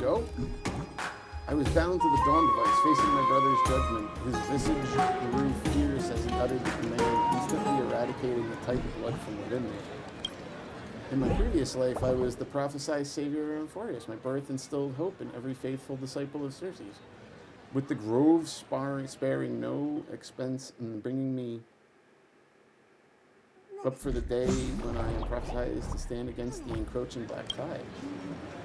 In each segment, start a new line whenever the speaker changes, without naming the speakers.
go. I was bound to the dawn device, facing my brother's judgment. His visage grew fierce as he uttered the command, instantly eradicating the tight blood from within me. In my previous life, I was the prophesied savior of Euphorius. My birth instilled hope in every faithful disciple of Circe's. With the groves sparing no expense in bringing me up for the day when I am prophesied to stand against the encroaching black tide.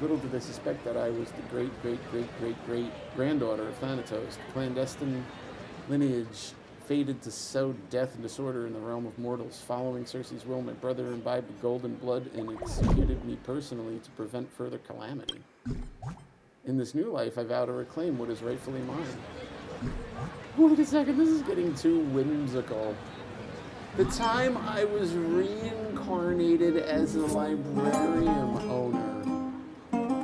Little did they suspect that I was the great-great-great-great-great-granddaughter of Thanatos, clandestine lineage fated to sow death and disorder in the realm of mortals. Following Circe's will, my brother imbibed the golden blood and executed me personally to prevent further calamity. In this new life, I vow to reclaim what is rightfully mine. Wait a second, this is getting too whimsical. The time I was reincarnated as a librarian owner.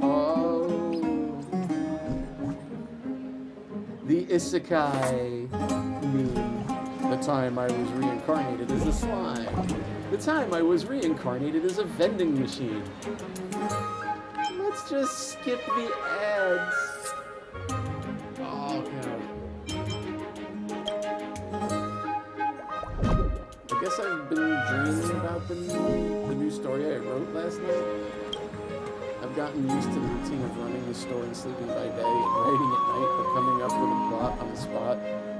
Oh. The isekai meme. The time I was reincarnated as a slime. The time I was reincarnated as a vending machine. Let's just skip the ads. Oh, God. I guess I've been dreaming about the new story I wrote last night. I've gotten used to the routine of running the store and sleeping by day and writing at night, but coming up with a plot on the spot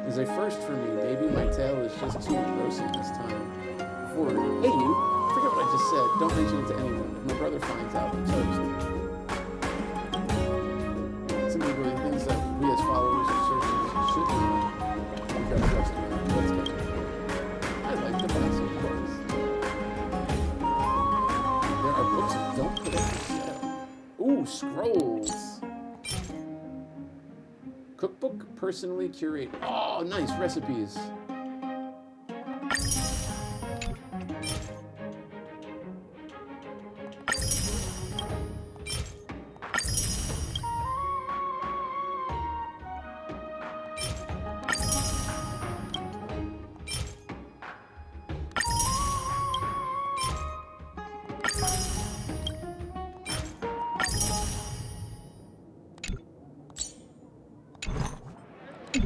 is a first for me. Maybe my tale is just too engrossing this time. Forward. Hey, you. Forget what I just said. Don't mention it to anyone. If my brother finds out, I'm toast. Some of the things that we as followers of Circe's should know. We've got a customer. Let's go. I like the classic books. There are books that don't put up for sale. Ooh, scrolls. Cookbook personally curate. Oh, nice recipes.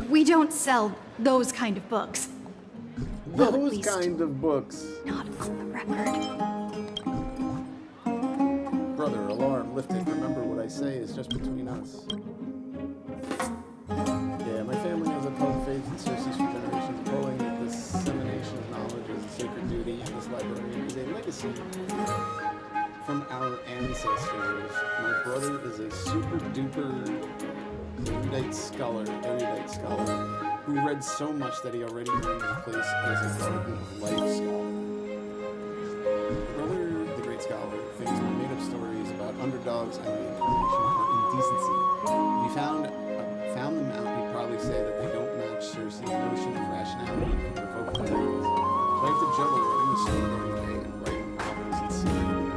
We don't sell those kind of books.
Those kind of books.
Not on the record.
Brother, alarm lifted. Remember what I say is just between us. Yeah, my family has upheld faith in Circe's for generations, calling the dissemination of knowledge as a sacred duty, and this library is a legacy from our ancestors. My brother is a super duper erudite scholar, who read so much that he already earned his place as a Garden of Life scholar. Brother, the great scholar, thinks my made-up stories about underdogs and reincarnation are indecency. If he found them out, he'd probably say that they don't match Circe's notion of rationality and could provoke the Titans. So I have to juggle running the store every day and writing novels and secret.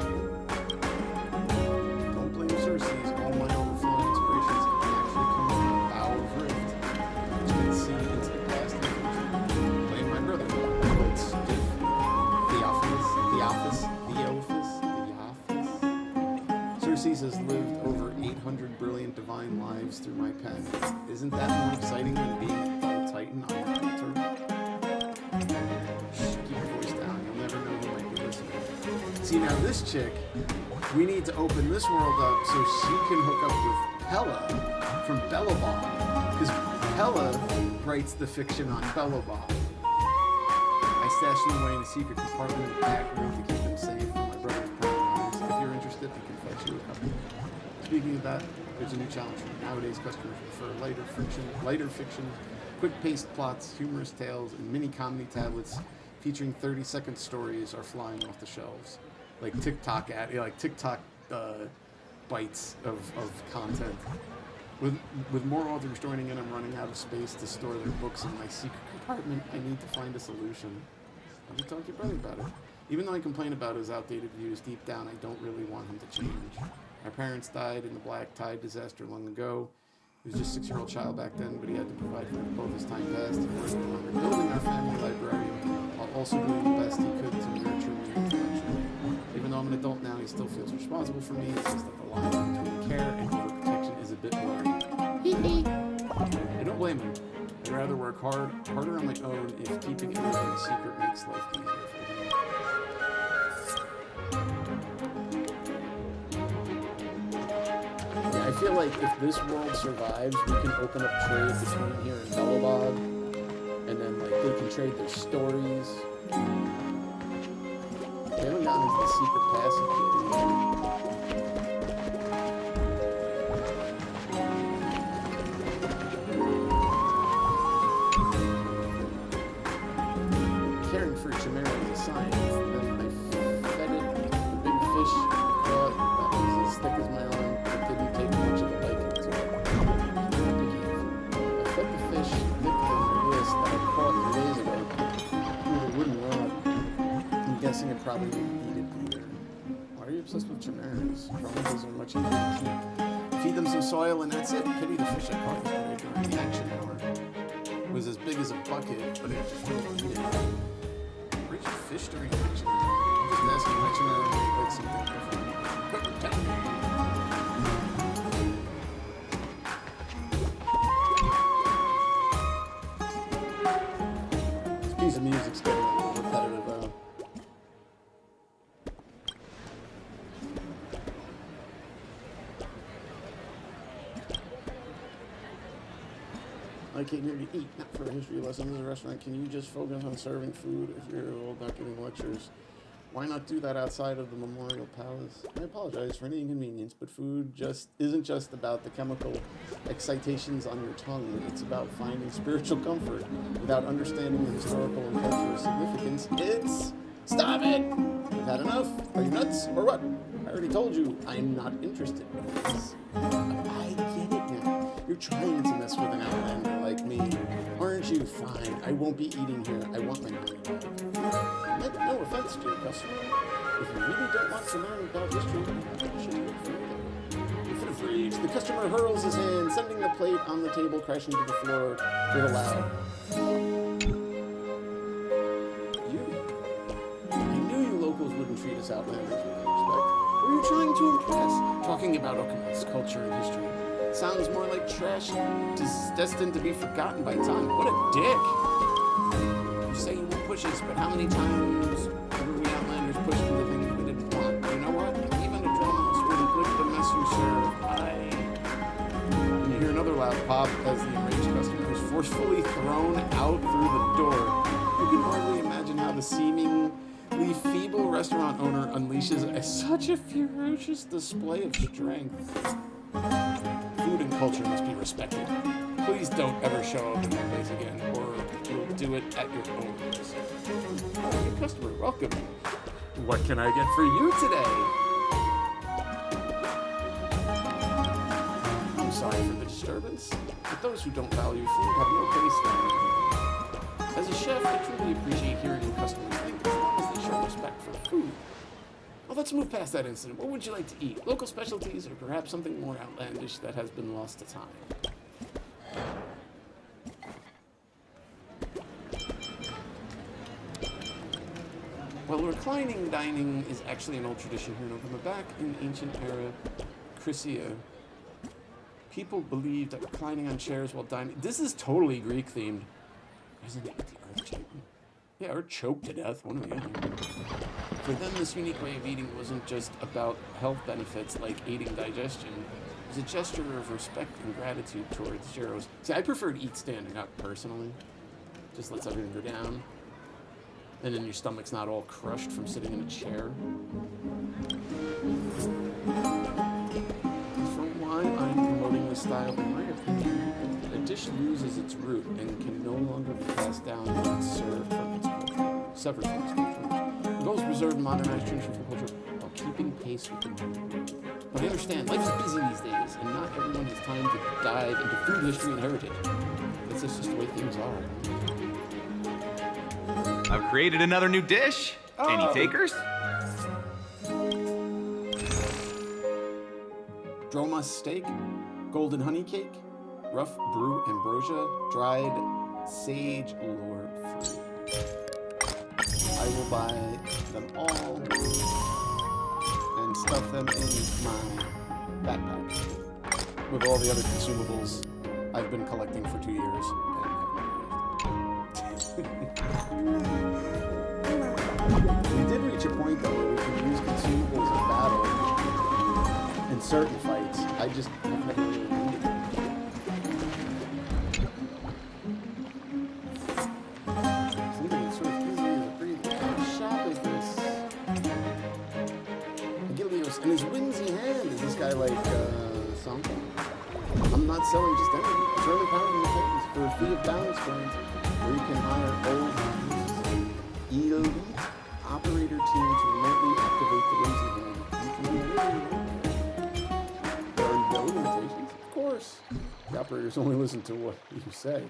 Don't blame Circe's. All my overflowing inspirations can actually come from the bow of rift, which can see into the past and future. Blame my brother. It's Theophilus. Circe has lived over 800 brilliant divine lives through my pen. Isn't that more exciting than being a dull titan on your altar? Shh, keep your voice down. You'll never know who might be listening. See, now this chick, we need to open this world up so she can hook up with Pella from Bellabong. Because Pella writes the fiction on Bellabong. I stashed them away in a secret compartment in the back room to keep them safe from my brother's paranoias. If you're interested, I can fetch you a couple. Speaking of that, there's a new challenge for me. Nowadays, customers prefer lighter fiction, quick-paced plots, humorous tales, and mini-comedy tablets featuring 30-second stories are flying off the shelves. Like TikTok bites of content. With more authors joining in, I'm running out of space to store their books in my secret compartment. I need to find a solution. Have you talked to your brother about it? Even though I complain about his outdated views, deep down I don't really want him to change. My parents died in the Black Tide disaster long ago. He was just a 6-year-old child back then, but he had to provide for both his time past and working on rebuilding our family library, while also doing the best he could to nurture me intellectually. Even though I'm an adult now, he still feels responsible for me. It's just that the line between care and overprotection is bit blurry. Hee hee. I don't blame him. I'd rather work harder on my own if keeping everything a secret makes life easier for me. Yeah, I feel like if this world survives, we can open up trade between here and Belobog, and then like they can trade their stories. We haven't gotten into the secret passage yet. Caring for Chimera is a science. Then I fed it the big fish I caught that was as thick as my arm, but didn't take much of a liking to it. I fed the fish thicker than this that I caught 3 days ago through the wooden rod. I'm guessing it probably didn't eat it either. Why are you obsessed with chimeras? Chronicles are much easier to keep. Feed them some soil and that's it. Pity the fish I caught yesterday during the action hour. It was as big as a bucket, but it just wouldn't eat it. Where'd you fish during action hour? I'm just asking my chimera to make like something different. Quick, tell me. This piece of music's getting a little repetitive though. I came here to eat, not for a history lesson. This is a restaurant. Can you just focus on serving food if you're old, not giving lectures? Why not do that outside of the Memorial Palace? I apologize for any inconvenience, but food just isn't just about the chemical excitations on your tongue. It's about finding spiritual comfort without understanding the historical and cultural significance. It's... Stop it! I've had enough. Are you nuts or what? I already told you I'm not interested in this. I get it now. You're trying to mess with an outlander like me. Aren't you? Fine. I won't be eating here. I want my money back. No offense, dear customer. If you really don't want to learn about history, you should look further. In fit of rage, the customer hurls his hand, sending the plate on the table crashing to the floor with a loud. I knew you locals wouldn't treat us outlanders with respect. Who are you trying to impress? Talking about Okamon's culture and history. Sounds more like trash destined to be forgotten by time. What a dick! You say you won't push us, but how many times were we outlanders pushed into things we didn't want? You know what? Even a drumhouse wouldn't lift the mess you serve. And you hear another loud pop as the enraged customer is forcefully thrown out through the door. You can hardly imagine how the seemingly feeble restaurant owner unleashes such a ferocious display of strength. Food and culture must be respected. Please don't ever show up in that place again, or you'll do it at your own risk. Oh, new customer, welcome. What can I get for you today? I'm sorry for the disturbance, but those who don't value food have no place there. As a chef, I truly appreciate hearing customers think as long as they show respect for food. Well, let's move past that incident. What would you like to eat? Local specialties, or perhaps something more outlandish that has been lost to time? Well, reclining dining is actually an old tradition here in Oklahoma. Back in ancient era Chrysia, people believed that reclining on chairs while dining... This is totally Greek themed. Isn't it the earth shaking? Yeah, or choked to death, one or the other. For them, this unique way of eating wasn't just about health benefits like aiding digestion. It was a gesture of respect and gratitude towards heroes. See, I prefer to eat standing up, personally. Just lets everything go down. And then your stomach's not all crushed from sitting in a chair. For why I'm promoting this style, in my opinion, a dish loses its root and can no longer be passed down when it's served from its culture, severed from its culture. The goal is to preserve and modernize traditional culture while keeping pace with the new. But I understand, life is busy these days, and not everyone has time to dive into food history and heritage. That's just the way things are.
I've created another new dish. Any takers?
Droma steak, golden honey cake, rough brew ambrosia, dried sage lore fruit. I will buy them all and stuff them in my backpack. with all the other consumables I've been collecting for 2 years. We did reach a point though where we can use consumables in battle in certain fights. I just have never really needed it. Something that's sort of easy as a pretty shop is this. Agilios and his whimsy hand. Is this guy like Saga? I'm not selling just anything. It's really pounding the tables for a fee of balance coins, where you can hire old elite operator team to remotely activate the whimsy hand. You can do anything. There are no limitations, of course. The operators only listen to what you say.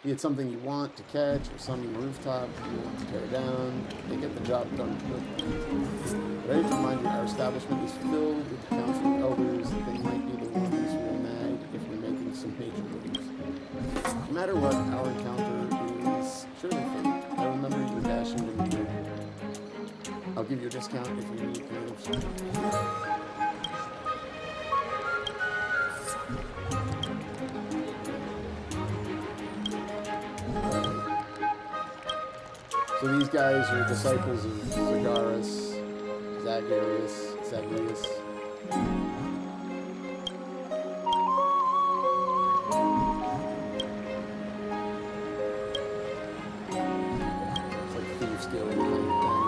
Be it something you want to catch or some rooftop you want to tear down, they get the job done quickly. Ready to remind you, our establishment is filled with the council elders. They might be the ones who are mad if you're making some major moves. No matter what, our encounter is surely fun. I remember you dashing to me. I'll give you a discount if you need creative support. So these guys are disciples of Zagreus. It's like thieves' guild kind of thing.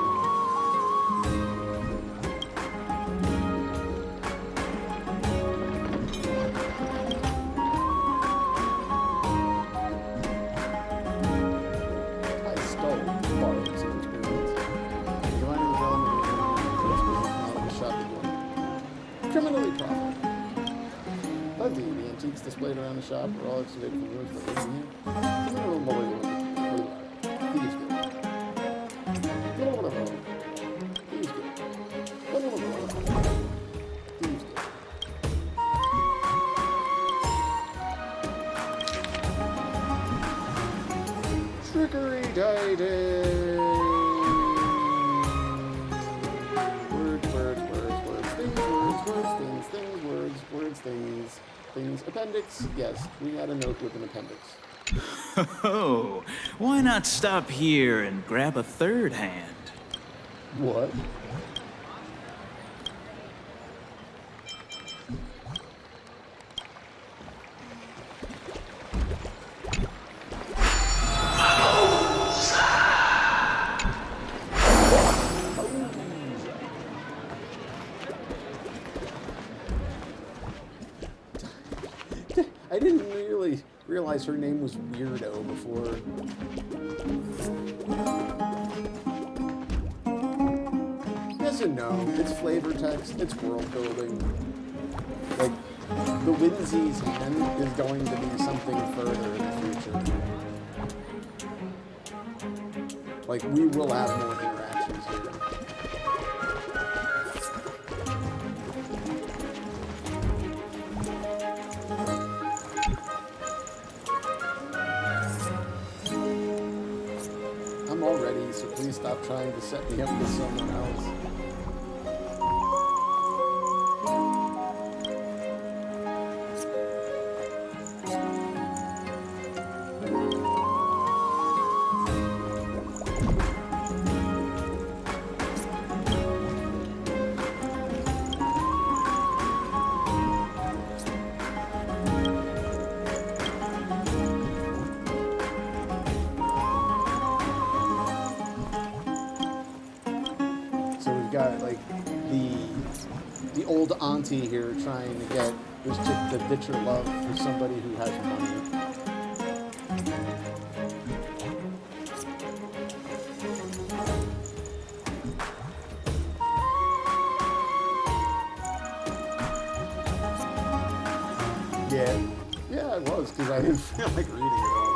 Criminally profitable. Plenty. The antiques displayed around the shop are all excavated from rooms that live in here. It's a little more thieves guild. Thieves guild. Thieves guild. Trickery Titan. Things. Appendix? Yes, we had a note with an appendix.
Oh, why not stop here and grab a third hand?
What? I didn't really realize her name was Weirdo before. Yes and no. It's flavor text. It's world building. Like, the Whimsy's hand is going to be something further in the future. Like, we will have more interactions here. I'm all ready, so please stop trying to set me up with someone else. Got like the old auntie here trying to get this chick to ditch her love for somebody who has money. Yeah, I was because I didn't feel like reading it all.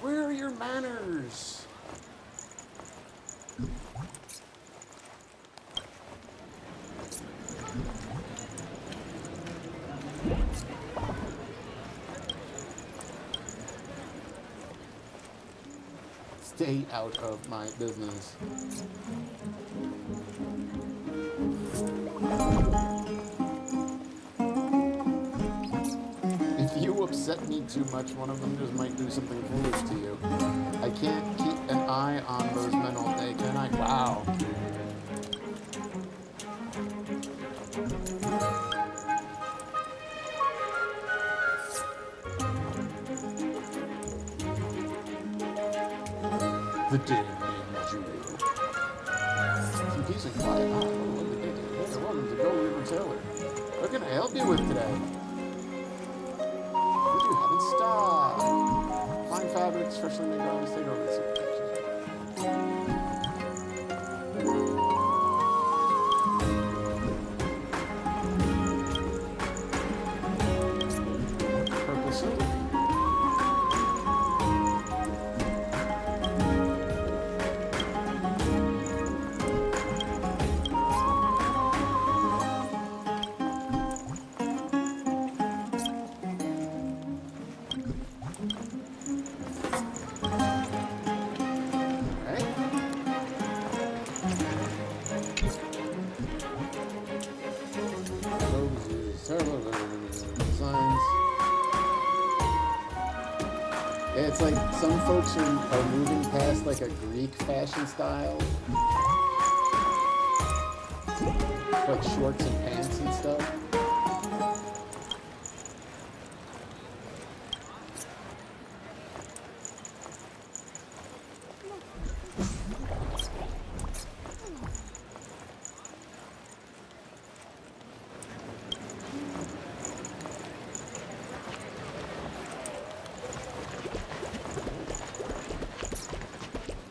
Where are your manners? Stay out of my business. If you upset me too much, one of them just might do something foolish to you. I can't keep an eye on those men all day, can I? Wow. The damn Jew. Some peace and quiet. Ah, what did they do? Hey, they're welcome to Go River Taylor. What can I help you with today? What do you have in stock? Fine fabrics, freshly made garments, take over the subject. Purple silk. Yeah, it's like some folks are moving past like a Greek fashion style, like shorts and pants and stuff.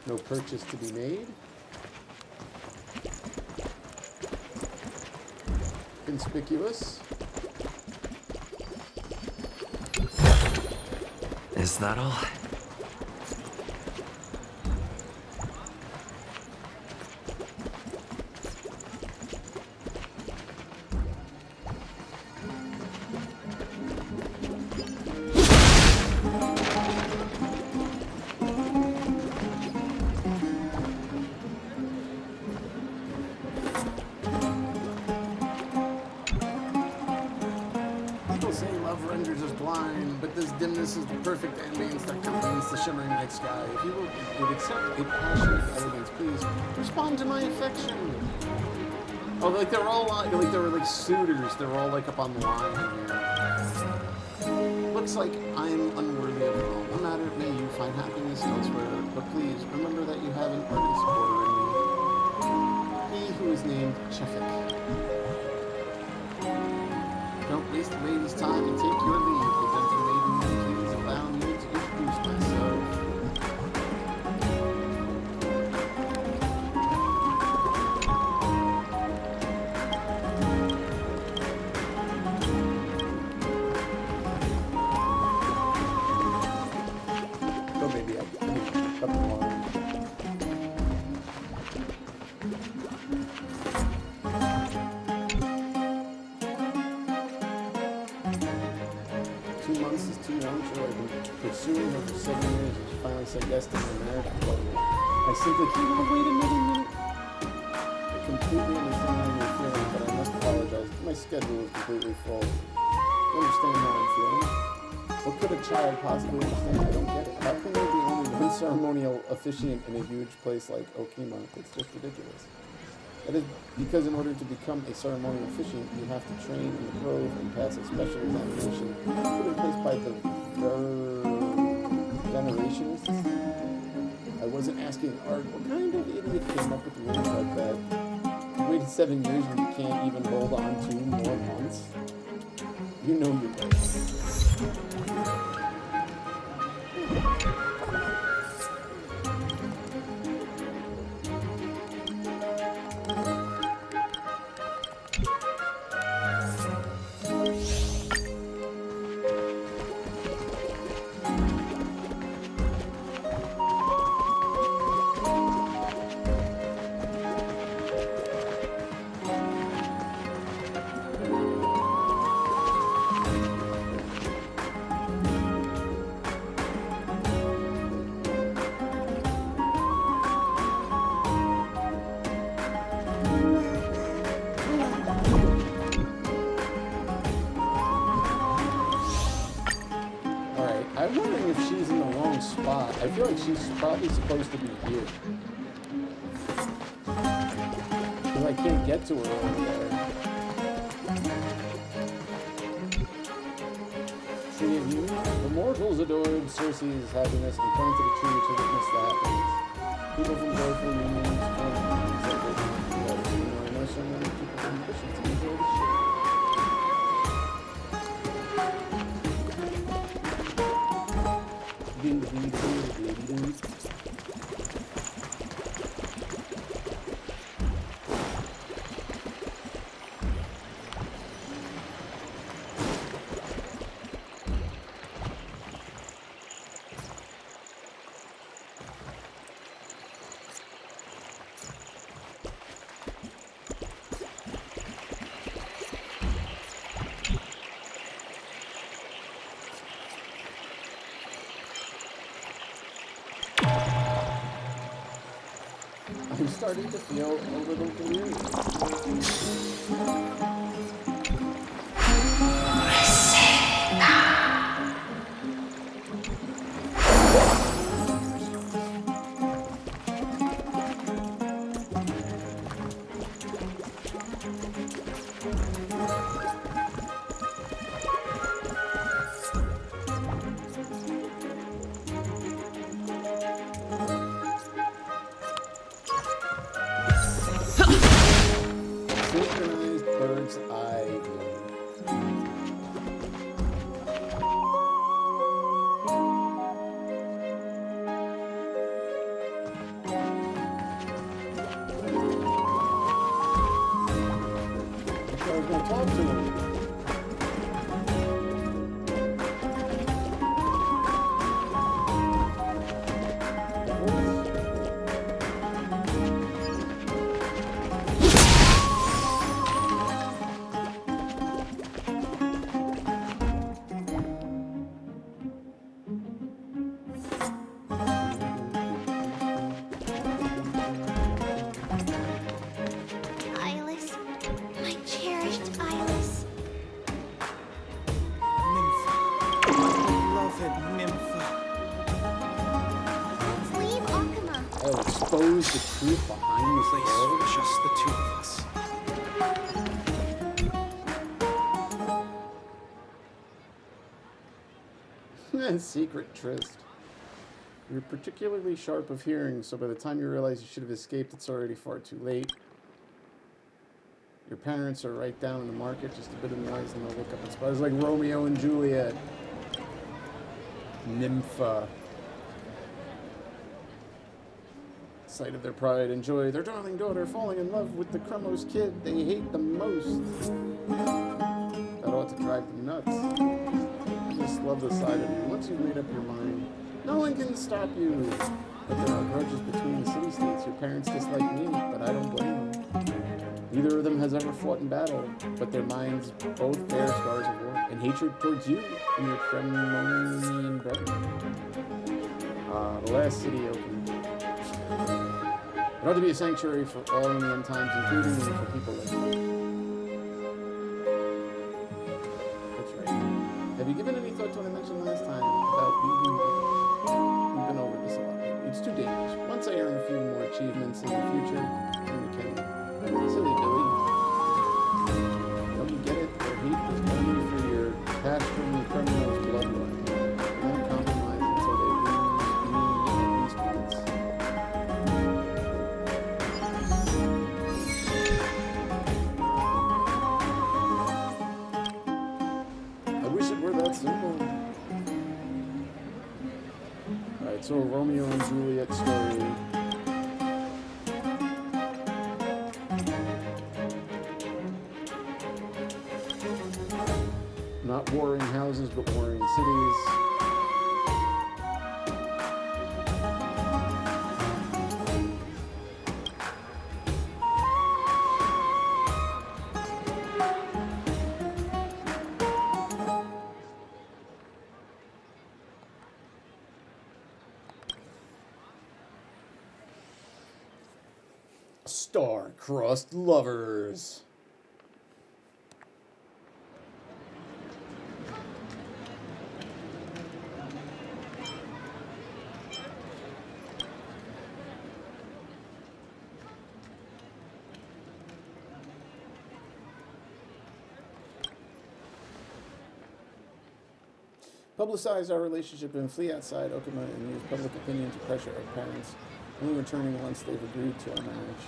No purchase to be made. Conspicuous.
Is that all?
Dimness is the perfect ambience that complements the shimmering night sky. If you would accept a passionate elegance, please respond to my affection. Oh, like they're all like they were like suitors. They're all like up on the line here. Looks like I'm unworthy of it all. No matter, may you find happiness elsewhere. But please remember that you have an ardent supporter in me. He who is named Chefik. Don't waste the lady's time and take your leave. The gentle maiden, please allow me to introduce myself. Oh, maybe I cut the line. Pursuing her for 7 years, and she finally said yes to the marriage proposal. I simply can't. Oh, wait a minute. I completely understand how you're feeling, but I must apologize. My schedule is completely full. You understand how I'm feeling? What could a child possibly understand? I don't get it. How can there be only one ceremonial officiant in a huge place like Okima? It's just ridiculous. That is because in order to become a ceremonial officiant, you have to train in the grove and pass a special examination put in place by the Generationists. I wasn't asking Art, what kind of idiot came up with rules like that? You waited 7 years and you can't even hold on 2 more months? You know you're right. I'm wondering if she's in the wrong spot. I feel like she's probably supposed to be here. Because I can't get to her over there. Tree of Youth. The mortals adored Circe's happiness and planted a tree to witness the happiness. People from joyful unions formed celebrating together. You know, I know so many people from ambition to enjoy the shit. I'm starting to feel a little delirious. Synchronized bird's eye view. I was going to talk to him.
Iris, my cherished Iris.
Nympha. Beloved Nympha.
Let's leave Akuma.
I'll expose the truth behind this
Place
world.
for just the two of us.
Secret tryst. You're particularly sharp of hearing, so by the time you realize you should have escaped, it's already far too late. Your parents are right down in the market, just a bit of noise, and they'll look up and spot. It's like Romeo and Juliet. Nympha. Sight of their pride and joy, their darling daughter falling in love with the Krumos kid they hate the most. That ought to drive them nuts. I just love the side of you. Once you've made up your mind, no one can stop you. But there are grudges between the city-states. Your parents dislike me, but I don't blame them. Neither of them has ever fought in battle, but their minds both bear scars of war and hatred towards you and your Kremlonian brethren. The last city opened. It ought to be a sanctuary for all in the end times, including for people like you. That's right. Have you given any thought to what I mentioned last time about leaving? We've been over this a lot. It's too dangerous. Once I earn a few more achievements in the future, then we can. Silly Billy. Don't you get it? Their hate is only for your past from the criminal's bloodline. Don't compromise until they lose me at least once. I wish it were that simple. Alright, so a Romeo and Juliet story. Not warring houses, but warring cities. Star-crossed lovers. publicize our relationship and flee outside Okuma and use public opinion to pressure our parents, only returning once they've agreed to our marriage.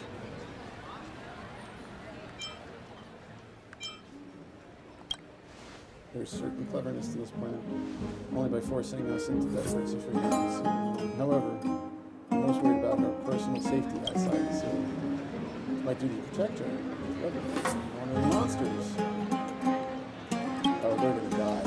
There's certain cleverness to this plan, only by forcing us into desperate situations. However, I'm most worried about our personal safety outside the city. It's my duty to protect her. Wandering monsters. Oh, they're gonna die.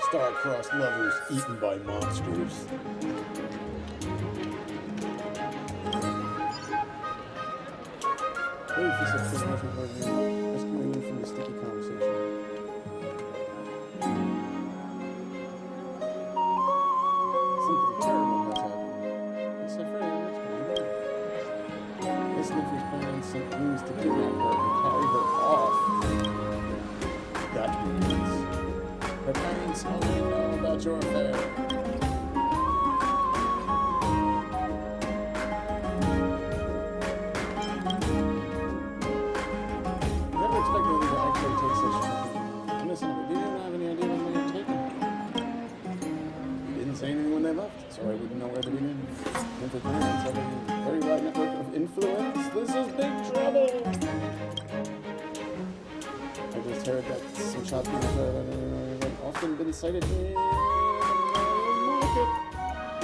Star-crossed lovers eaten by monsters. Hey, if you said so much about you, rescuing you from the sticky conversation. Something terrible has happened. It's a very much Miss Nifty's parents sent goons to kidnap her and carry her off. That means her parents only know about your affair. So I wouldn't know where to begin. If the parents have a very wide network of influence, this is big trouble. I just heard that some shopkeepers have often been cited in the market.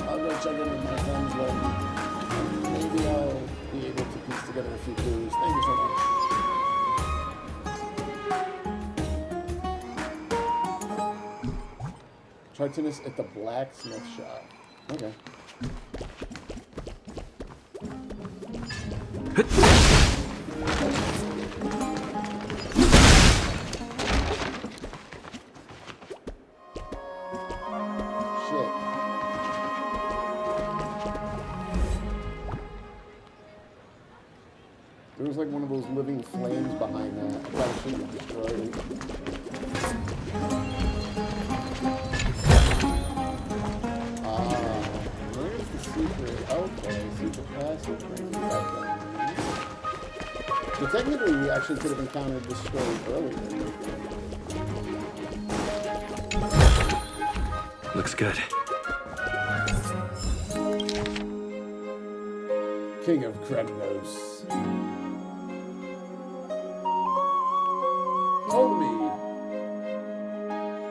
I'll go check in with my friends later. And maybe I'll be able to piece together a few clues. Thank you so much. Tartinus at the blacksmith shop. Okay. Shit. There was like one of those living flames behind that. I probably shouldn't have destroyed it. Okay, super passive. So technically, we actually could have encountered this story earlier.
Looks good.
King of Kremnos. Told me.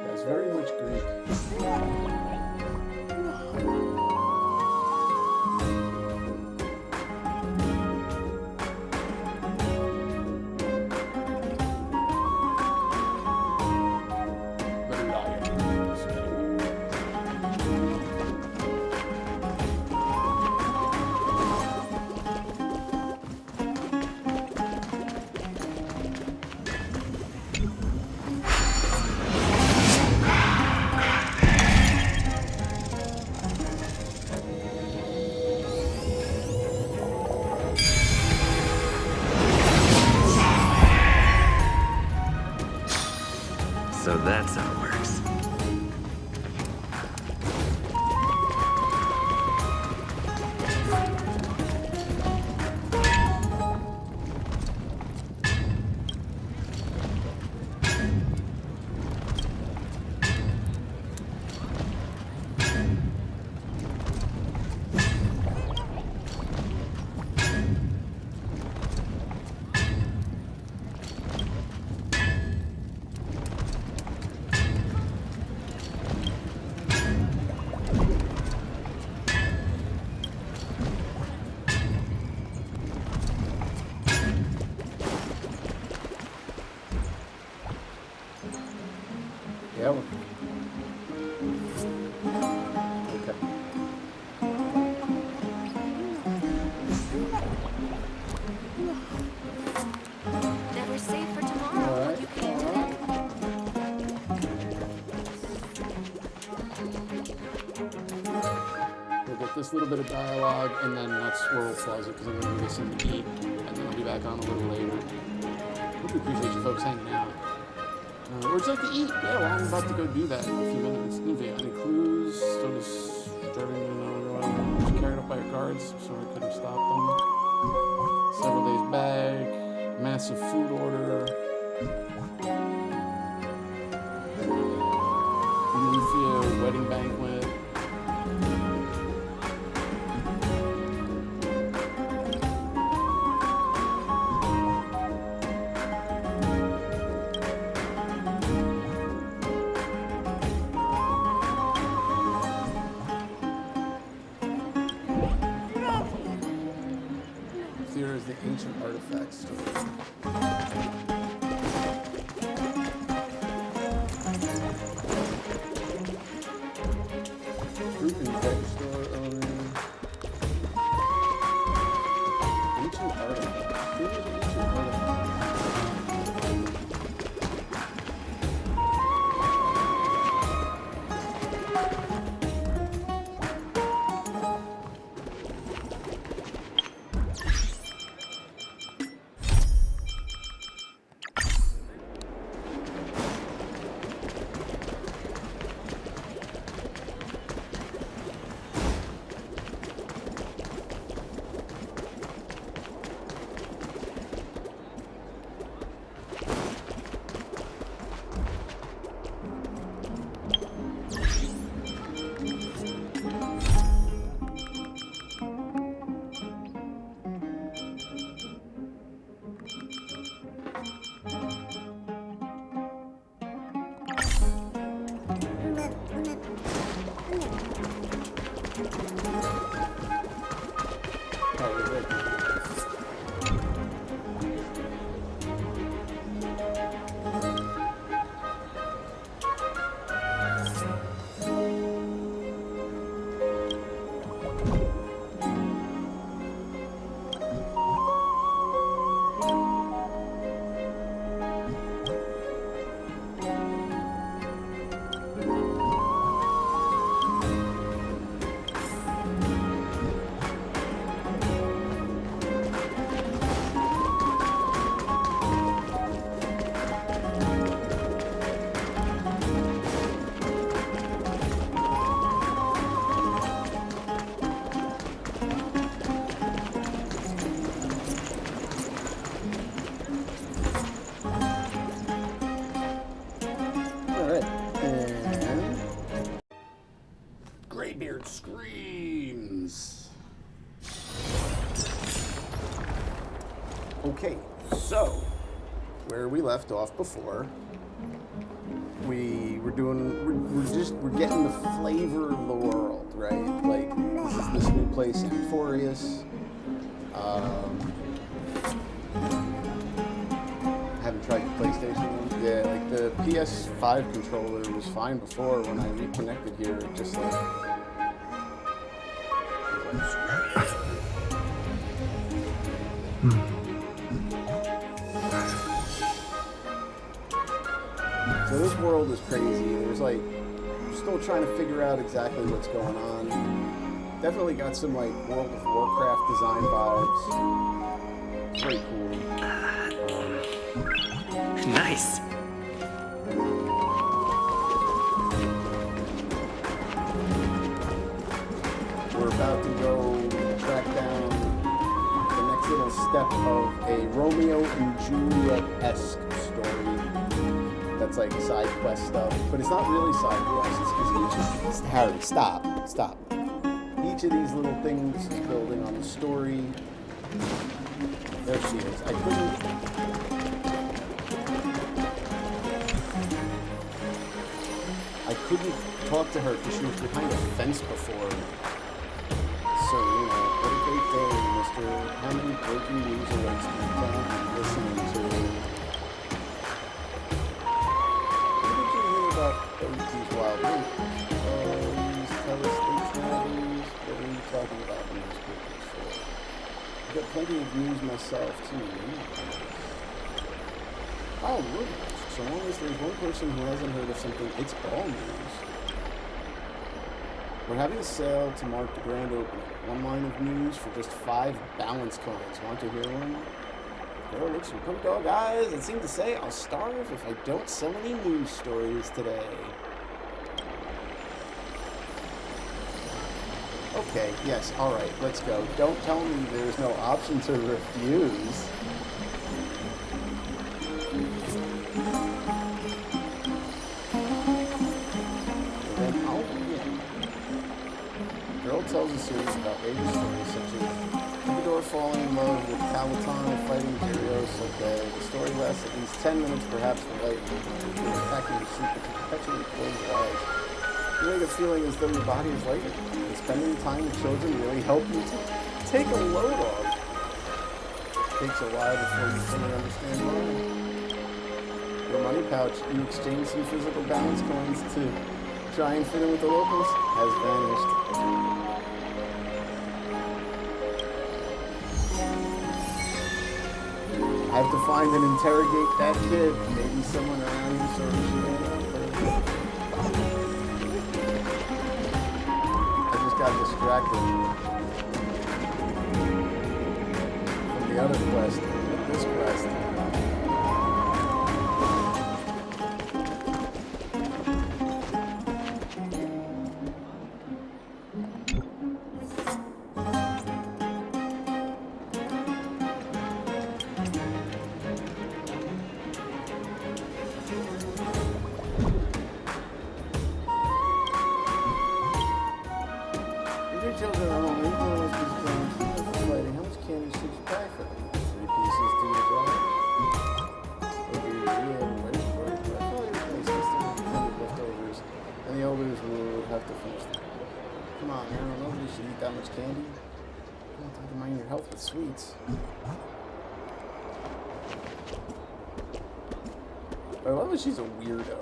That's very much Greek.
So that's how it works. Yeah. Okay.
Never save for tomorrow.
All right.
You can today.
We'll get this little bit of dialogue, and then that's where we'll pause it because I'm going to get something to eat, and then I'll be back on a little later. Hope you appreciate you folks hanging out. Or would you like to eat? Yeah, well, I'm about to go do that in a few minutes. Okay, any clues? So just driving was carried up by your guards, so I couldn't stop them. Several days back, massive food order. Mafia wedding banquet. Here is the ancient artifact store. Fruit and veg store owner. Ancient artifact. Who is an ancient artifact? Graybeard screams. Okay, so where we left off before, we're getting the flavor of the world, right? Like, this is this new place, Amphorius. Haven't tried the PlayStation one. Yeah, like the PS5 controller was fine before. When I reconnected here, it just like. So this world is crazy. There's like, I'm still trying to figure out exactly what's going on. Definitely got some like World of Warcraft design vibes. Very cool.
Nice.
We're about to go track down the next little step of a Romeo and Juliet-esque story. That's like side quest stuff, but it's not really side quests because each of these, Harry, stop. Each of these little things is building on the story. There she is. I couldn't talk to her because she was behind a fence before. So, you know, what a great day, Mr. How many breaking news alerts can you plan on listening to? What did you hear about these wild these telestates nowadays? What are you talking about in newspapers for? I've got plenty of news myself, too. Oh, look. So long as there's one person who hasn't heard of something, it's all news. We're having a sale to mark the grand opening. One line of news for just 5 balance coins. Want to hear one? Girl looks from punk dog eyes and seemed to say, I'll starve if I don't sell any news stories today. Okay, yes, alright, let's go. Don't tell me there's no option to refuse. tells a series of outrageous stories such as Theodore falling in love with Talatana fighting Gyrios. Okay, the story lasts at least 10 minutes, perhaps the light packing your soup, but you perpetually close your eyes. You make a feeling as though your body is lighter. And spending time with children really help you to take a load off. It takes a while before you fully understand money. Your money pouch, you exchange some physical balance coins to try and fit in with the locals, has vanished. I have to find and interrogate that kid. Maybe someone around you sort of I just got distracted from the other quest, this quest. Children at home, even those fighting. How much candy should you buy for them? 3 pieces do the job. Okay, yeah, ready for it. I thought it was system of leftovers, and the elders would have to finish them. Come on, man, nobody should eat that much candy. You don't have to mind your health with sweets. I love that she's a weirdo.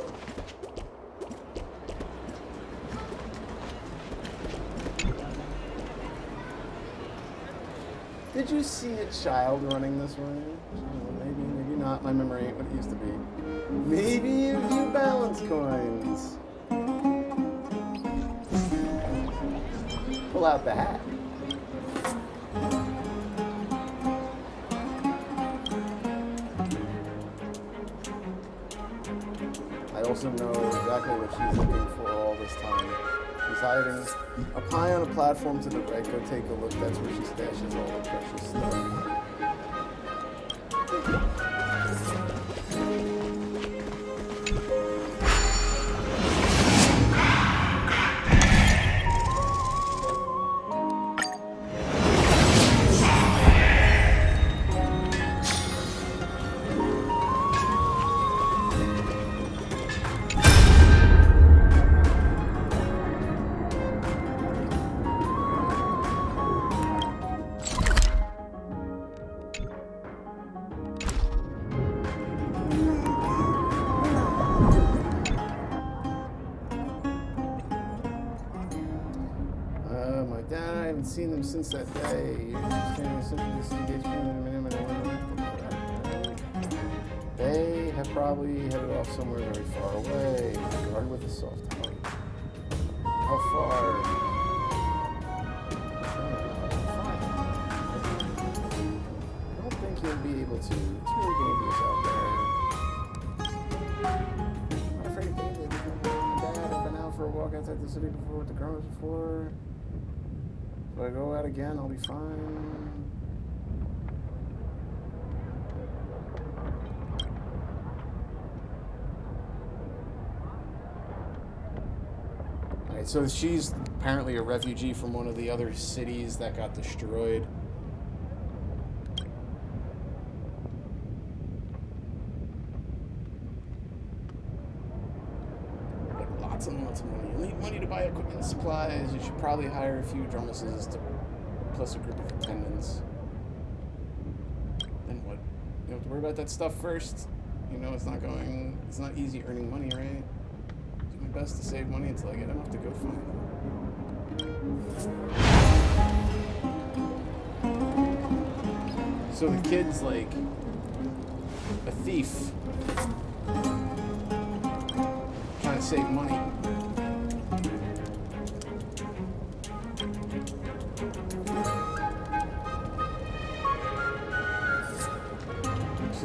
Did you see a child running this way? Maybe, maybe not. My memory ain't what it used to be. Maybe a few balance coins. Pull out the hat. I also know exactly what she's looking for all this time. She's hiding up high on a platform to the right. Go take a look. That's where she stashes all the precious stuff. I haven't seen them since that day. They have probably headed off somewhere very far away. Guard with a soft heart. How far? I don't think you'll be able to. It's really dangerous out there. I'm afraid of being Dad, I've been out for a walk outside the city before with the girls before. If I go out again, I'll be fine. Alright, so she's apparently a refugee from one of the other cities that got destroyed. Lots and lots of money. You'll need money to buy equipment and supplies. You should probably hire a few drummuses to plus a group of attendants. Then what? You have to worry about that stuff first. You know it's not easy earning money, right? Do my best to save money until I get enough to go find them. So the kid's like a thief. Trying to save money.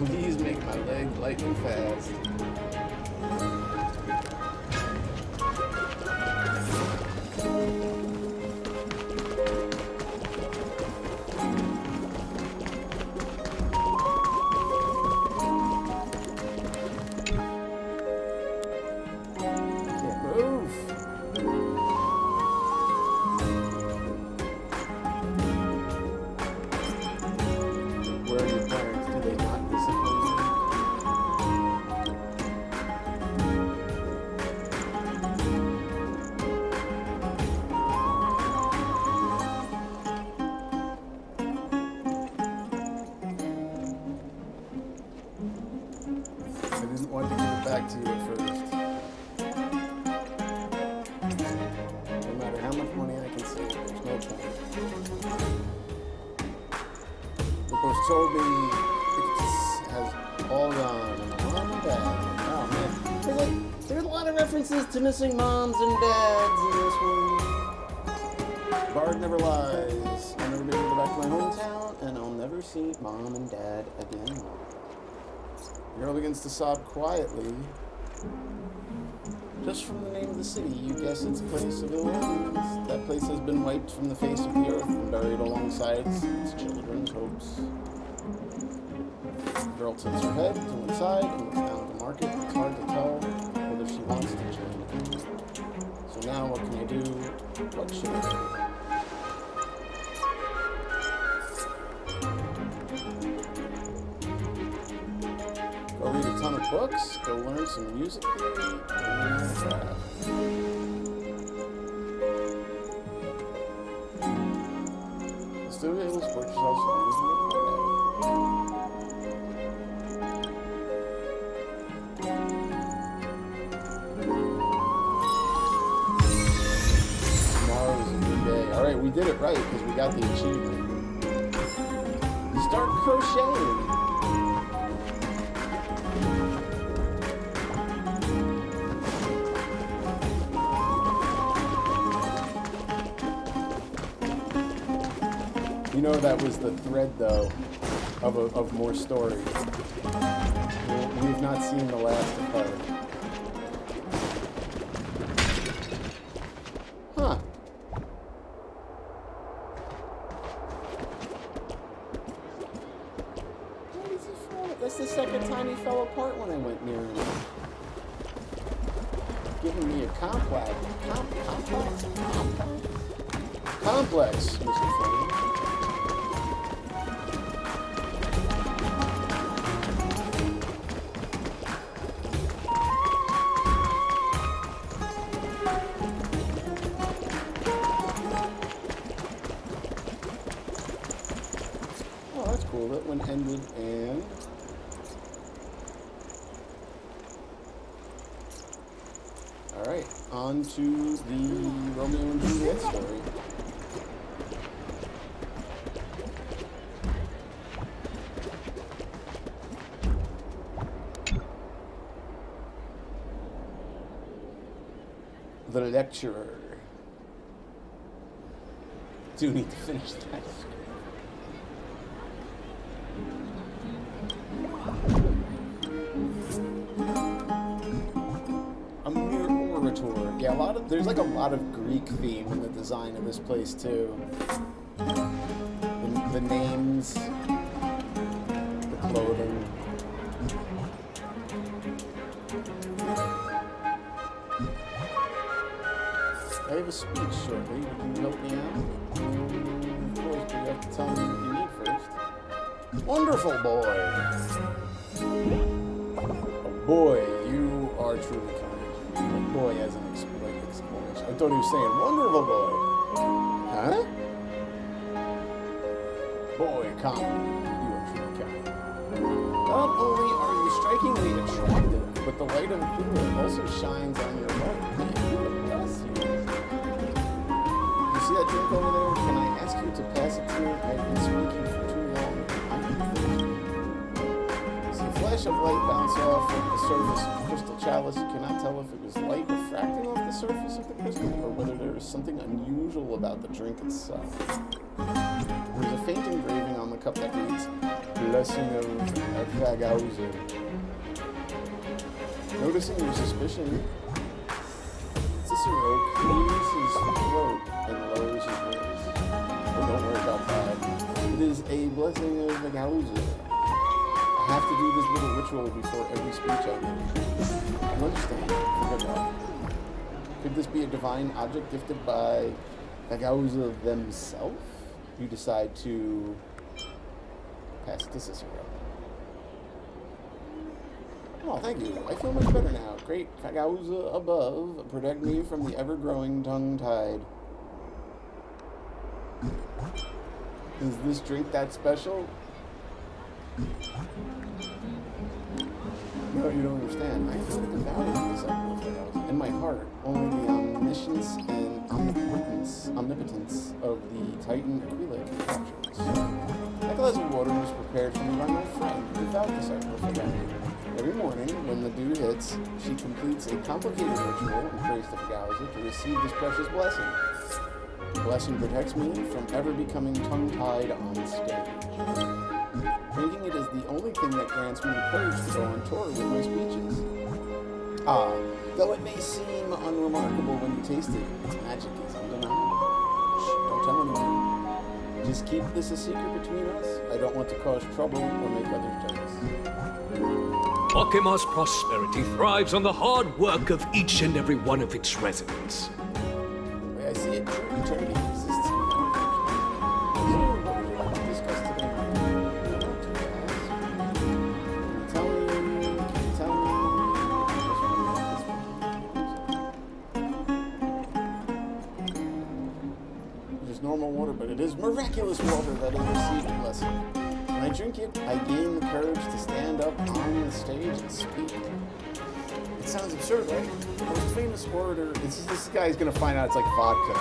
Please make my leg lightning fast. Can't move. want to give it back to you at first. No matter how much money I can save, there's no point. The post told me it just has all gone, and mom and dad. Oh man, there's a lot of references to missing moms and dads in this one. Bard never lies. I'll never be able to go back to my hometown, and I'll never see mom and dad again. The girl begins to sob quietly. Just from the name of the city, you guess it's a place of ill omens. That place has been wiped from the face of the earth and buried alongside its children's hopes. The girl tilts her head to one side and looks down at the market. It's hard to tell whether she wants to join in. So now what can I do? What should I do? Go read a ton of books, go learn some music theory, and craft. Still be able to support yourself so long as you work hard Tomorrow is a new day. Alright, we did it right because we got the achievement. Start crocheting. You know that was the thread, though, of more story. We've not seen the last of her. Huh. Where did he fall? That's the second time he fell apart when I went near him. Giving me a complex. Complex, Mr. Funny. That one ended, and all right, on to the Romeo and Juliet story. The lecturer. Do need to finish that. Yeah, there's like a lot of Greek theme in the design of this place too. The names, the clothing. I have a speech shortly. Can you help me out? Of course, but you have to tell me what you need first. Wonderful boy! Oh boy, you are truly kind. Boy as an explanation. I thought he was saying, wonderful boy. Huh? Boy, come. You are truly kind. Not only are you strikingly attractive, but the light of Buddha also shines on your heart. Bless you. You see that drink over there? Can I ask you to pass it to me? I've been speaking for too long. I'm thirsty. See a flash of light bounce off of the surface of the crystal chalice. You cannot tell if it was light refracting off the surface of the crystal or whether there is something unusual about the drink itself. There's a faint engraving on the cup that reads, Blessing of Vagauser. Noticing your suspicion, Cicero clears his throat and lowers his voice. But don't worry about that. It is a blessing of Vagauser. I have to do this little ritual before every speech I give. I understand. Forget that. Could this be a divine object gifted by Vagauser themselves? You decide to pass it to Cicero. Oh, thank you. I feel much better now. Great Vagauser above, protect me from the ever-growing tongue tide. Is this drink that special? No, you don't understand. I am not a devout disciple of Tailblaze. In my heart, only the omniscience and omnipotence of the Titan Aquila captures. That glass of water was prepared for me by my friend, the devout disciple of Tailblaze. Every morning, when the dew hits, she completes a complicated ritual and prays to Tailblaze to receive this precious blessing. The blessing protects me from ever becoming tongue-tied on stage. Drinking it is the only thing that grants me the courage to go on tour with my speeches. Though it may seem unremarkable when you taste it, its magic is undeniable. Shh, don't tell anyone. Just keep this a secret between us. I don't want to cause trouble or make others jealous.
Okima's prosperity thrives on the hard work of each and every one of its residents.
The way I see it, true eternity exists in my life. So, what would you like to discuss today? Can you tell me? Just normal water, but it is miraculous water that has received a blessing. When I drink it, I gain the courage to stand up on the stage and speak. It sounds absurd, right? The most famous orator, this guy's gonna find out it's like vodka.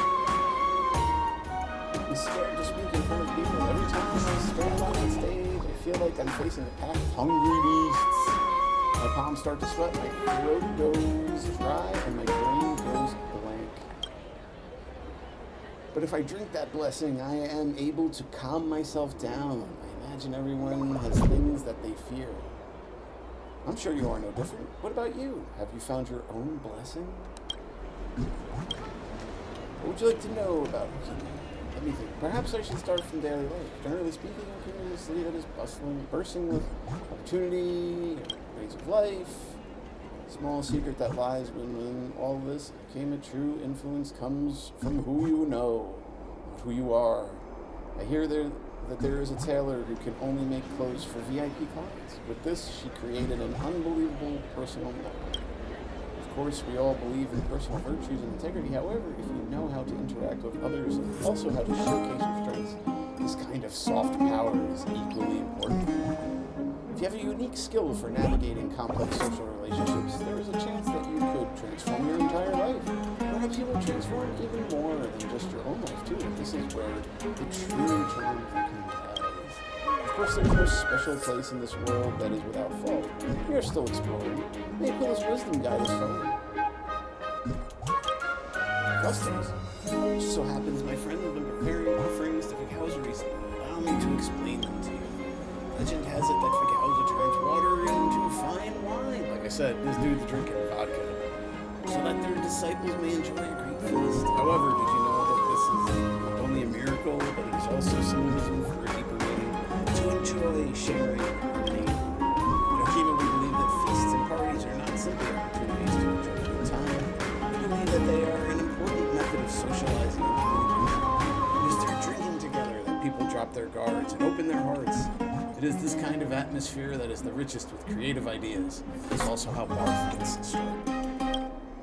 I'm scared to speak in front of people. Every time I stand on stage, I feel like I'm facing a pack of hungry beasts. My palms start to sweat, my throat goes dry, and my brain goes blank. But if I drink that blessing, I am able to calm myself down. I imagine everyone has things that they fear. I'm sure you are no different. What about you? Have you found your own blessing? What would you like to know about Okina? Let me think. Perhaps I should start from daily life. Generally speaking, Okina is a city that is bursting with opportunity, ways of life. Small secret that lies within all this came a true influence comes from who you know, not who you are. I hear that there is a tailor who can only make clothes for VIP clients. With this, she created an unbelievable personal network. Of course, we all believe in personal virtues and integrity. However, if you know how to interact with others and also how to showcase your strengths, this kind of soft power is equally important. If you have a unique skill for navigating complex social relationships, there is a chance that you could transform your entire life. Perhaps you will transform even more than just your own life, too. This is where the true charm of the kingdom lies. Of course, there's no special place in this world that is without fault. We are still exploring. May Aquila's wisdom guide us forward. Customs. It just so happens my friend has been preparing offerings to Fikauza recently. Allow me to explain them to you. Legend has it that Fikauza turns water into fine wine. Like I said, this dude's drinking vodka. So that their disciples may enjoy a great feast. However, did you know that this is not only a miracle, but it is also symbolism for a deeper meaning to enjoy sharing harmony. In Okima, we believe that feasts and parties are not simply opportunities to enjoy a good time. We believe that they are an important method of socializing and communication. It is through drinking together that people drop their guards and open their hearts. It is this kind of atmosphere that is the richest with creative ideas. It's also how bar fights start.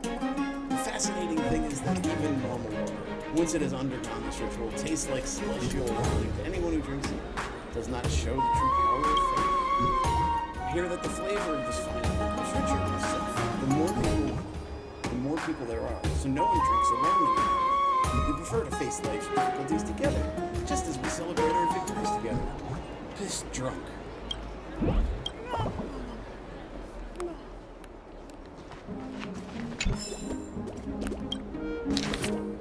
The fascinating thing is that even normal water, once it has undergone this ritual, tastes like celestial wine to anyone who drinks it. It does not show the true power of faith. I hear that the flavor of this fine wine is richer than itself. The more people there are, so no one drinks alone anymore. We prefer to face life's difficulties together, just as we celebrate our victories together. Piss drunk.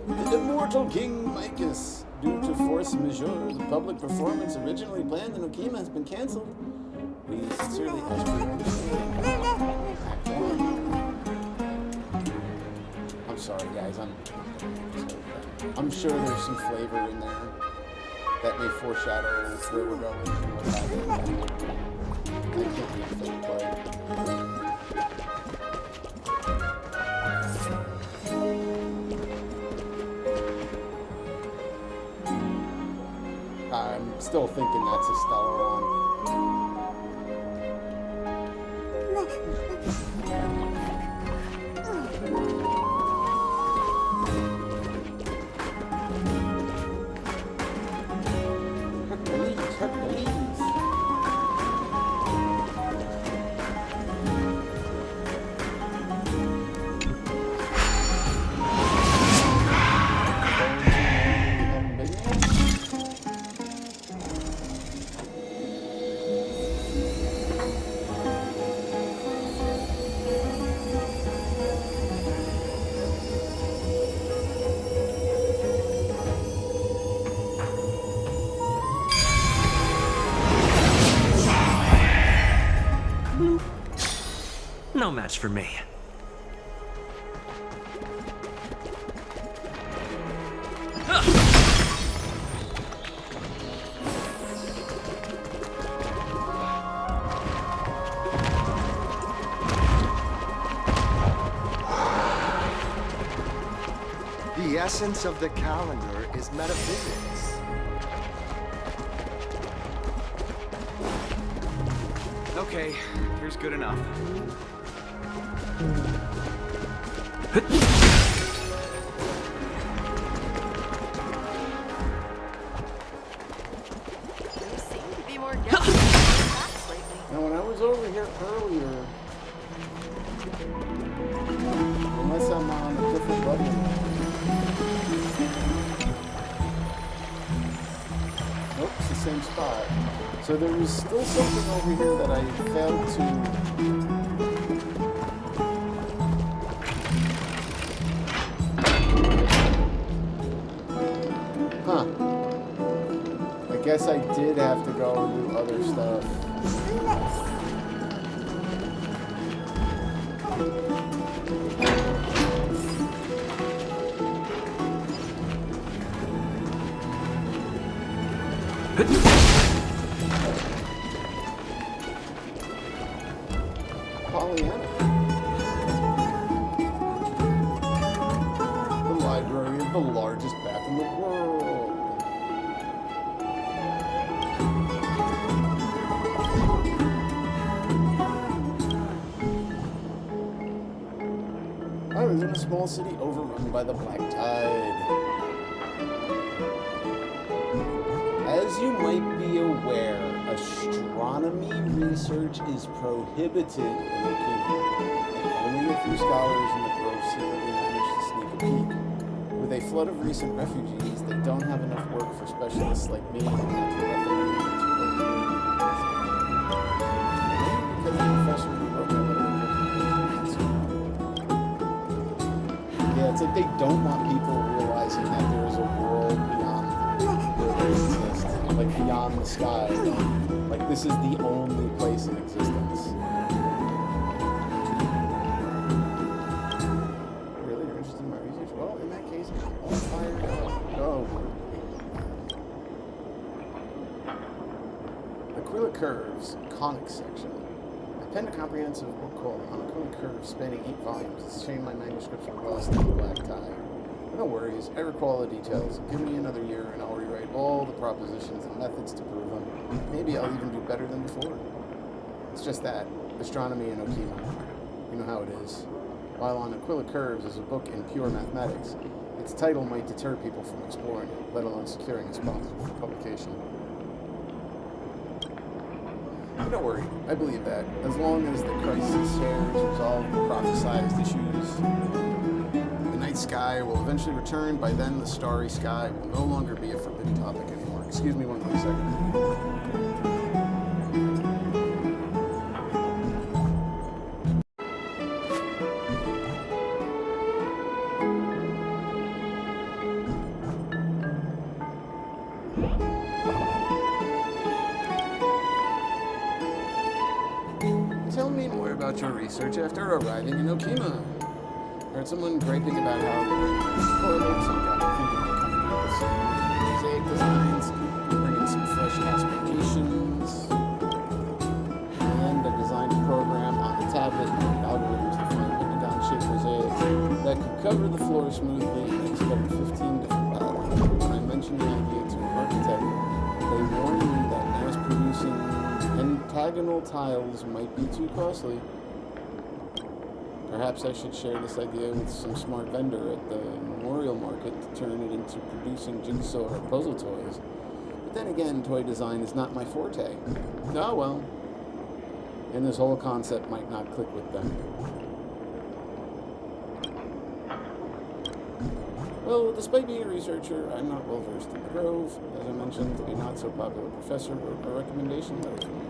The immortal King Micus. Due to force majeure, the public performance originally planned in Okima has been cancelled. We sincerely ask for your understanding. I'm sorry, guys. I'm sure there's some flavor in there that may foreshadow where we're going and what's happening. I can't be a fake play. I'm still thinking that's a Stellaron.
no match for me.
The essence of the calendar is metaphysics.
Okay, here's good enough.
You seem to be more getting facts lately.
Now, when I was over here earlier, unless I'm on a different button. Nope, it's the same spot. So there was still something over here that I failed to. Huh. I guess I did have to go and do other stuff. Pollyanna. The library is the largest bath in the world. I was in a small city overrun by the black tide. As you might be aware, astronomy research is prohibited in the kingdom. Only a few scholars in the grove secretly manage to sneak a peek. With a flood of recent refugees, they don't have enough work for specialists like me to recommend it to work. Because the professor who wrote my letter. Yeah, it's like they don't want people realizing that there is a world beyond where they exist. Like beyond the sky. Like this is the only place in existence. Really? You're interested in my research? Well, in that case, I'm all fired up. Go. Aquila Curves, conic section. I penned a comprehensive book called On Aquila Curves, spanning 8 volumes. It's changed my manuscripts from lost in the black tie. No worries, I recall the details. Give me another year and I'll rewrite all the propositions and methods to prove them. Maybe I'll even do better than before. It's just that, astronomy and Okima. You know how it is. While On Aquila Curves is a book in pure mathematics, its title might deter people from exploring it, let alone securing a sponsor for publication. But don't worry, I believe that. As long as the crisis shares resolve the prophesized issues, the night sky will eventually return. By then, the starry sky will no longer be a forbidden topic anymore. Excuse me 1 quick second. Tell me more about your research after arriving in Okima. Heard someone griping about how correlates some guy thinking they're coming up with some mosaic designs, bring in some fresh aspirations, and I designed a program on the tablet with algorithms to find pentagon-shaped mosaics that could cover the floor smoothly and discovered 15 different patterns. When I mentioned the idea to an architect, they warned me that mass-producing pentagonal tiles might be too costly. Perhaps I should share this idea with some smart vendor at the memorial market to turn it into producing jigsaw or puzzle toys. But then again, toy design is not my forte. Oh well. And this whole concept might not click with them. Well, despite being a researcher, I'm not well versed in the Grove. As I mentioned, a not so popular professor wrote a recommendation letter for me.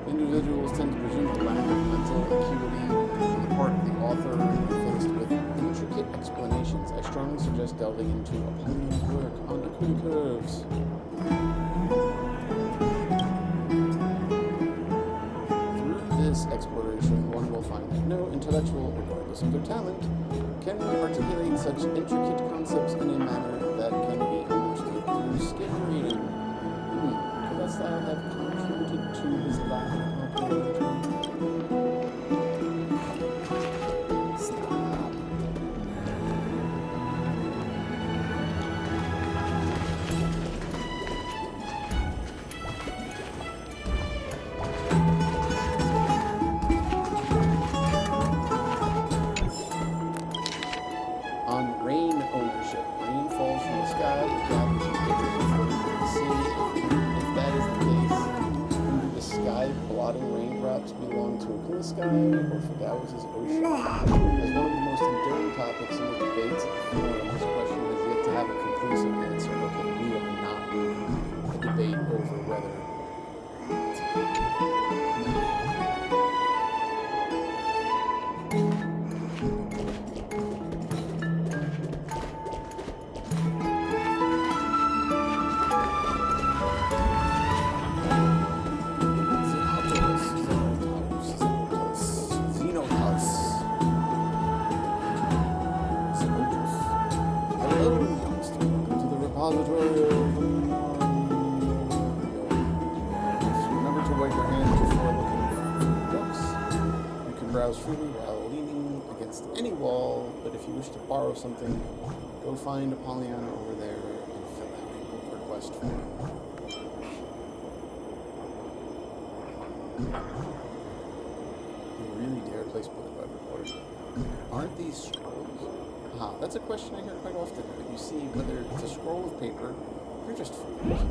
Individuals tend to presume a lack of mental acuity on the part of the author when faced with intricate explanations. I strongly suggest delving into Paean's work on Aquila Curves. Through this exploration, one will find that no intellectual, regardless of their talent, can articulate such intricate concepts in a manner that can be understood through skim reading. Could that style have contributed to his lack of popularity? Stop. On rain ownership. Rain falls from the sky, it gathers in rivers and flows into the sea. If that is the case, then do the sky blotting raindrops belong to a clear sky or Fagawa's ocean? As one of the most enduring topics in the debates of the forum, this question has yet to have a conclusive answer. Okay, we are not a debate over whether Hello, youngster. Welcome to the repository of remember to wipe your hands before looking for books. You can browse freely while leaning against any wall, but if you wish to borrow something, go find a Paean over there and fill out a book request form. You really dare place book web reporters? Aren't these scrolls? That's a question I hear quite often, but you see, whether it's a scroll of paper or just fools,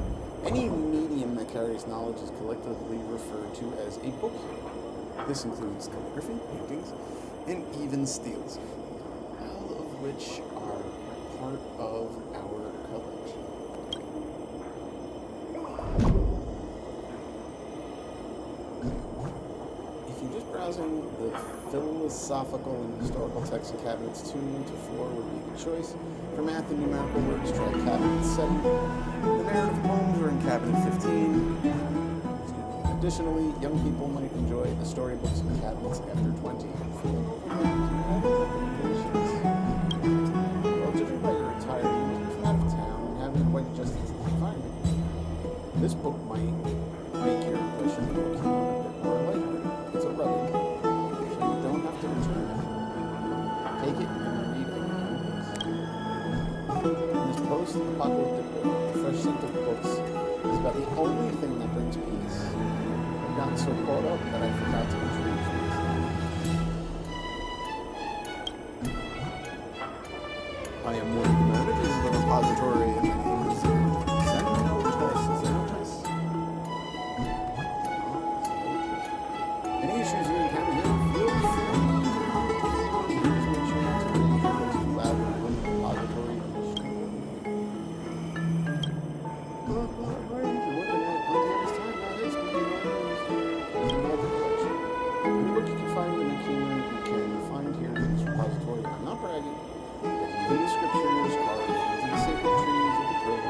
any medium that carries knowledge is collectively referred to as a book. This includes calligraphy, paintings, and even steels, all of which are part of our collection. If you're just browsing, the philosophical and historical texts in cabinets 2 to 4 would be a good choice. For math and numerical works, try cabinet 7. The narrative poems are in cabinet 15. Additionally, young people might enjoy the storybooks in cabinets after 20. Well, judging by your attire, you must be from out of town and haven't quite adjusted to the environment. This book might make your impression of the book a bit more likely. It's a relic, so you don't have to return it. Take it and read it. In this post-apocalyptic world, the fresh scent of books is about the only thing that brings peace. I've gotten so caught up that I forgot to introduce myself. I am one of the managers of the repository, and my name is Any issues you encounter here, feel free. Just make sure not to really hear those too loud when I'm in the repository. Any book you can find in the kingdom, you can find here in this repository. I'm not bragging, but even the scriptures carved into the sacred trees of the grove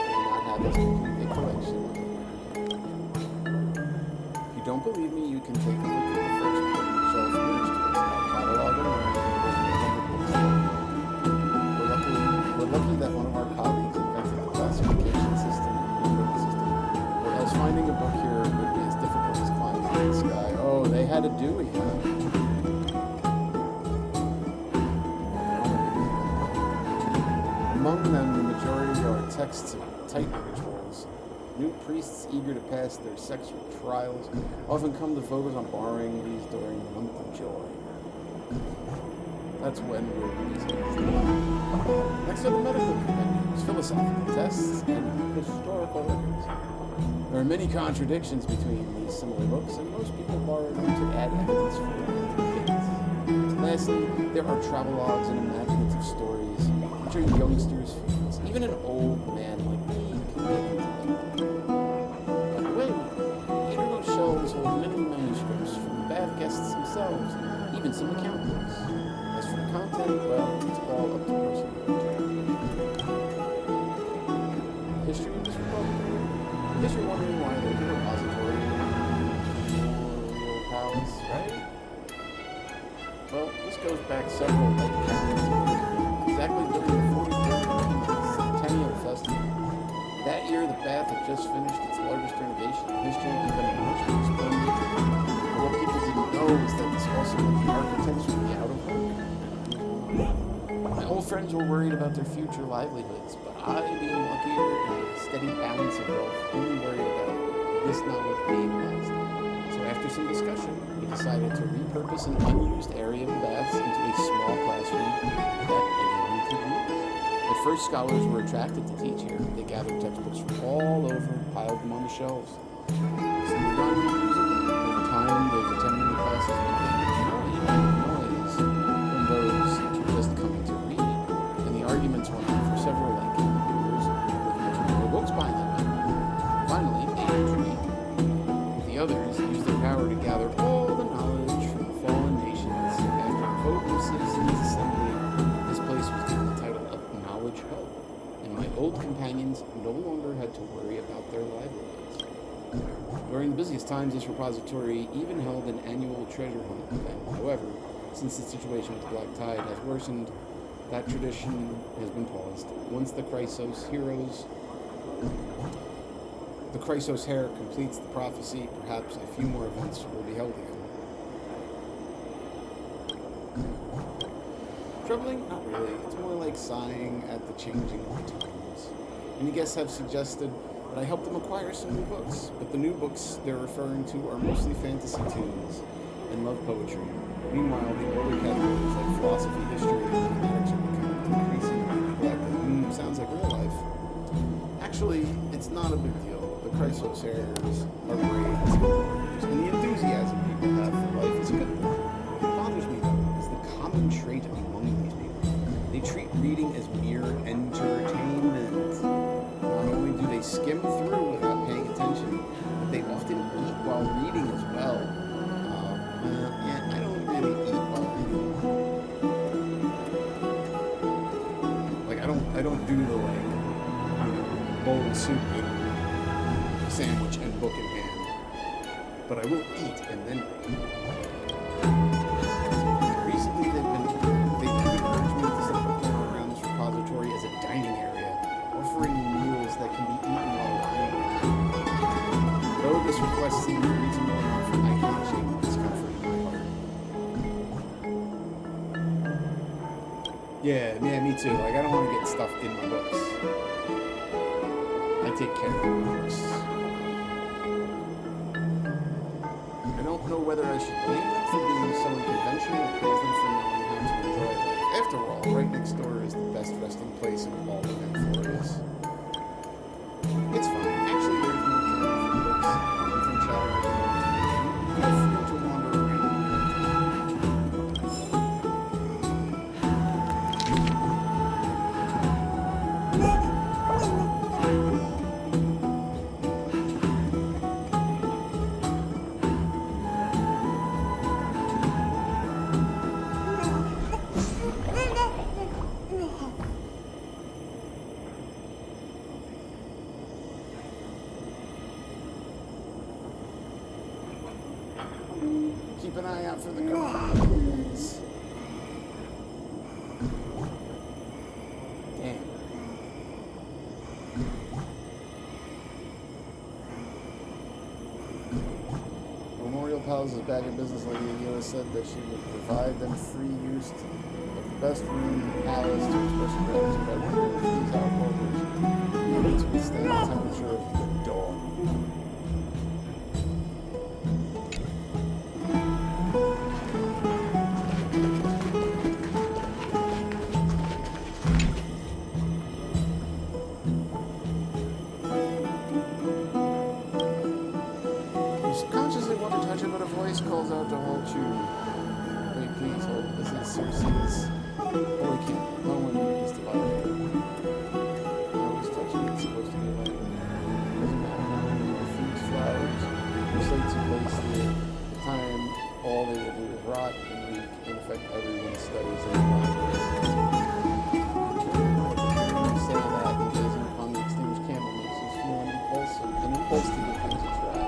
may not have as complete a collection. If you don't believe me, you can take a look at the first book shelf nearest to us. Our catalog and we're lucky that one of our colleagues invented a classification system, or else finding a book here would be as difficult as climbing in the sky. Oh, they had a Dewey, huh? Among them, the majority are texts of Titan rituals. New priests eager to pass their sexual trials often come to focus on borrowing these during the month of joy. That's when we're releasing these. Next are the medical compendiums, philosophical tests, and historical records. There are many contradictions between these similar books, and most people borrow them to add evidence for their debates. Lastly, there are travelogues and imaginative stories, which are youngsters' favorites. Even an old man like me can get into them. By the way, the innermost shelves hold many manuscripts from the bath guests themselves, even some account books. As for the content, well, it's all up to personal interpretation. History of this repository? I guess you're wondering why there's a repository in Memorial Palace, right? Well, this goes back several late calendar years. Exactly during the 43rd Centennial Festival. That year, the Bath had just finished its largest renovation in history, becoming much more splendid. But what people didn't know was that this also meant the architects would be out of work. My old friends were worried about their future livelihoods, but I, being luckier and with a steady balance of wealth, only worried about this knowledge being lost. So after some discussion, we decided to repurpose an unused area of the baths into a small classroom that anyone could use. At first, scholars were attracted to teach here. They gathered textbooks from all over and piled them on the shelves. As they were done using them, over time, those attending the classes began hearing noise from those just coming to read. And the arguments went on for several lengthy years with more books by them. Finally, they agreed with the others used their power to gather all the knowledge from the fallen nations. After a vote of citizens' assembly, this place was given the title of Knowledge Hub, and my old companions no longer had to worry about their livelihoods. During the busiest times, this repository even held an annual treasure hunt event. However, since the situation with the Black Tide has worsened, that tradition has been paused. Once the Chrysos Hair completes the prophecy, perhaps a few more events will be held again. Troubling? Not really. It's more like sighing at the changing of the times. Many guests have suggested that I help them acquire some new books, but the new books they're referring to are mostly fantasy tunes and love poetry. Meanwhile, the older categories like philosophy, history, and mathematics are becoming increasingly neglected. Sounds like real life. Actually, it's not a big deal. The Chrysos Hairs are brave and warriors, and the enthusiasm people have for life is good. What bothers me, though, is the common trait among these people. They treat reading as mere entertainment. Not only do they skim through without paying attention, but they often eat while reading as well. Yeah, I don't really eat while reading. Like, I don't do the, like, bowl of soup and sandwich and book in hand. But I will eat and then read. Recently, they've even urged me to set up a corner around this repository as a dining area, offering meals that can be eaten while lying down. Though this request seems reasonable enough, I can't shake the discomfort in my heart. Yeah, me too. Like, I don't want to get stuff in my books. I take care of the books. I don't know whether I should blame them for being so unconventional or praise them for knowing how to enjoy life. After all, right next door is the best resting place in all of Amphoreus. It's fine. Actually, there's more joy from books than from chatting with them. Feel free to wander around. Keep an eye out for the guardians. Damn. Memorial Palace is back in business. Lady Aguila said that she would provide them free use of the best room in the palace to express gratitude. I wonder if these outworkers will be able to withstand the temperature of the dawn. Consciously want to touch it, but a voice calls out to halt you. Wait, please hold. This is Circe's. Oh, we can't. No one is divided. I was touching it. It's supposed to be like. Doesn't matter how many fruits, flowers, or slates you place there. The time, all they will do is rot and leak and affect everyone's studies and lives. Say that and gazing upon the extinguished candle makes you feel an impulse to do things you try.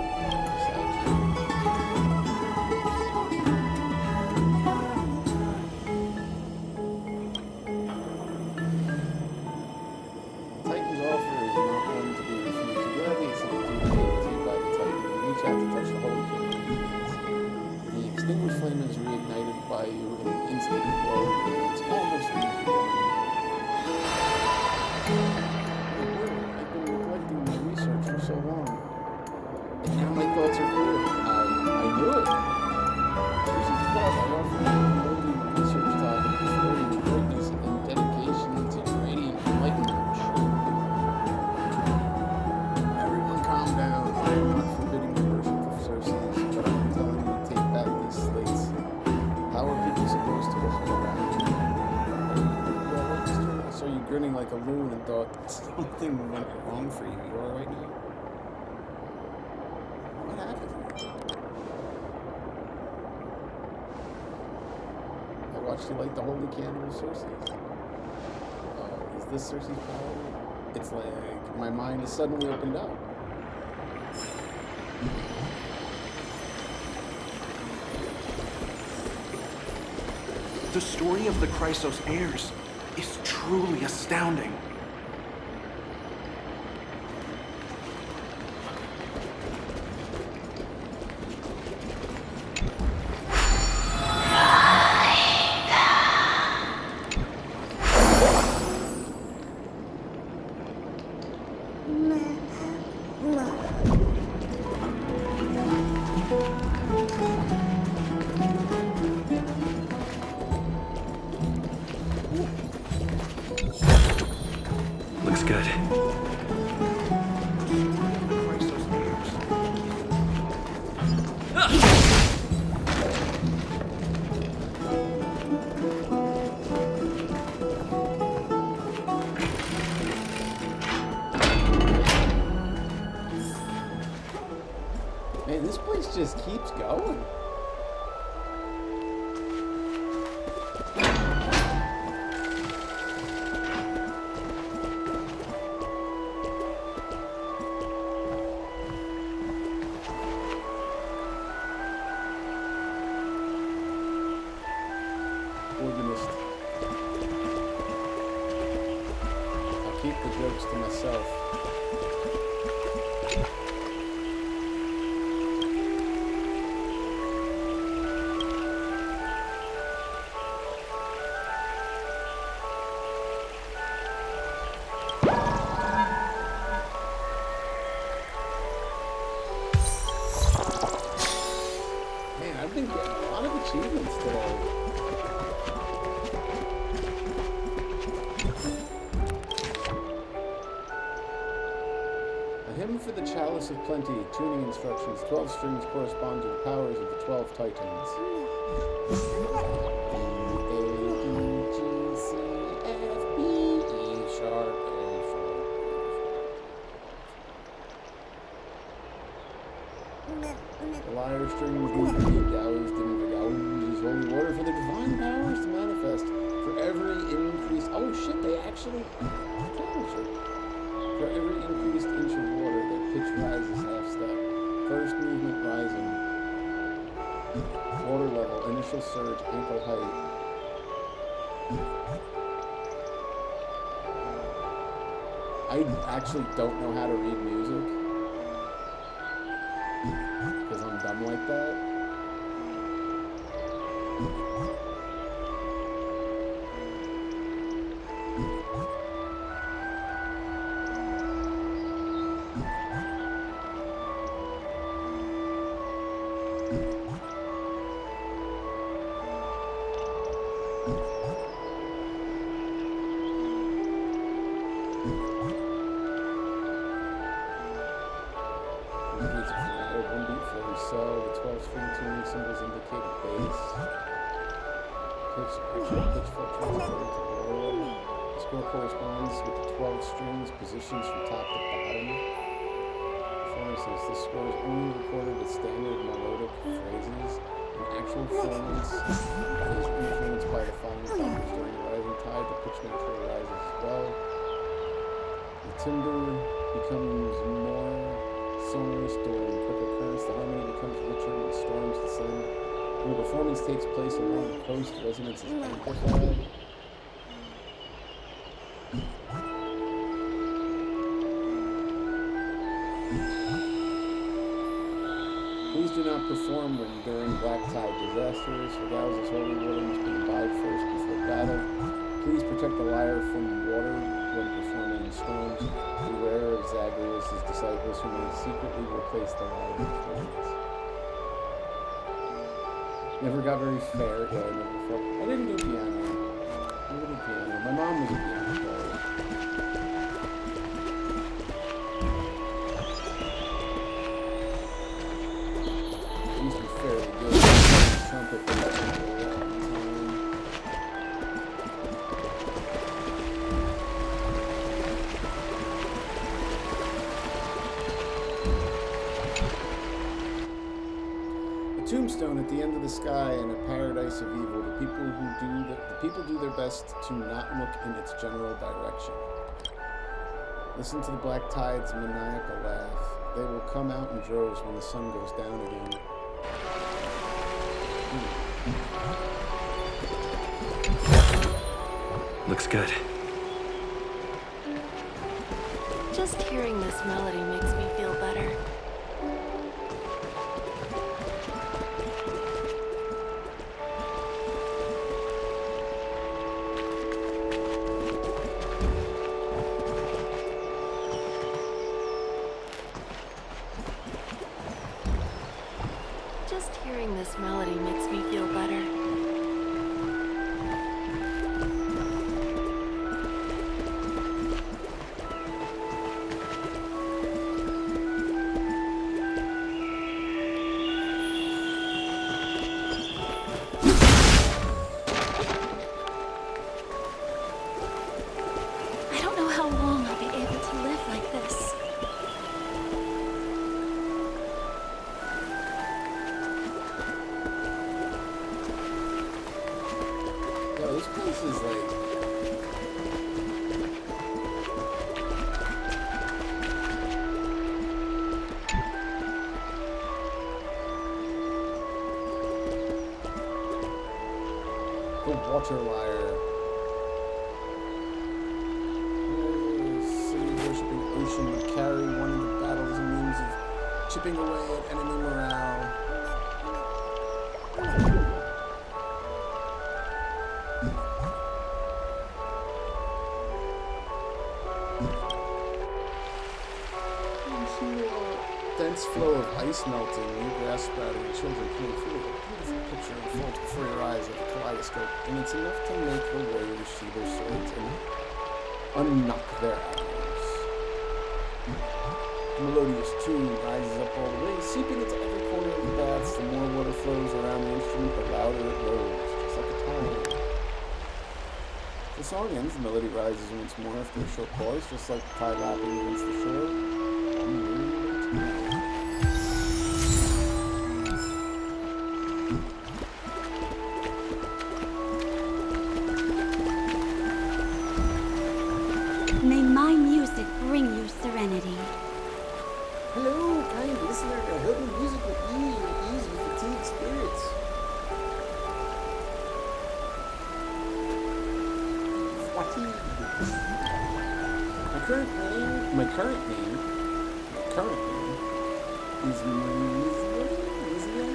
extinguished flame is reignited by you in an instant glow. It's almost inhuman. I've been neglecting my research for so long. And now my thoughts are clear. I knew it. Cersei's club, I offer you only research talk and authority, greatness, and dedication to radiant enlightenment. Everyone calm down. I am not forbidding the worship of Cersei, but I'm telling you to take back these slates. How are people supposed to walk around? I saw you grinning like a loon and thought something went wrong for you. You alright now? What happened? I watched you light the holy candle of Cersei's. Is this Cersei's power? It's like my mind is suddenly opened up.
The story of the Chrysos heirs is truly astounding.
Looks good.
Chrysos heirs.
Man, this place just keeps going. Organist. I'll keep the jokes to myself. Man, I've been getting a lot of achievements today. A hymn for the Chalice of Plenty, tuning instructions. 12 strings correspond to the powers of the 12 titans. The lyre strings need to be doused in Vigau's holy water for the divine powers to manifest. For every increased... Oh shit, they actually... For every increased inch of water, their pitch rises half step. First movement rising. Water level, initial surge, ankle height. I actually don't know how to read music. Because I'm dumb like that. Indicates a matter of 1 beat for every cell. The 12 string tuning symbols indicate a bass. Actual pitch fluctuates according to the level. The score corresponds with the 12 strings positions from top to bottom. For instance, this score is only recorded with standard melodic phrases. An actual performance is influenced by the falling factors during the rising tide. The pitch naturally rises as well. The timbre becomes more sonorous during quicker currents. The harmony becomes richer when storms descend. When the performance takes place along the coast, resonance is amplified. Please do not not perform when during black tide disasters. For Gau's holy water must be imbibed first before battle. Please protect the lyre from water when performing in storms. Beware of Zagreus' disciples who may secretly replace the lyre with drums. Never got very fair. Yeah, I never felt. I didn't do piano. I never did piano. My mom was a piano player. I used to be fairly good at trumpet for a long time. Tombstone at the end of the sky and a paradise of evil. The people do their best to not look in its general direction. Listen to the black tide's maniacal laugh. They will come out in droves when the sun goes down again.
Looks good.
Just hearing this melody makes me feel better. Just hearing this melody makes me feel better.
I don't know how long I'll be able to live like this.
Yeah, this place is like. The water lyre. City worshipping ocean would carry one into battle as a means of chipping away at enemy morale. Dense flow of ice melting, new grass sprouting, and children playing through it. A beautiful picture unfolds before your eyes like a kaleidoscope, and it's enough to make the warriors see their swords and unknock their arrows. The melodious tune rises up all the way, seeping into every corner of the baths. The more water flows around the instrument, the louder it grows, just like a tide. The song ends, the melody rises once more after a short pause, just like the tide lapping against the shore.
May my music bring you serenity.
Hello, kind listener. I hope the music will ease your fatigued spirits. My current name is Mizia.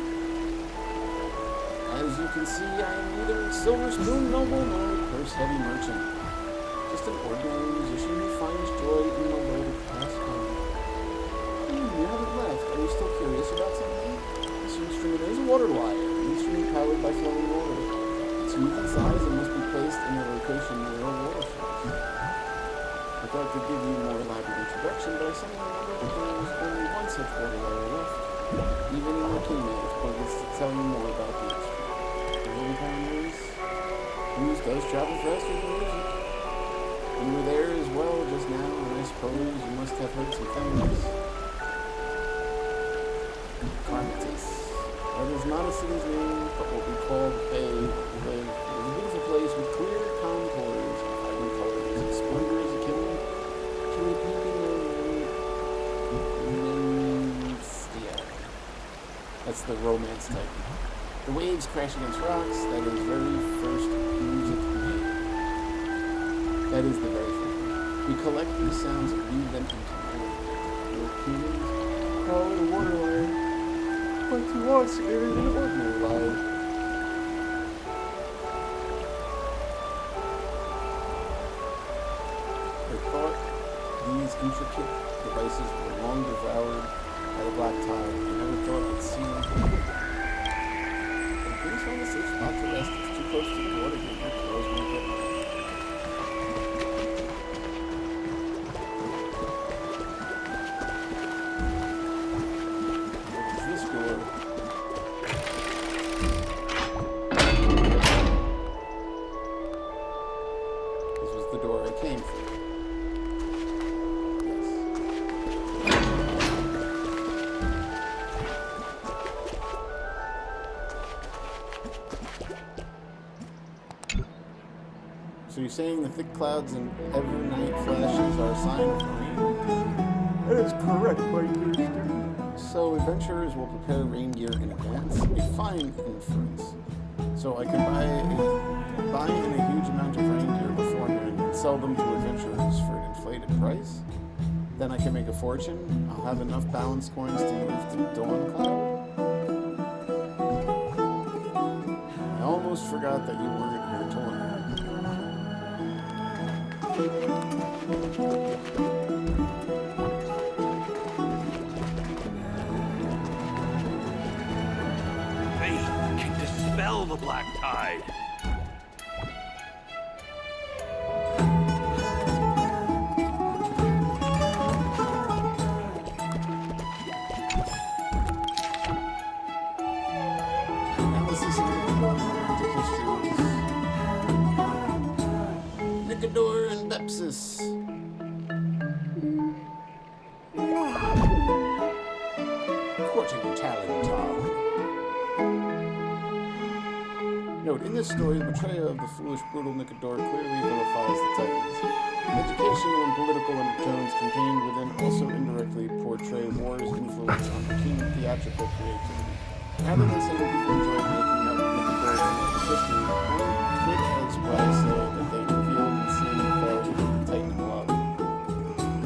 As you can see, I am neither a silver spoon noble nor a purse-heavy merchant. Just an ordinary musician who finds joy in melodic pastime. You haven't left. Are you still curious about something? This instrument is a water lyre, an instrument powered by flowing water. It's huge in size and must be placed in a location near a water source. I thought to give you a more elaborate introduction, but I suddenly remembered that there was only one such water lyre left. Even in the kingdom, it's pointless to tell you more about the instrument. The Honkai news does travel faster than music. You were there as well just now, and I suppose you must have heard some things. Carmitis. That is not a city's name, but what we call Bay. It is a beautiful place with clear contours and vibrant colors. Its splendor is akin to a painting of Mencia. That's the romance type. The waves crash against rocks. That is very first music made. That is the very first one. We collect these sounds and weave them into melody. Your humans call it a water lyre. like you are scarier than ordinary loud. I thought these intricate devices were long devoured by the black tide. I never thought I'd see them. Please find a safe spot to rest. It's too close to the water here. My clothes won't get wet. What is this door? This was the door I came through. So you're saying the thick clouds and evernight flashes are a sign of rain? That is correct, my dear student. So adventurers will prepare rain gear in advance? A fine inference. So I can buy in a huge amount of rain gear beforehand and sell them to adventurers for an inflated price? Then I can make a fortune? I'll have enough balance coins to move to Dawn Cloud? I almost forgot that you weren't here to learn.
Faith can dispel the black tide.
Analysis of Nicador and Bepsis. Courting Talentar. Note, in this story, the betrayal of the foolish, brutal Nicador clearly vilifies the Titans. Educational and political undertones contained within also indirectly portray war's influence on keen theatrical creativity. Rather than saying people enjoyed making up Nicador's history, one could as well say that they revealed and seen the failure of Titan love.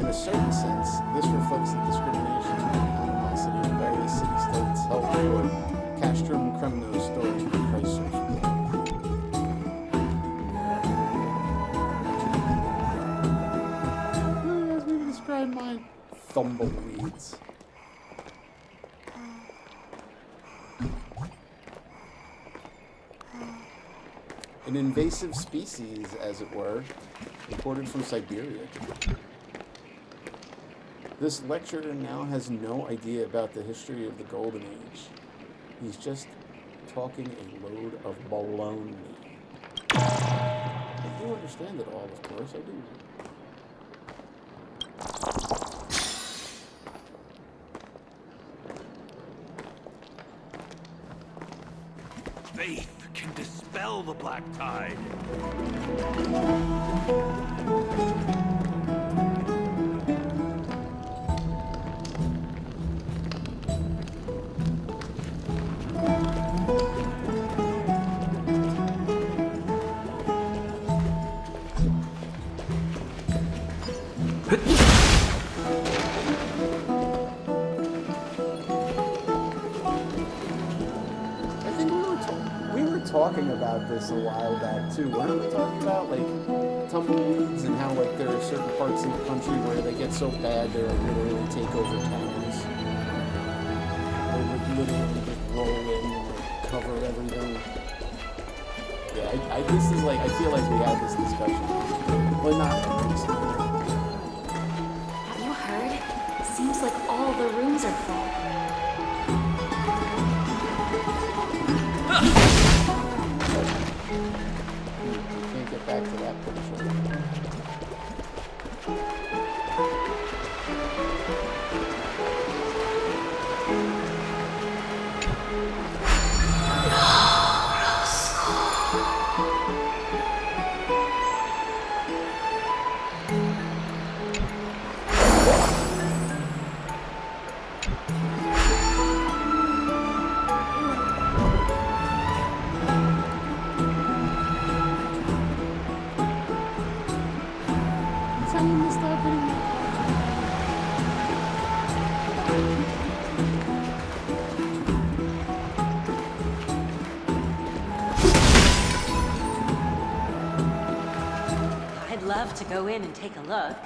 In a certain sense, this reflects the discrimination and animosity of various city-states held toward Castrum Cremno's story of Christ's social life. As we describe my thumbleweeds. An invasive species, as it were, imported from Siberia. This lecturer now has no idea about the history of the Golden Age. He's just talking a load of baloney. I do understand it all, of course, I do.
Faith can dispel the black tide.
I think we were talking about this a while back too. Weren't we talking about like tumbleweeds and how like there are certain parts in the country where they get so bad they like literally take over towns. They would literally just roll in and like cover everything. Yeah, this is like I feel like we had this discussion. Well, not recently.
Have you heard? Seems like all the rooms are full.
Can't get back to that pretty sure.
love to go in and take a look.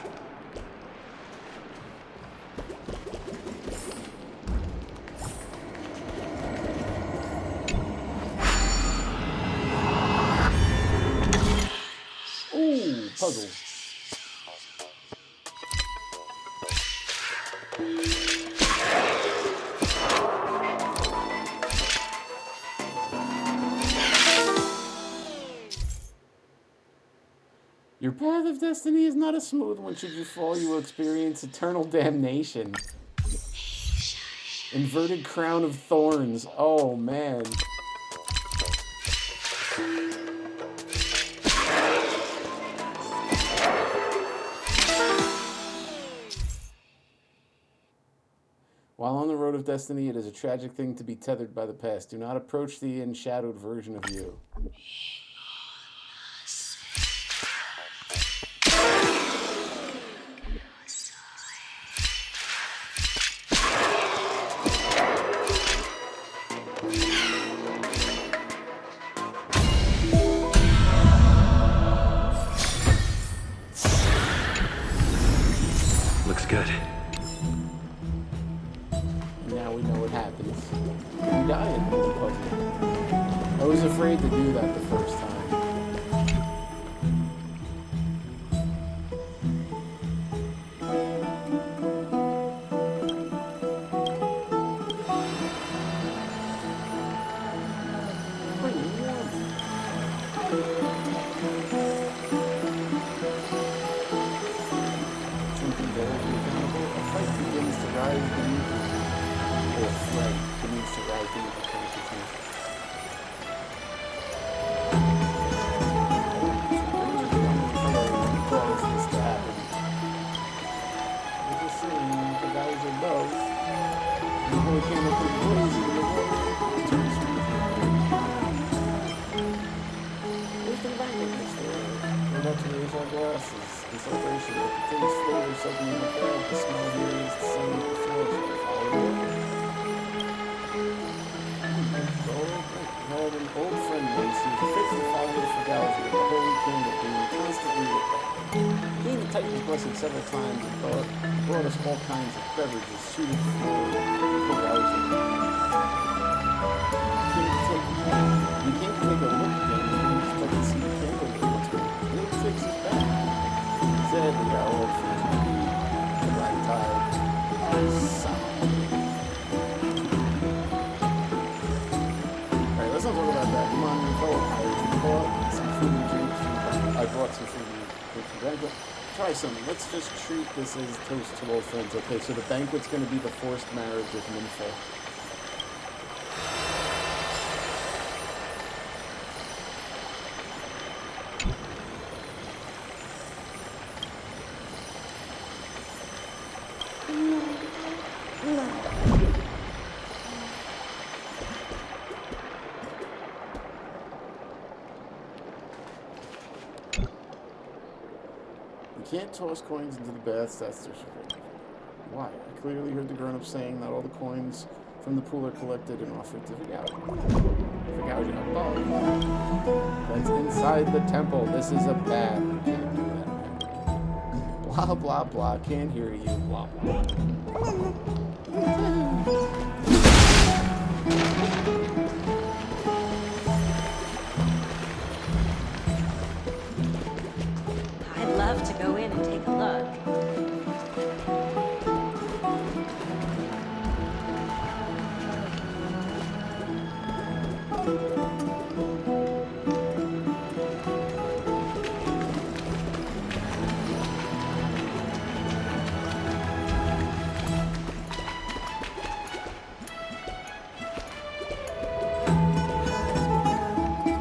Ooh, puzzle. Your path of destiny is not a smooth one. Should you fall, you will experience eternal damnation. Inverted crown of thorns. Oh, man. While on the road of destiny, it is a tragic thing to be tethered by the past. Do not approach the enshadowed version of you.
Looks good.
Now we know what happens. We die at the puzzle. I was afraid to do that the first time. Something very accountable. A fight begins to rise beneath or flight begins to rise beneath the consciousness. Cause this to happen. We're just saying, the guys above, the boy came up with boys in the water. Where's the bank in this story? We're about to raise our glasses in celebration, but the things flavor suddenly in the bag. The smell here is the same as before, so I follow it. We had an old friend once who was a faithful follower for Galaxy, the Holy King of being constantly with them. He gave the Titan's blessing several times and brought us all kinds of beverages suited for carousing. You can't take a look again and expect to see the candle that really takes us back. Said we got all from the black tide. Alright, let's not talk about that. Come on, I bought some food and drink I brought some food and drink from banquet. Try something. Let's just treat this as toast to old friends. Okay, so the banquet's going to be the forced marriage of Nympho. You can't toss coins into the baths, that's their survival. Why? I clearly heard the grown-ups saying not all the coins from the pool are collected and offered to Vigouge. Vigouge above. That's inside the temple. This is a bath. You can't do that. Blah, blah, blah. Can't hear you. Blah, blah.
I'd love to go in and take a look.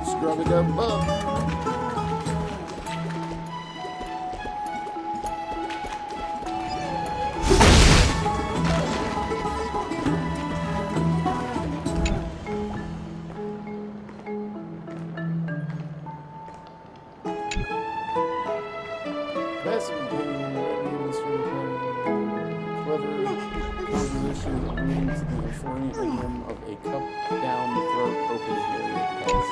Scrub it up, bub. Idiom of a cup down the throat, open period pass.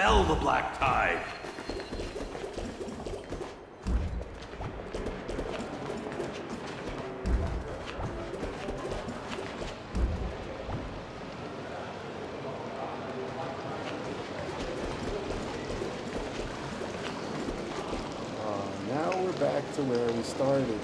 dispel the black tide.
Now we're back to where we started.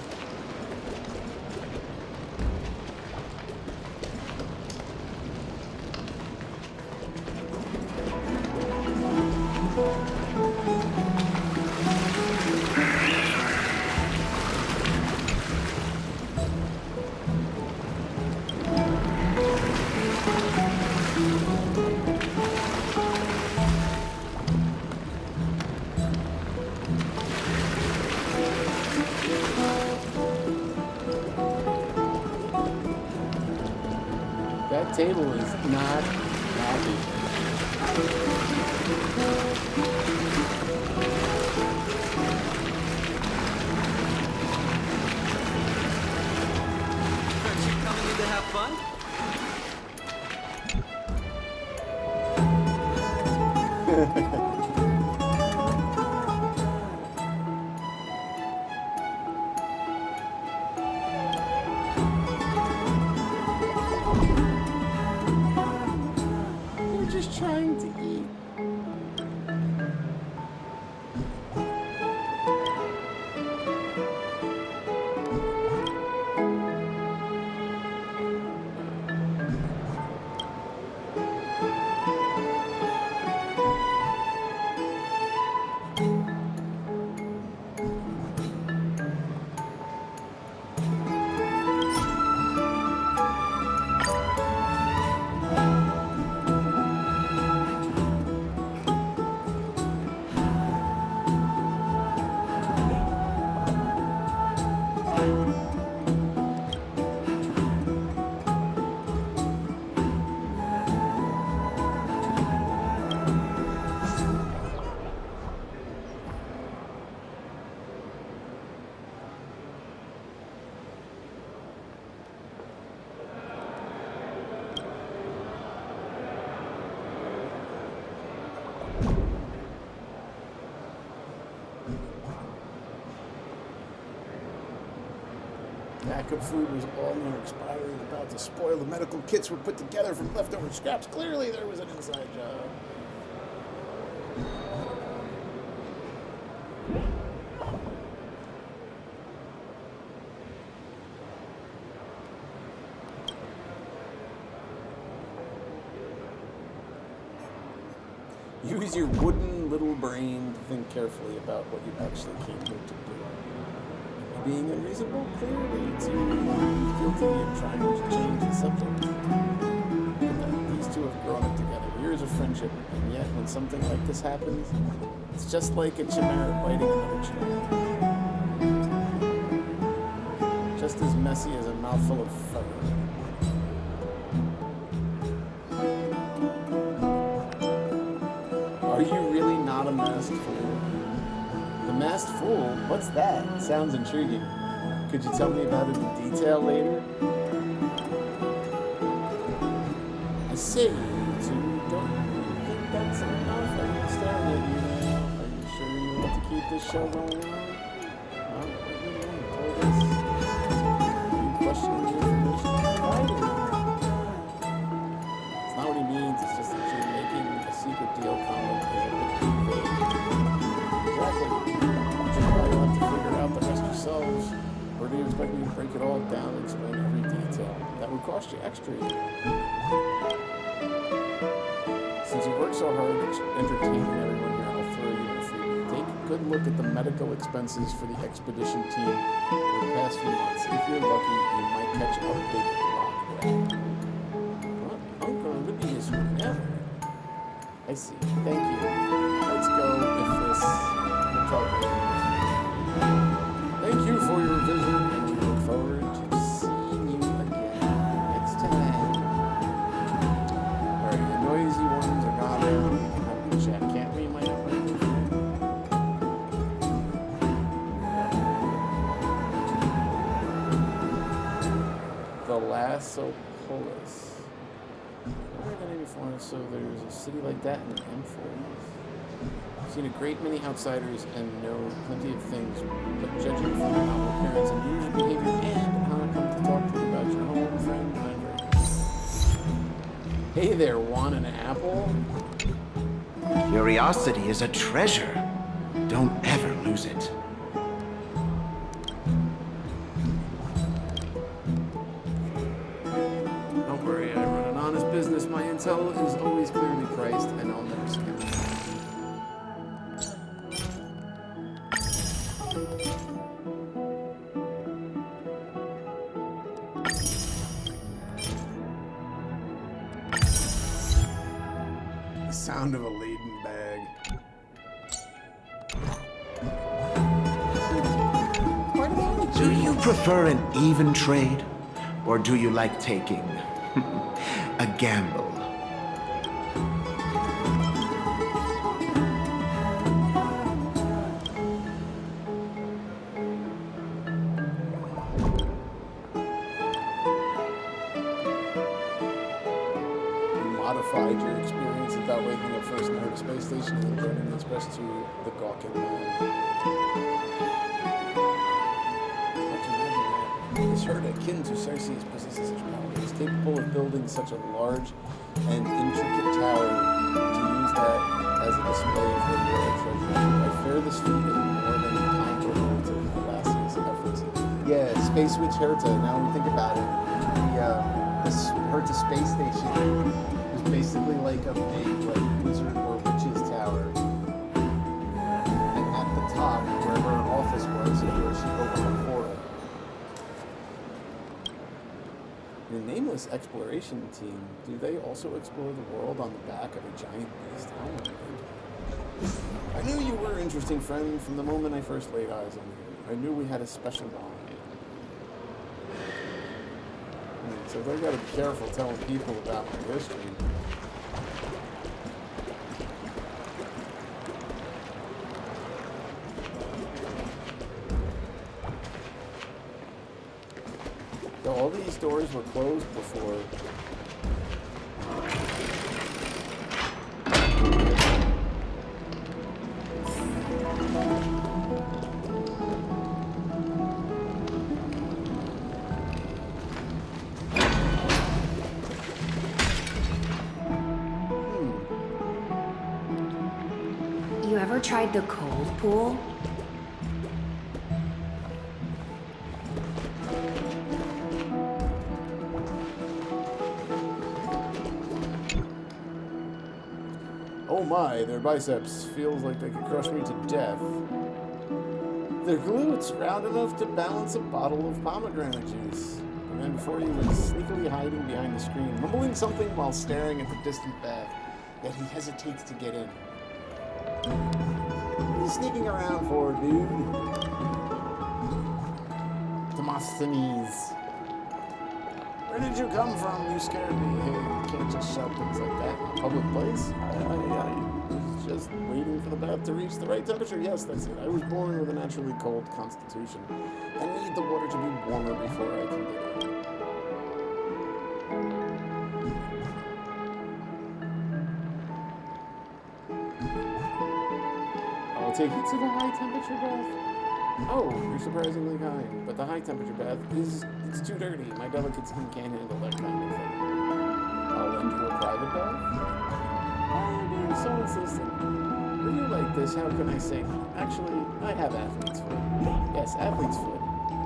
That table is not happy.
Aren't you coming in to have fun?
You're just trying to eat. Backup food was all near expiry and about to spoil. The medical kits were put together from leftover scraps. Clearly, there was an inside job. Use your wooden little brain to think carefully about what you actually came here to do. Being unreasonable clearly leads you guilty of trying to change the subject. But these two have grown up together, years of friendship, and yet when something like this happens, it's just like a chimera biting another chimera. Just as messy as a mouthful of fur. Are you really not a masked fool? The Masked Fool? What's that? Sounds intriguing. Could you tell me about it in detail later? I say, you two, don't you think that's enough? Are you staring at you now? Are you sure you want to keep this show going on? Well, what do you told us? You questioning the information provided. It's not what he means, it's just that you're making a secret deal comment is a bit too vague. Exactly. Which is why you'll have to figure out the rest yourselves. Or do you expect me to break it all down and explain every detail? That would cost you extra. Since you work so hard entertaining everyone here, I'll throw you in a freebie. Take a good look at the medical expenses for the expedition team over the past few months. If you're lucky, you might catch a big rock wreck. What? Uncle Libby's whatever. I see. Thank you. Let's go with this. We'll talk later. Thank you for your visit, and we look forward to seeing you again next time. Alright, the noisy ones are gone now. We can have a chat, can't we, my friend? The Lassopolis. Where did I before? So there's a city like that in the M4. I've seen a great many outsiders and know plenty of things, but judging from our appearance and usual behavior and how I come to talk to you about your home friend, I'm very good. Hey there, want an apple?
Curiosity is a treasure. Don't ever lose it.
Don't worry, I run an honest business. My intel is always clearly priced, and I'll never scam you. The sound of a laden bag.
Do you prefer an even trade? Or do you like taking a gamble?
You modified your experience about waking up first in the space station and then joining the express to the Gawkin Man. This herd akin to Cersei's possesses such power. It is capable of building such a large and intricate tower to use that as a display for royal treasure. I fear this feat is more than comparable to Thalassi's efforts. Yeah, Space Witch Herta. Now we think about it, this Herta space station was basically like a big wizard or witch's tower. And at the top, wherever her office was, is where she opened a portal. Your nameless exploration team, do they also explore the world on the back of a giant beast? Oh my God. I knew you were an interesting friend from the moment I first laid eyes on you. I knew we had a special bond. So they gotta be careful telling people about my history. All these doors were closed before.
You ever tried the cold pool?
Oh my, their biceps feels like they could crush me to death. Their glutes round enough to balance a bottle of pomegranate juice. The man before you was sneakily hiding behind the screen, mumbling something while staring at the distant bath. Yet he hesitates to get in. What are you sneaking around for, dude? Demosthenes. Where did you come from? You scared me. Hey, you can't just shout things like that in a public place. I was just waiting for the bath to reach the right temperature. Yes, that's it. I was born with a naturally cold constitution. I need the water to be warmer before I can get in. I'll take you to the high temperature bath. Oh, you're surprisingly kind, but the high temperature bath it's too dirty. My delicate skin can't handle that kind of thing. I'll lend you a private bath? Oh, you're so insistent. If you like this, how can I say no? Actually, I have athlete's foot. Yes, athlete's foot.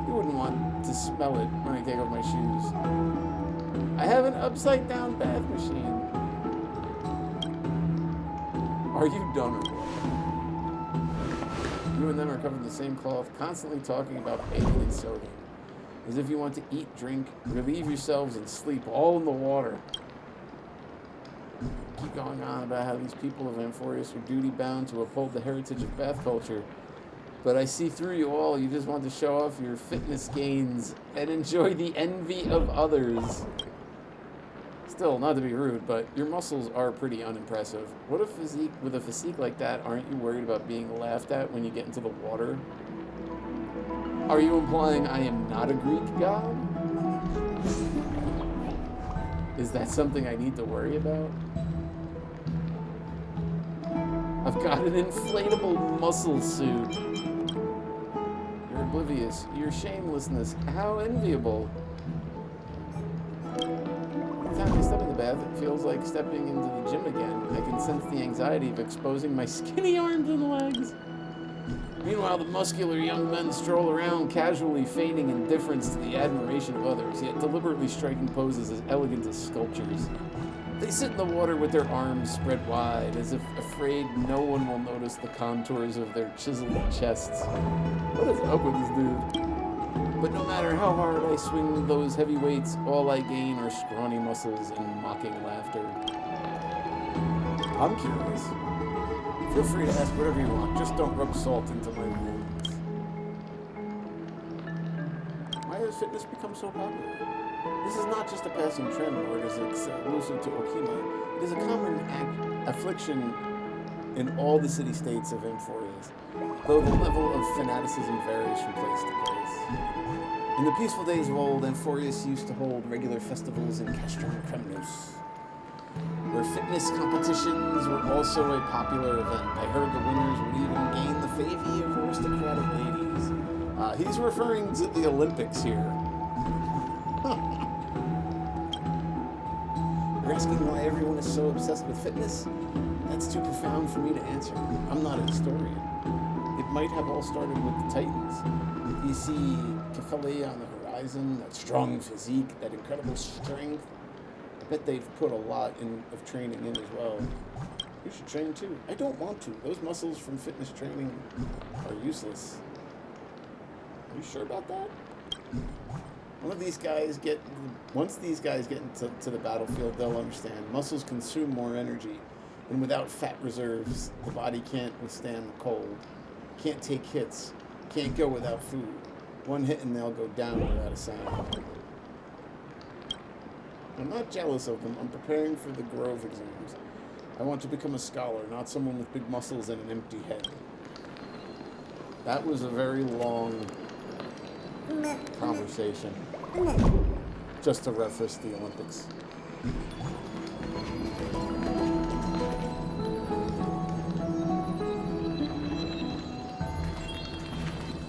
You wouldn't want to smell it when I take off my shoes. I have an upside down bath machine. Are you done or what? You and them are covered in the same cloth, constantly talking about bathing and soaking. As if you want to eat, drink, relieve yourselves, and sleep all in the water. Keep going on about how these people of Amphorius are duty-bound to uphold the heritage of bath culture. But I see through you all. You just want to show off your fitness gains and enjoy the envy of others. Still, not to be rude, but your muscles are pretty unimpressive. What a physique, with a physique like that, aren't you worried about being laughed at when you get into the water? Are you implying I am not a Greek god? Is that something I need to worry about? I've got an inflatable muscle suit. You're oblivious. Your shamelessness. How enviable. Every time I step in the bath, it feels like stepping into the gym again. I can sense the anxiety of exposing my skinny arms and legs. Meanwhile, the muscular young men stroll around casually feigning indifference to the admiration of others, yet deliberately striking poses as elegant as sculptures. They sit in the water with their arms spread wide, as if afraid no one will notice the contours of their chiseled chests. What is up with this dude? But no matter how hard I swing those heavy weights, all I gain are scrawny muscles and mocking laughter. I'm curious. Feel free to ask whatever you want, just don't rub salt into my wounds. Why has fitness become so popular? This is not just a passing trend, nor is it exclusive to Okima. It is a common affliction in all the city-states of Amphorius, though the level of fanaticism varies from place to place. In the peaceful days of old, Amphorius used to hold regular festivals in Castrum Kremnos, where fitness competitions were also a popular event. I heard the winners would even gain the favor of aristocratic ladies. He's referring to the Olympics here. You're asking why everyone is so obsessed with fitness? That's too profound for me to answer. I'm not a historian. It might have all started with the Titans. You see Kefali on the horizon, that strong physique, that incredible strength. I bet they've put a lot of training in as well. You should train too. I don't want to. Those muscles from fitness training are useless. Are you sure about that? Once these guys get into the battlefield, they'll understand. Muscles consume more energy, and without fat reserves, the body can't withstand the cold. Can't take hits. Can't go without food. One hit and they'll go down without a sound. I'm not jealous of them. I'm preparing for the Grove exams. I want to become a scholar, not someone with big muscles and an empty head. That was a very long conversation. Just to reference the Olympics.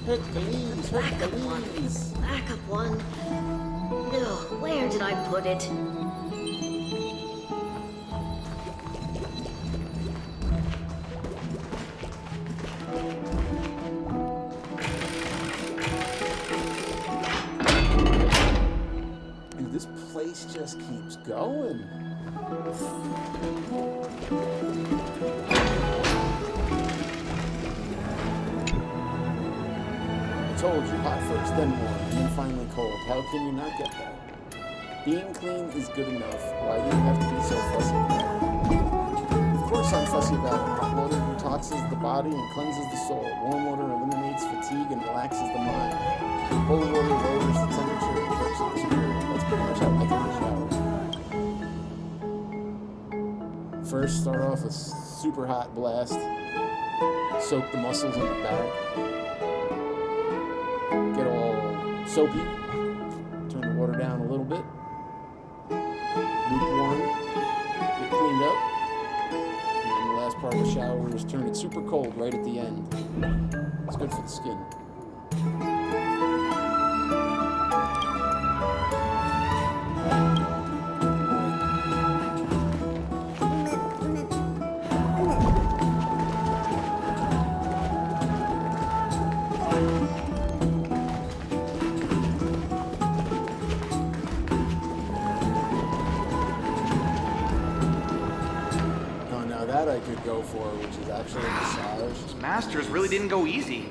Hercules, Hercules.
Back up one. No, where did I put it?
Dude, this place just keeps going. I told you, hot first, then warm, and then finally cold. How can you not get that? Being clean is good enough. Why do you have to be so fussy about it? Of course I'm fussy about it. Hot water detoxes the body and cleanses the soul. Warm water eliminates fatigue and relaxes the mind. Cold water lowers the temperature and cooks the spirit. That's pretty much how I take a shower. First, start off with super hot blast. Soak the muscles in the back. Get all soapy. Turn the water down a little bit. Lukewarm. Get cleaned up. And then the last part of the shower is turn it super cold right at the end. It's good for the skin. That I could go for, which is actually a massage.
Masters really didn't go easy.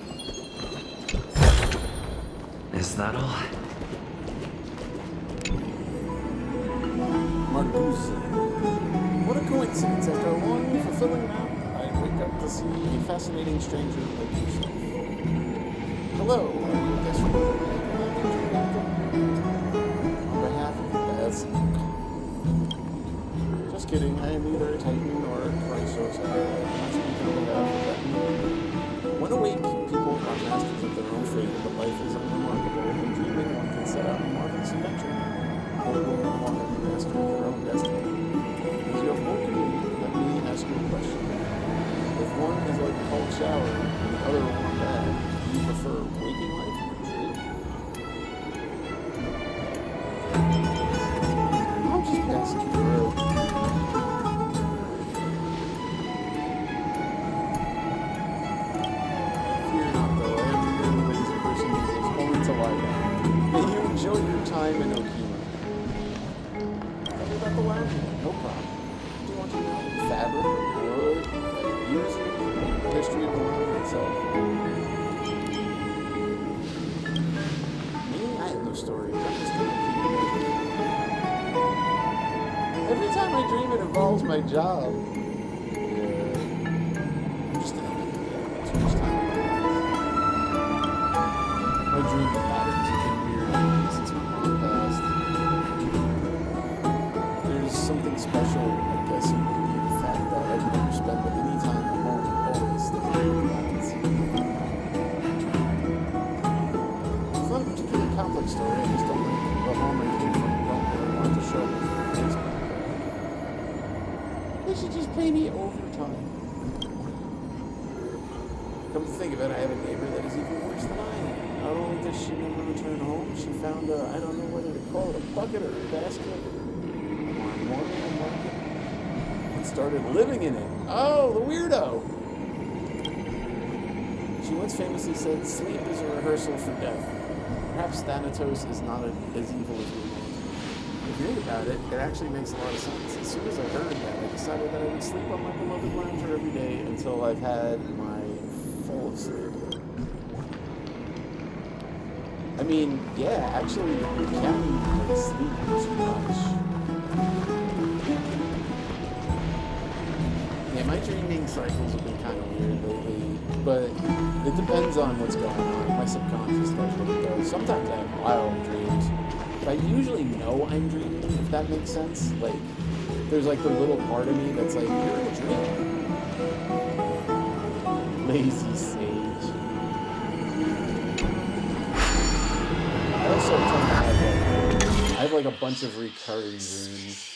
Is that all?
Marguzzi. What a coincidence. After a long, fulfilling round, I wake up to see a fascinating stranger like yourself. Hello, are you a guest from on behalf of the best? Just kidding, I am neither a Titan or a Chrysos. When awake, people are masters of their own fate, but life is unremarkable. When dreaming, one can set out on a marvelous adventure. Or will one be master of their own destiny? As you have woken me, let me ask you a question. If shower in the other warm bath. Do you prefer waking life or dream? I'm just passing through. Fear not, though. I am a very lazy person who lives only to lie down. May you enjoy your time in Okima. Tell me about the lounge. No problem. Do you want to know fabric, wood, music, the history of the lounge itself? Me? I have no story. I'm just gonna keep moving. Every time I dream it involves my job. Yeah. I'm just too much time. My dreaming patterns have been weird since my mom passed. There's something special, I guess, in the fact that I've never spent any time at home, always thinking about balance. It's not a particularly complex story, I just don't like the home I came from and don't really want to show my face back there. They should just pay me overtime. Come to think of it, I have a neighbor that is even worse than I am. Not only does she never return home, she found a, I don't know whether to call it a bucket or a basket. And started living in it. Oh, the weirdo! She once famously said, sleep is a rehearsal for death. Perhaps Thanatos is not as evil as we imagine. If you think about it, it actually makes a lot of sense. As soon as I heard that, I decided that I would sleep on my beloved lounger every day until I've had my full of sleep. I mean, yeah, actually, counting my sleep too much. Yeah, my dreaming cycles have been kind of weird lately, but it depends on what's going on. My subconscious does what it does. Sometimes I have wild dreams, but I usually know I'm dreaming, if that makes sense. Like, there's like the little part of me that's like, you're in a dream. Lazy sage. I also tend to have I have like a bunch of recurring dreams.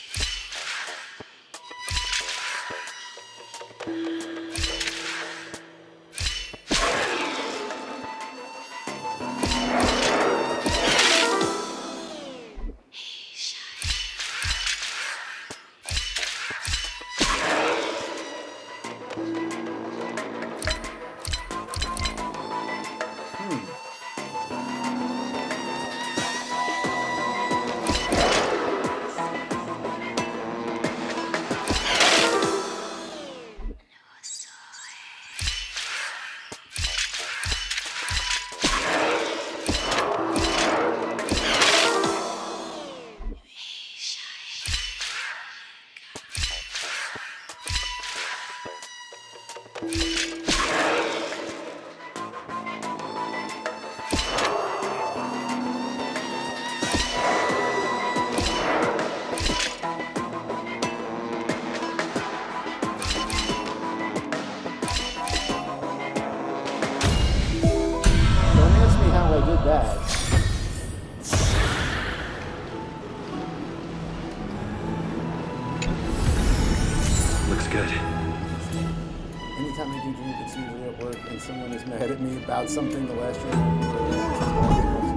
About something the last year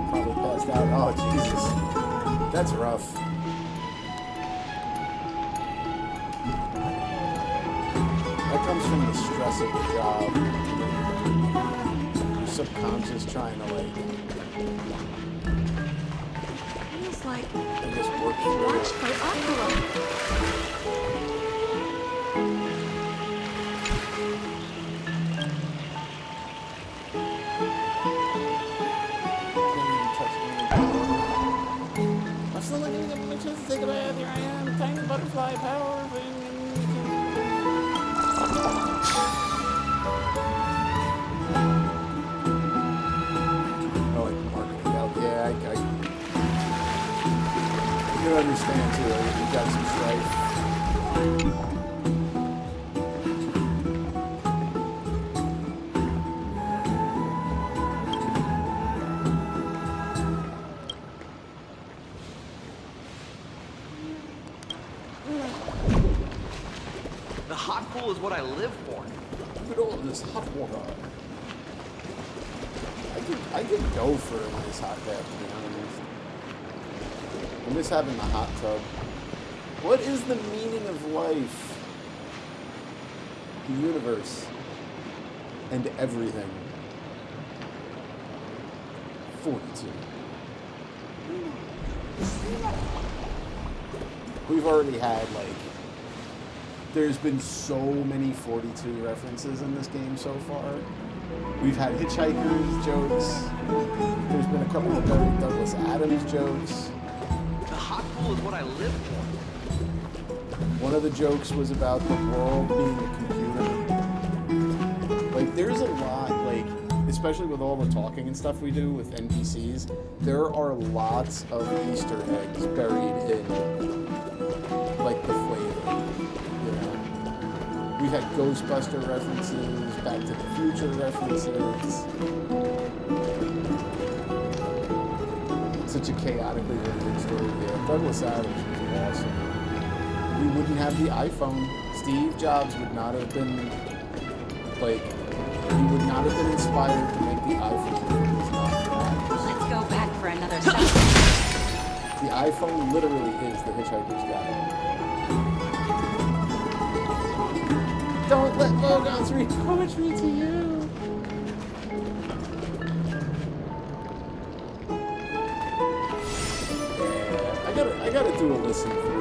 probably passed out. Oh Jesus, that's rough. That comes from the stress of the job. Your subconscious trying to like.
Feels like
I guess work
they
through
watched
it.
by Aquila.
Take a bath, here I am, tiny butterfly power thing. Oh, like marketing out. Yeah, I you understand too. We've got some strife.
The hot pool is what I live for.
at all this hot water. I could go for a nice hot bath, to be honest. I miss having the hot tub. What is the meaning of life? The universe. And everything. 42. We've already had, like... There's been so many 42 references in this game so far. We've had Hitchhiker's jokes. There's been a couple of Douglas Adams jokes.
The hot pool is what I live for.
One of the jokes was about the world being a computer. Like, there's a lot, like, especially with all the talking and stuff we do with NPCs, there are lots of Easter eggs buried in, like, the flavor, you know? We've had Ghostbuster references, Back to the Future references. Such a chaotically written story there. Douglas Adams was awesome. We wouldn't have the iPhone. Steve Jobs would not have been, like, he would not have been inspired to make the iPhone if it was not for Adams.
Let's go back for another session.
The iPhone literally is the Hitchhiker's Guide. Don't let Logons read poetry to you. Yeah, I gotta do a listen through.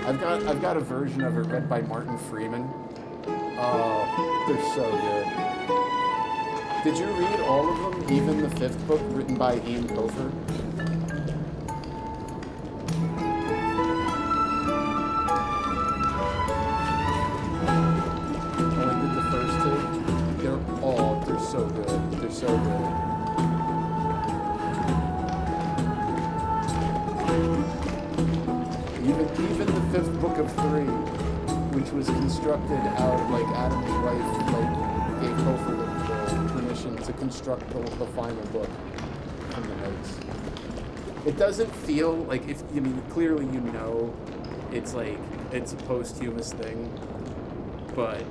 I've got a version of it read by Martin Freeman. Oh, they're so good. Did you read all of them, even the 5th book written by Ian Cofer? Only did the first 2? They're so good. They're so good. Even the 5th book of 3, which was constructed out of, like, Adam's wife, like, gave Cofer the permission to construct the final book from the notes. It doesn't feel like, if I mean, clearly you know it's like, it's a posthumous thing, but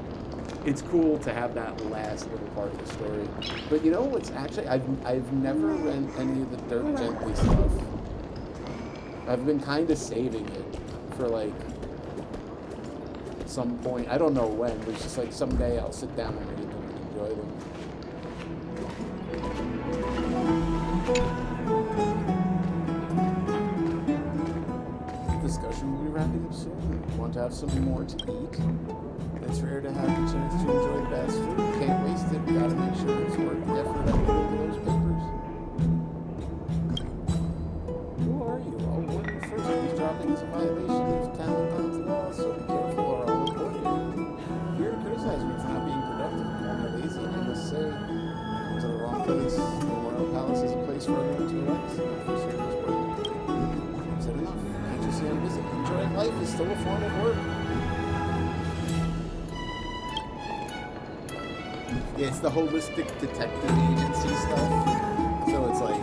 it's cool to have that last little part of the story. But you know what's actually, I've never read any of the Dirk Gently stuff. I've been kind of saving it for, like, some point. I don't know when, but it's just like someday I'll sit down and read them and enjoy them. Discussion will be wrapping up soon. Want to have something more to eat? It's rare to have the chance to enjoy the best food. Can't waste it. Gotta make sure it's worth the effort I put into those papers. Who are you? I'll warn you first. These dropping is a violation of town county law, so be careful or I'll report you. You're criticizing me for not being productive. I'm lazy, I must say. I was in the wrong place. The Memorial Palace is a place for everyone to relax and for serious work. So it is. Can't you see I'm busy? Enjoying life is still a form of work. Yeah, it's the holistic detective agency stuff. So it's like,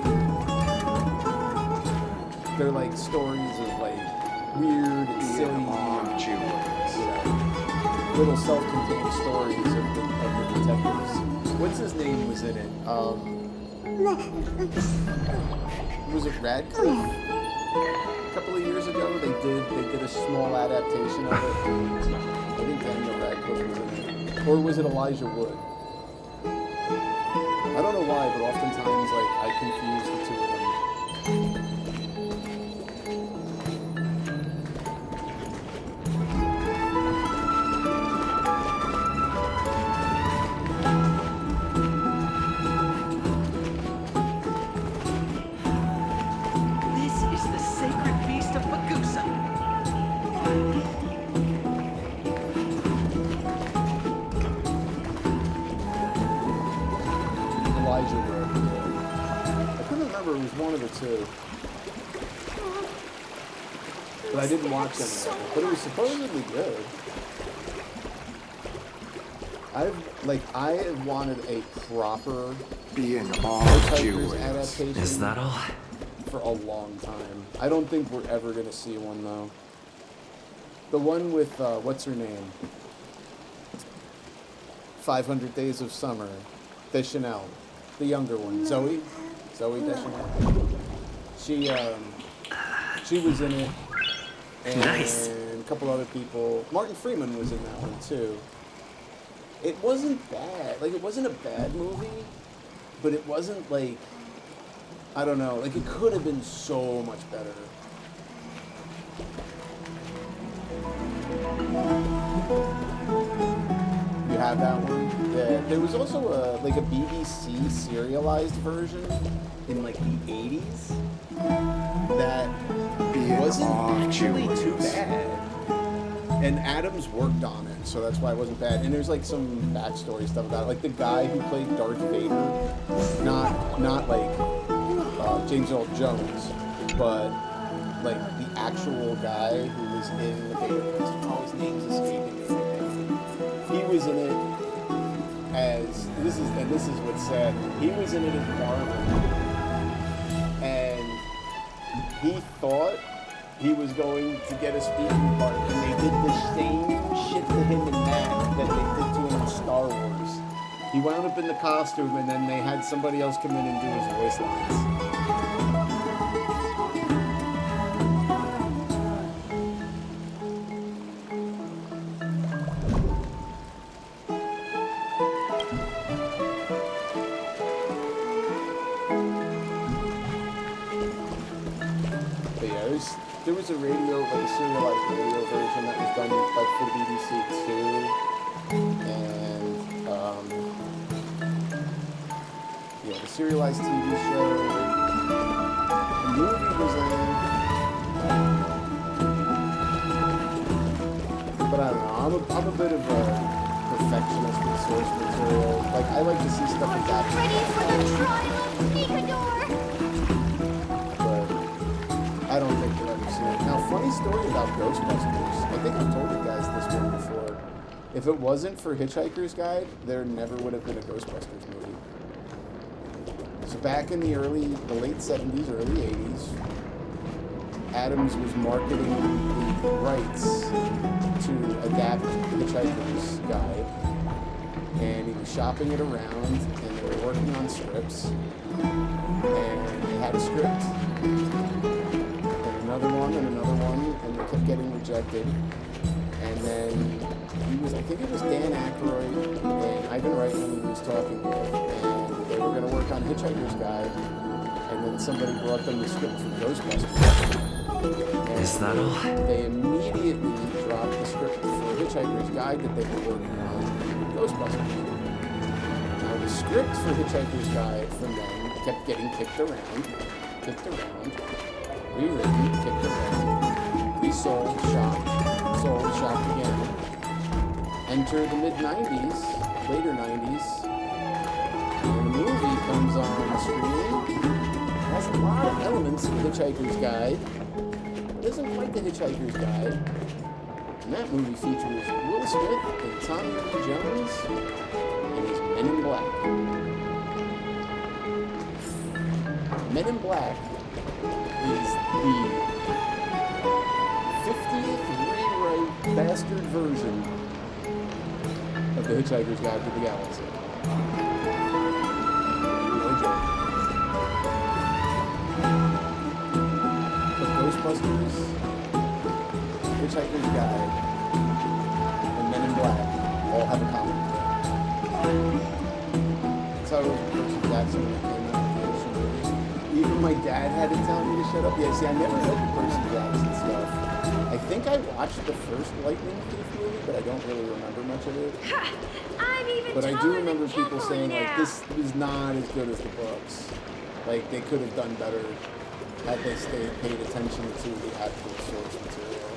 they're like stories of, like, weird and silly, you know, little self-contained stories of the detectives. What's his name was in it? Was it Radcliffe? A couple of years ago, they did a small adaptation of it. I think Daniel Radcliffe was in it. Or was it Elijah Wood? I don't know why, but oftentimes, like, I confuse the two of them.
This is the sacred beast of Bagusa.
Elijah Wood. I couldn't remember, it was one of the two. But I didn't watch any of it. But it was supposedly good. I have wanted a proper
Being all
Hitchhiker's
Jewish.
adaptation
Is that all?
for a long time. I don't think we're ever going to see one, though. The one with, what's her name? 500 Days of Summer, Deschanel, the younger one, Zoe Deschanel. She was in it, and
Nice.
a couple other people. Martin Freeman was in that one too. It wasn't bad. Like, it wasn't a bad movie, but it wasn't like, I don't know, like it could have been so much better. You have that one? Yeah. There was also a BBC serialized version in like the 80s that wasn't actually too bad. And Adams worked on it, so that's why it wasn't bad. And there's like some backstory stuff about it. Like the guy who played Darth Vader, not like James Earl Jones, but like the actual guy who was in the Vader costume. Oh, his name's escaping me right now. He was in it as this is what's sad. He was in it as Marvel, and he thought he was going to get a speaking part, and they did the same shit to him in that they did to him in Star Wars. He wound up in the costume, and then they had somebody else come in and do his voice lines. There was a radio, like a serialized radio version that was done like for BBC too, and yeah, the serialized TV show. The movie was in, but I don't know. I'm a bit of a perfectionist with source material. Like I like to see stuff like that.
Ready for the trial of Picador?
I don't think you'll ever see it. Now, funny story about Ghostbusters. I think I've told you guys this one before. If it wasn't for Hitchhiker's Guide, there never would have been a Ghostbusters movie. So back in the late 70s, early 80s, Adams was marketing the rights to adapt Hitchhiker's Guide. And he was shopping it around, and they were working on scripts. And they had a script. Another one, and they kept getting rejected. And then I think it was Dan Aykroyd and Ivan Reitman he was talking with, and they were going to work on Hitchhiker's Guide, and then somebody brought them the script for Ghostbusters. And
Is that all?
they immediately dropped the script for Hitchhiker's Guide that they were working on, Ghostbusters. Now the script for Hitchhiker's Guide from them kept getting kicked around, rewritten, kicked around, resold, shopped again. Enter the mid-90s, later 90s, and the movie comes on screen. It has a lot of elements of Hitchhiker's Guide. It isn't quite the Hitchhiker's Guide. And that movie features Will Smith and Tommy Lee Jones and his Men in Black. Men in Black is the 50th rewrite bastard version of The Hitchhiker's Guide to the Galaxy. No joke. But Ghostbusters, Hitchhiker's Guide, and Men in Black all have a common thread. That's how it was with Percy Jackson when it came out with the ocean movies. Even my dad had to tell me to shut up. Yeah, see, I never read the Percy Jackson stuff. I think I watched the first Lightning Thief movie, but I don't really remember much of it.
I'm even
But I do
taller
remember
than
people
Pippo
saying,
now.
like, this is not as good as the books. Like, they could have done better had they paid attention to the actual source material.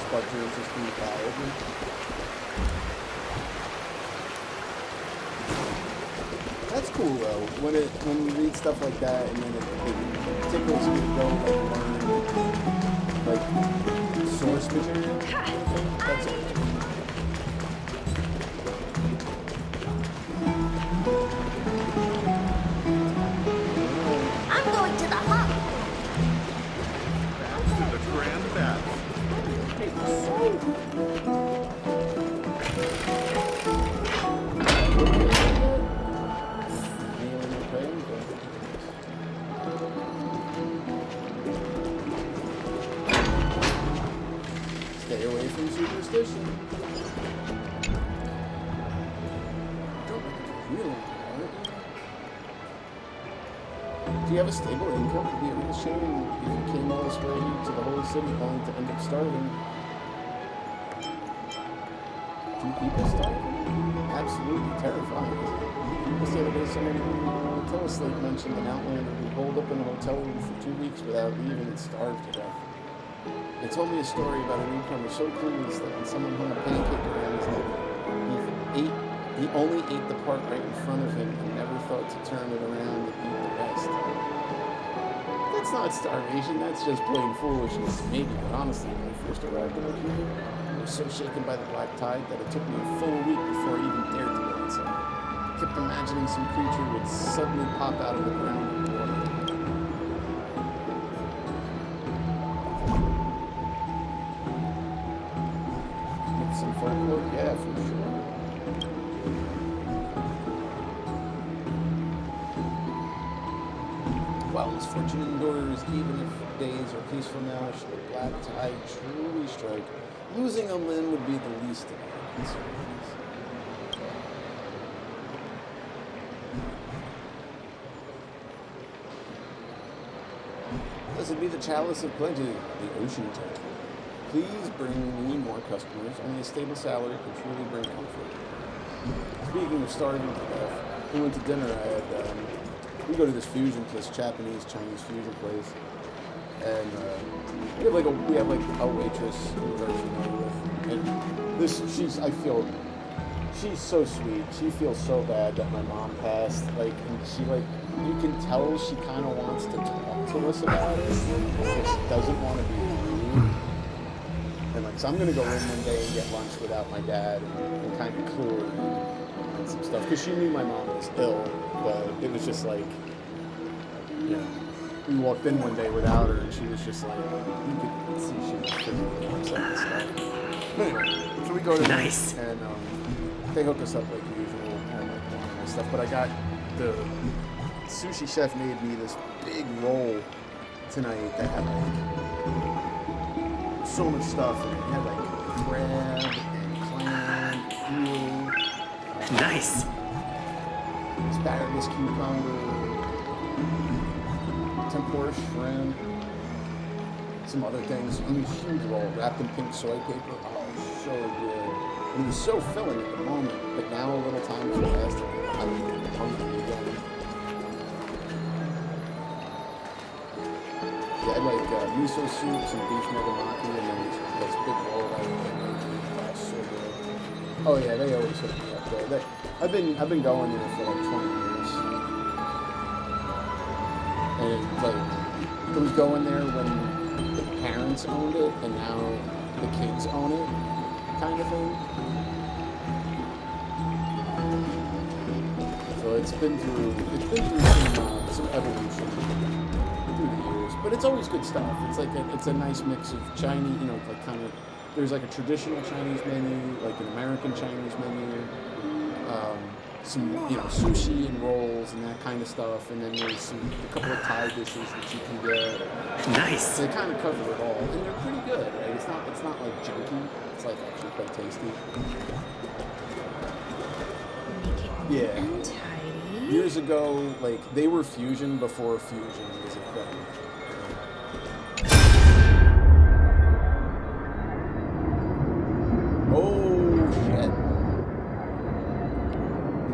Sparked your interest in mythology. That's cool though. When you read stuff like that and then it tickles you to go like learn like source material. That's it. Stay away from superstition. Don't make it real hard. Do you have a stable income? It'd be a real shame if you came all this way to the holy city only to end up starving. Do people starving? Absolutely terrifying. Just the other day, someone on Teleslate mentioned an outlander who holed up in a hotel room for 2 weeks without leaving and starved to death. They told me a story about a newcomer so clueless that when someone hung a pancake around his neck, he only ate the part right in front of him and never thought to turn it around and eat the rest. That's not starvation, that's just plain foolishness, maybe, but honestly, when I first arrived in the community, I was so shaken by the black tide that it took me a full week before I even dared to go outside. I kept imagining some creature would suddenly pop out of the ground with water. With some folklore, yeah, for sure. While misfortune endures, even if days are peaceful now, should the black tide truly strike, losing a limb would be the least of our concerns. Blessed be the chalice of plenty, the ocean tide. Please bring me more customers. Only a stable salary can truly bring comfort. Speaking of starving to death, we went to dinner. We go to this fusion place, Japanese Chinese fusion place, and we have like a waitress who we're very familiar with. And she's so sweet. She feels so bad that my mom passed. Like, and you can tell she kind of wants to talk to us about it, but she doesn't want to be rude. And like, so I'm gonna go in one day and get lunch without my dad and kind of clue her in on some stuff, because she knew my mom was ill, but it was just like, you know, we walked in one day without her, and she was just like, you could see she was physically upset and stuff. But anyway, so we go to
Nice.
and they hook us up like usual and like normal stuff. But I got the sushi chef made me this big roll tonight that had like so much stuff, and it had like crab and clam, eel,
Nice.
asparagus, cucumber, tempura shrimp, some other things. I mean, huge roll wrapped in pink soy paper. Oh, so good. And it was so filling at the moment, but now a little time has passed. I'm hungry again. Yeah, I like miso soup, some beef nagamaki, and then this big roll right there. Oh, so good. Oh yeah, they always hook me up there. I've been going there for like 20 years. And like, it was going there when the parents owned it, and now the kids own it, kind of thing. So it's been through some evolution through the years, but it's always good stuff. It's like it's a nice mix of Chinese, you know, like kind of, there's like a traditional Chinese menu, like an American Chinese menu, some, you know, sushi and rolls and that kind of stuff, and then there's a couple of Thai dishes that you can get.
Nice.
So they kind of cover it all, and they're pretty good, right? It's not like junky. It's like actually quite tasty. Yeah.
Untidy.
Years ago, like, they were fusion before fusion was a thing. Oh shit.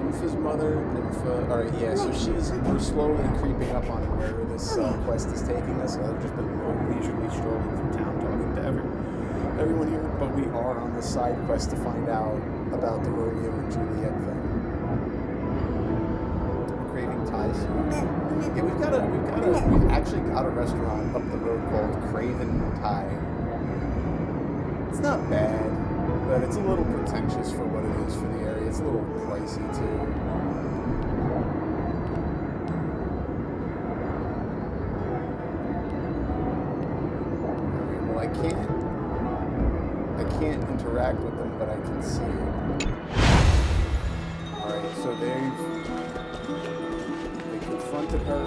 Nympha's mother, Nympha. Alright, yeah, so we're slowly creeping up on where this quest is taking us. I've just been leisurely strolling through town talking to everyone here, but we are on this side quest to find out about the Romeo and Juliet thing. Craving Thai soup. Yeah, we've actually got a restaurant up the road called Craven Thai. It's not bad, but it's a little pretentious for what it is for the area. It's a little pricey too. Well, I can't. can't interact with them, but I can see it. Alright, so they confronted her.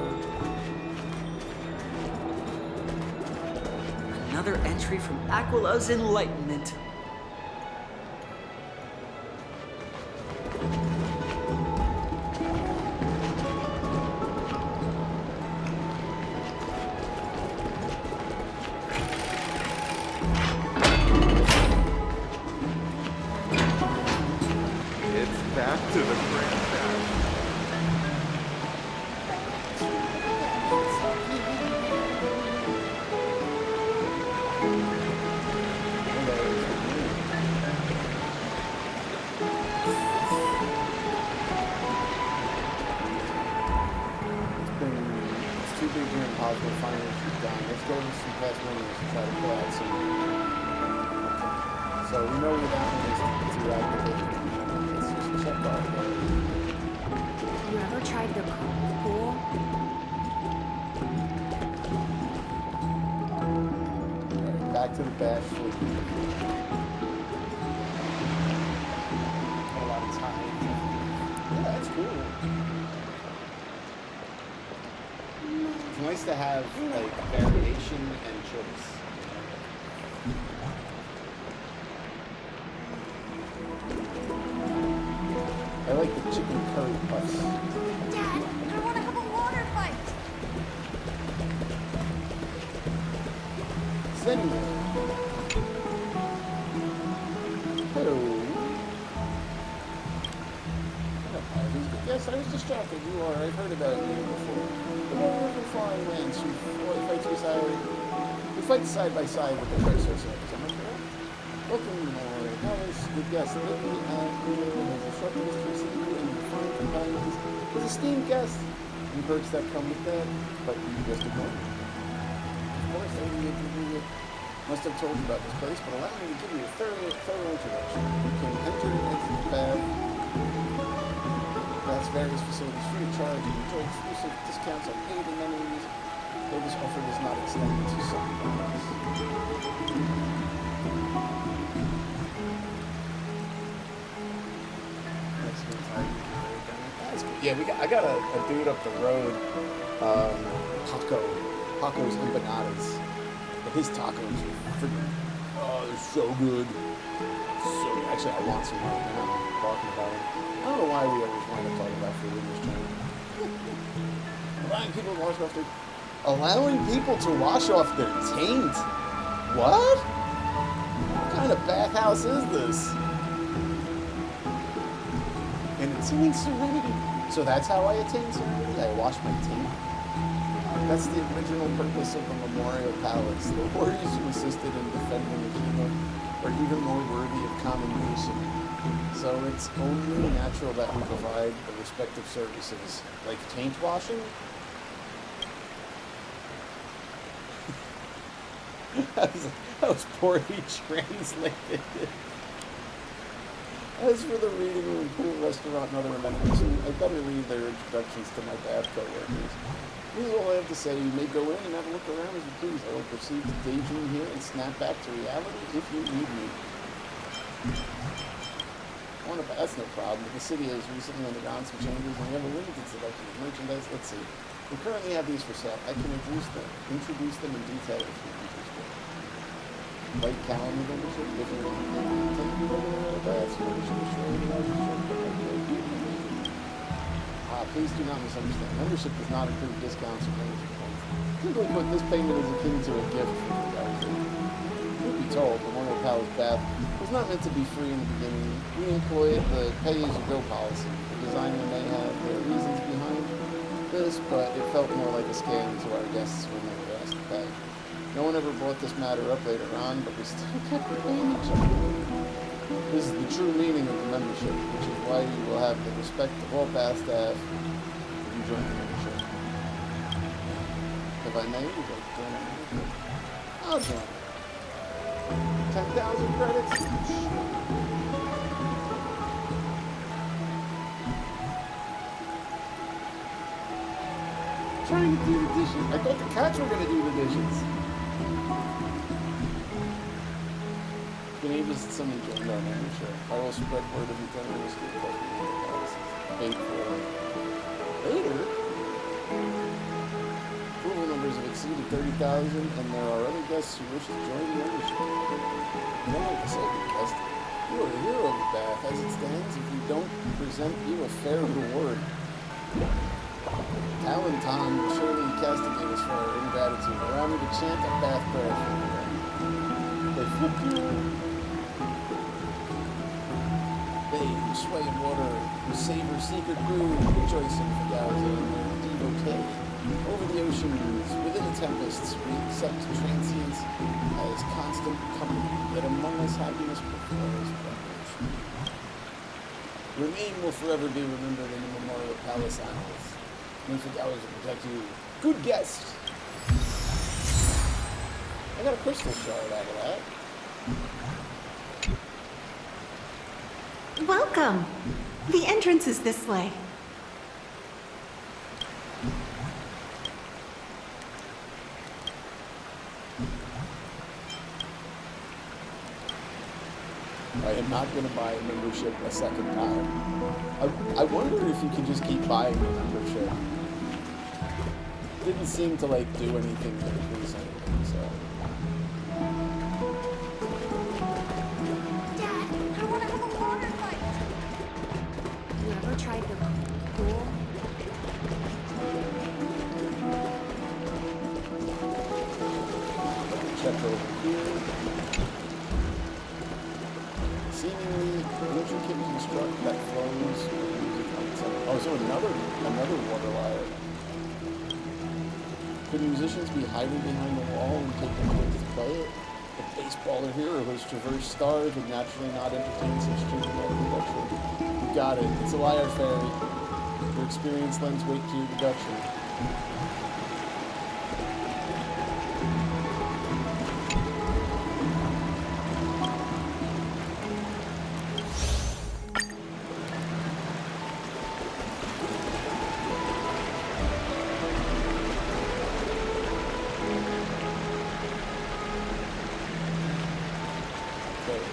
Another entry from Aquila's Enlightenment.
It's back to the grandstand.
It's too big here impossible to find what she's done. Let's go to some past memories and try to pull out some. So we know where that one is to activate. Let's just check our
You ever tried the pool?
Alright, back to the bash fleet. A lot of time. Yeah, that's cool. It's nice to have like variation and choice. I like the chicken curry puffs.
Dad, I want to have a water fight.
Zenny. Hello. Yes, I was distracted. You are. I've heard about you before. The warrior from flying lands who fight side by side with the Christos Am I correct? Welcome, my warrior. Palace. Good guest. Let me has instructed us to receive you and find companions. His esteemed guest. And perks that come with that, but you just ignore me. Of course, I must have told you about this place, but allow me to give you a thorough introduction. You can enter and exit the path. That's various facilities free of charge and enjoy exclusive discounts on paid amenities. Though this offer does not extend to some products. Yeah, I got a dude up the road, Paco's empanadas. But his tacos are freaking, they're so good. So actually, I want some right now. Talking about it. I don't know why we always want to talk about food in this channel. Allowing people to wash off their taint. What? What kind of bathhouse is this? And attain serenity. So that's how I attain serenity? I wash my taint? That's the original purpose of the Memorial Palace. The warriors who assisted in defending the kingdom are even more worthy of commendation. So it's only natural that we provide the respective services, like taint washing. That was poorly translated. As for the reading room, pool, restaurant, and other amenities, I better read their introductions to my bath co-workers. This is all I have to say. You may go in and have a look around as you please. I will proceed to daydream here and snap back to reality if you need me. That's no problem. The city has recently undergone some changes and we have a limited selection of merchandise. Let's see. We currently have these for sale. I can introduce them in detail if you're interested. White calendar membership, different please do not misunderstand. Membership does not include discounts or membership points. Simply put, this payment is akin to a gift for the guys. Truth be told, the Memorial Palace bath was not meant to be free in the beginning. We employed the pay-as-you-go policy. The designer may have their reasons behind this, but it felt more like a scam to our guests when they were asked to pay. No one ever brought this matter up later on, but we still kept paying each other. This is the true meaning of the membership, which is why you will have the respect of all past staff if you join the membership. If I may, would you like to join the membership? I'll join. 10,000 credits? Trying to do the dishes. I thought the cats were going to do the dishes. been ages since someone joined our membership. I will spread word of your generous good policies. Paid for later. Approval numbers have exceeded 30,000, and there are other guests who wish to join the membership. You don't like to say good guest. You are a hero of the bath. As it stands, if we don't present you a fair reward, Talenton will surely castigate us for our ingratitude. Allow me to chant a bath prayer for you. They flip you. They who sway in water, who savor secret brew, rejoicing for Gauza and their devotee. Over the oceans, within the tempests, we accept transience as constant company, yet among us happiness prefers refuge. Your name will forever be remembered in the Memorial Palace annals. Nymphagowers will protect you. Good guest! I got a crystal shard out of that.
Welcome! The entrance is this way.
I am not going to buy a membership a second time. I wonder if you can just keep buying the membership. Didn't seem to like do anything to increase anything, so.
Dad, I want to have a water fight. You ever tried the pool?
Check over here. Seemingly intricate construct that flows. Oh, so another water wire. Could musicians be hiding behind the wall and take a minute to play it? The baseballer here who has traversed stars would naturally not entertain such treatment of production. You got it. It's a liar fairy. Your experience lends weight to your deduction.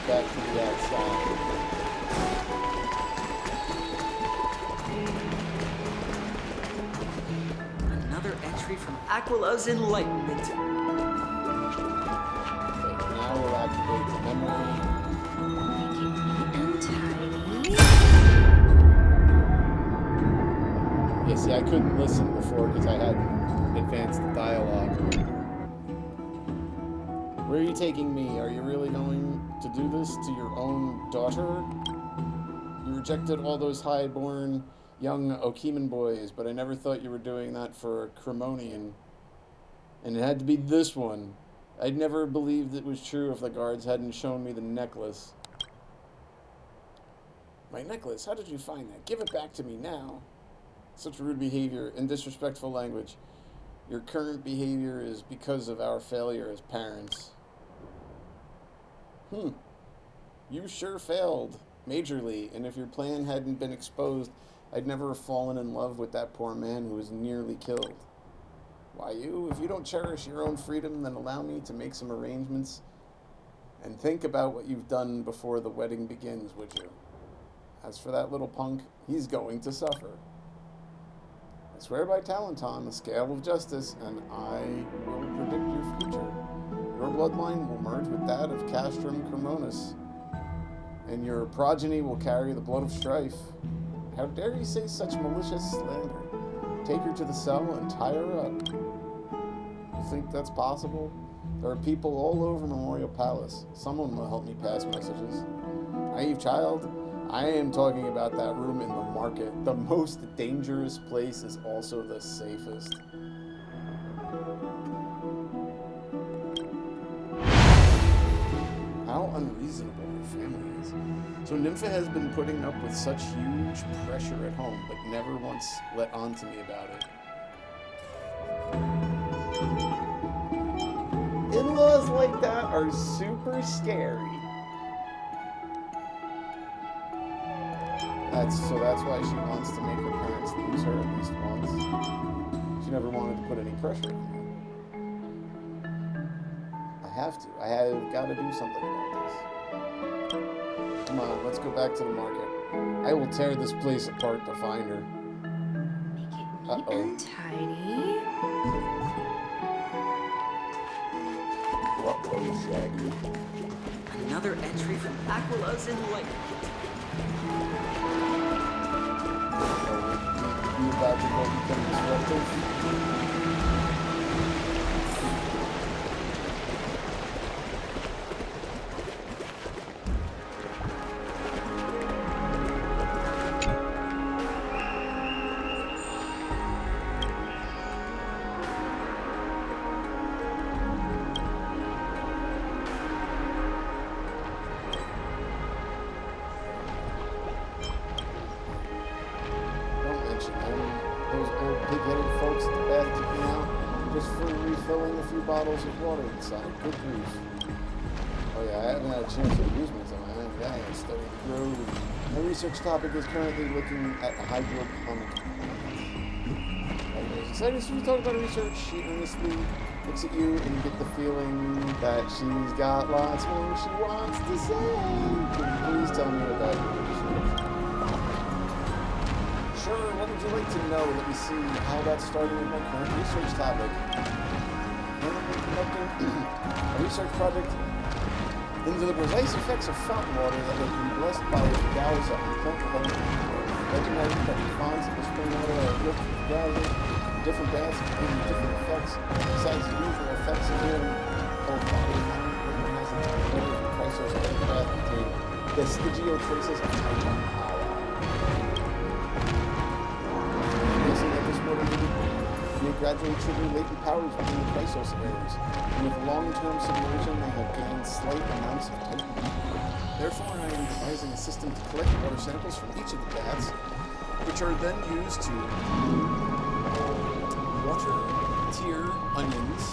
Back to the outside.
Another entry from Aquila's Enlightenment.
Okay, now we'll activate the memory. Yeah, see, I couldn't listen before because I hadn't advanced the dialogue. Where are you taking me? Are you really going to do this to your own daughter? You rejected all those high-born young Okiman boys, but I never thought you were doing that for a Cremonian. And it had to be this one. I'd never believed it was true if the guards hadn't shown me the necklace. My necklace? How did you find that? Give it back to me now. Such rude behavior and disrespectful language. Your current behavior is because of our failure as parents. You sure failed, majorly, and if your plan hadn't been exposed, I'd never have fallen in love with that poor man who was nearly killed. Why you? If you don't cherish your own freedom, then allow me to make some arrangements and think about what you've done before the wedding begins, would you? As for that little punk, he's going to suffer. I swear by Talenton, the scale of justice, and I will predict your future. Your bloodline will merge with that of Castrum Cremonis, and your progeny will carry the blood of strife. How dare you say such malicious slander? Take her to the cell and tie her up. You think that's possible? There are people all over Memorial Palace. Someone will help me pass messages. Naive child, I am talking about that room in the market. The most dangerous place is also the safest. How unreasonable her family is. So Nympha has been putting up with such huge pressure at home, but never once let on to me about it. In-laws like that are super scary. That's why she wants to make her parents lose her at least once. She never wanted to put any pressure on her. I have to. I have got to do something about this. Come on, let's go back to the market. I will tear this place apart to find her.
Make it neat
Uh-oh.
and tidy.
Uh-oh, Shaggy.
Another entry from Aquila's Enlightenment.
You about to go become disruptive? Don't mention them. Those old pig-headed folks at the bath took me out just for refilling a few bottles of water inside. Good grief. Oh yeah, I haven't had a chance to use my time. Yeah, I studied the grove. My research topic is currently looking at hydroponic. As excited as we talk about research, she earnestly looks at you and you get the feeling that she's got lots more she wants to say. Can you please tell me about your research? Sure, what would you like to know? Let me see. How about starting with my current research topic? Currently conducting a research project into the precise effects of fountain water that have been blessed by Gauza and plant development. Legendary that responds to the spring water are rich with Gauza, different baths giving different effects, besides the usual effects of healing both body and mind. Recognizing the water of the Chrysos of the bath contain vestigial traces of Titan power. Guessing that this water may gradually trigger latent powers within the Chrysos areas, and with long-term submersion they have gained slight amounts of Titan. Therefore, I am devising a system to collect water samples from each of the baths, which are then used to water tier onions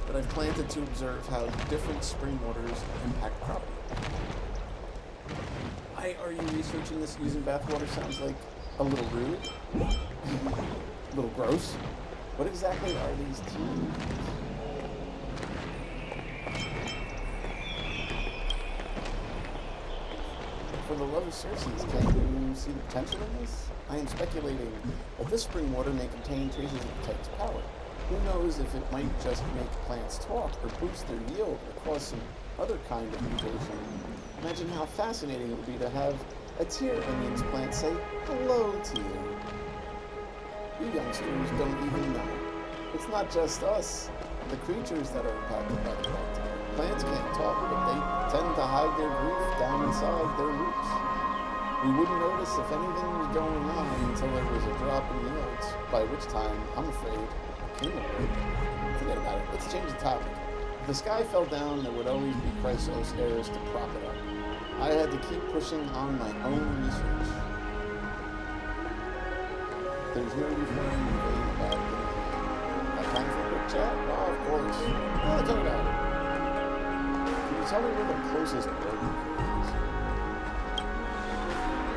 that I've planted to observe how different spring waters impact cropping. Why are you researching this using bathwater? Sounds like a little rude, a little gross. What exactly are these tier onions? For the love of Circes, can you see the potential in this? I am speculating that this spring water may contain traces of the Titan's power. Who knows if it might just make plants talk, or boost their yield, or cause some other kind of mutation. Imagine how fascinating it would be to have a tier onions plant say, "Hello, tier." You youngsters don't even know. It's not just us, the creatures that are impacted by the plant. Plants can't talk, but they tend to hide their grief down inside their roots. We wouldn't notice if anything was going on until there was a drop in yields, by which time, I'm afraid, forget about it. Let's change the topic. If the sky fell down, there would always be Chrysos heirs to prop it up. I had to keep pushing on my own research. There's no referring in vain about it. Got time for a quick chat? Oh, of course. Yeah, let's talk about it. Can you tell me where the closest road is?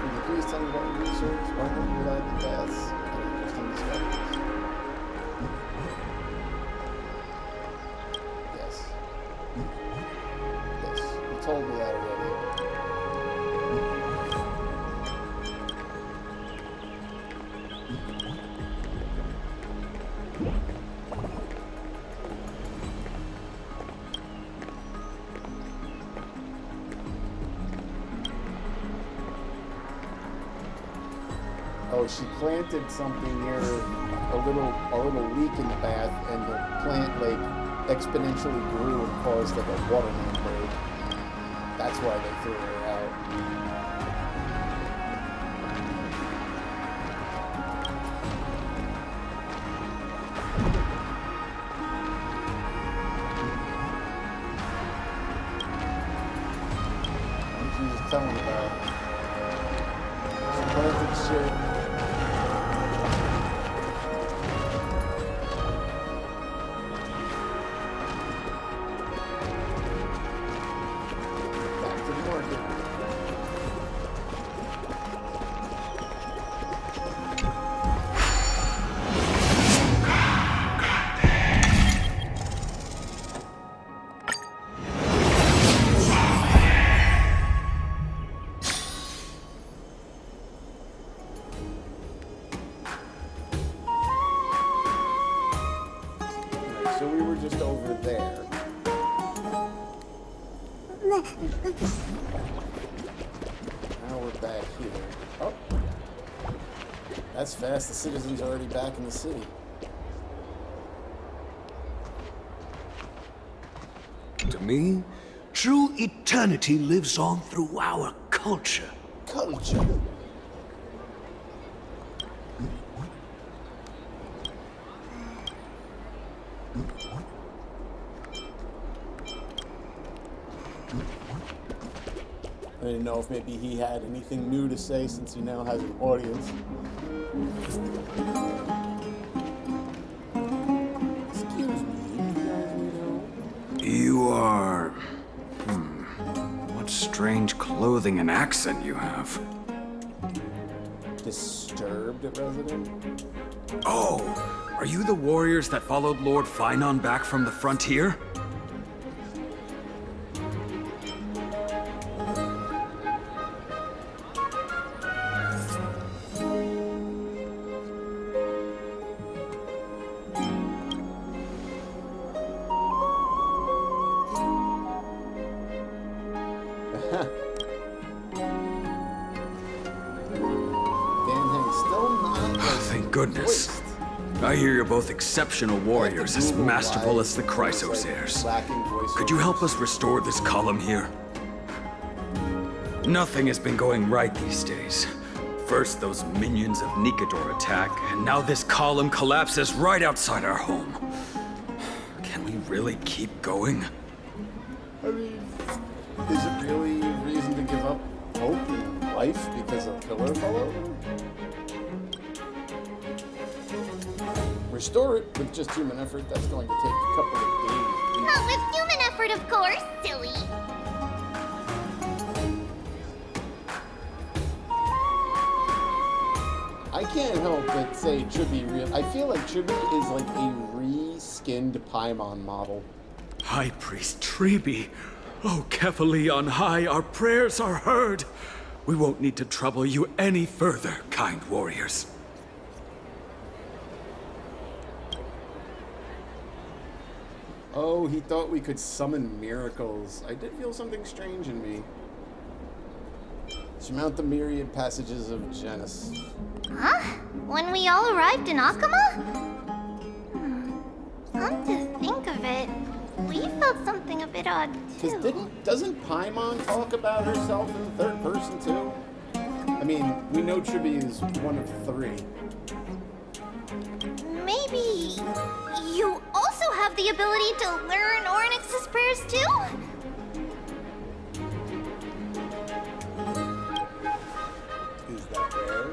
Can you please tell me about your research? Why don't you like the baths and interesting discoveries? Yes, you told me that already. Oh, she planted something near a little leak in the bath, and the plant like exponentially grew and caused like a water main break. That's why they threw her out. And she was telling about it. She planted shit. Now we're back here. Oh. That's fast. The citizens are already back in the city.
To me, true eternity lives on through our culture.
Culture. I didn't know if maybe he had anything new to say since he now has an audience. Excuse me, you guys need help?
You are... What strange clothing and accent you have.
Disturbed resident?
Oh, are you the warriors that followed Lord Finon back from the frontier? Thank goodness. I hear you're both exceptional warriors, as masterful as the Chrysos heirs. Could you help us restore this column here? Nothing has been going right these days. First, those minions of Nikador attack, and now this column collapses right outside our home. Can we really keep going?
I mean, is it really reason to give up hope in life because a pillar fell over? Restore it with just human effort. That's going to take a couple of days.
Not with human effort, of course, silly.
I can't help but say Chibi real. I feel like Chibi is like a re-skinned Paimon model.
High Priest Tribi, oh Kefali on high, our prayers are heard. We won't need to trouble you any further, kind warriors.
Oh, he thought we could summon miracles. I did feel something strange in me. Surmount the myriad passages of Genesis.
Huh? When we all arrived in Akama? Come to think of it, we felt something a bit odd too.
Doesn't Paimon talk about herself in the third person too? I mean, we know Chibi is one of three.
Maybe you also have the ability to learn Ornyx's prayers too?
Is that rare?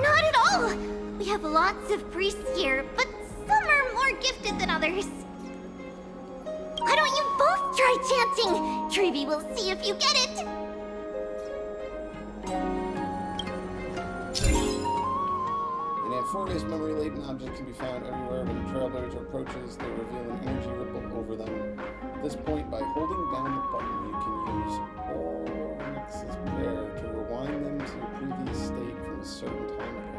Not at all! We have lots of priests here, but some are more gifted than others. Why don't you both try chanting? Trivi will see if you get it!
In Amphoria's memory-laden objects can be found everywhere. When the Trailblazer approaches, they reveal an energy ripple over them. At this point, by holding down the button, you can use Ornyx's prayer to rewind them to a previous state from a certain time ago.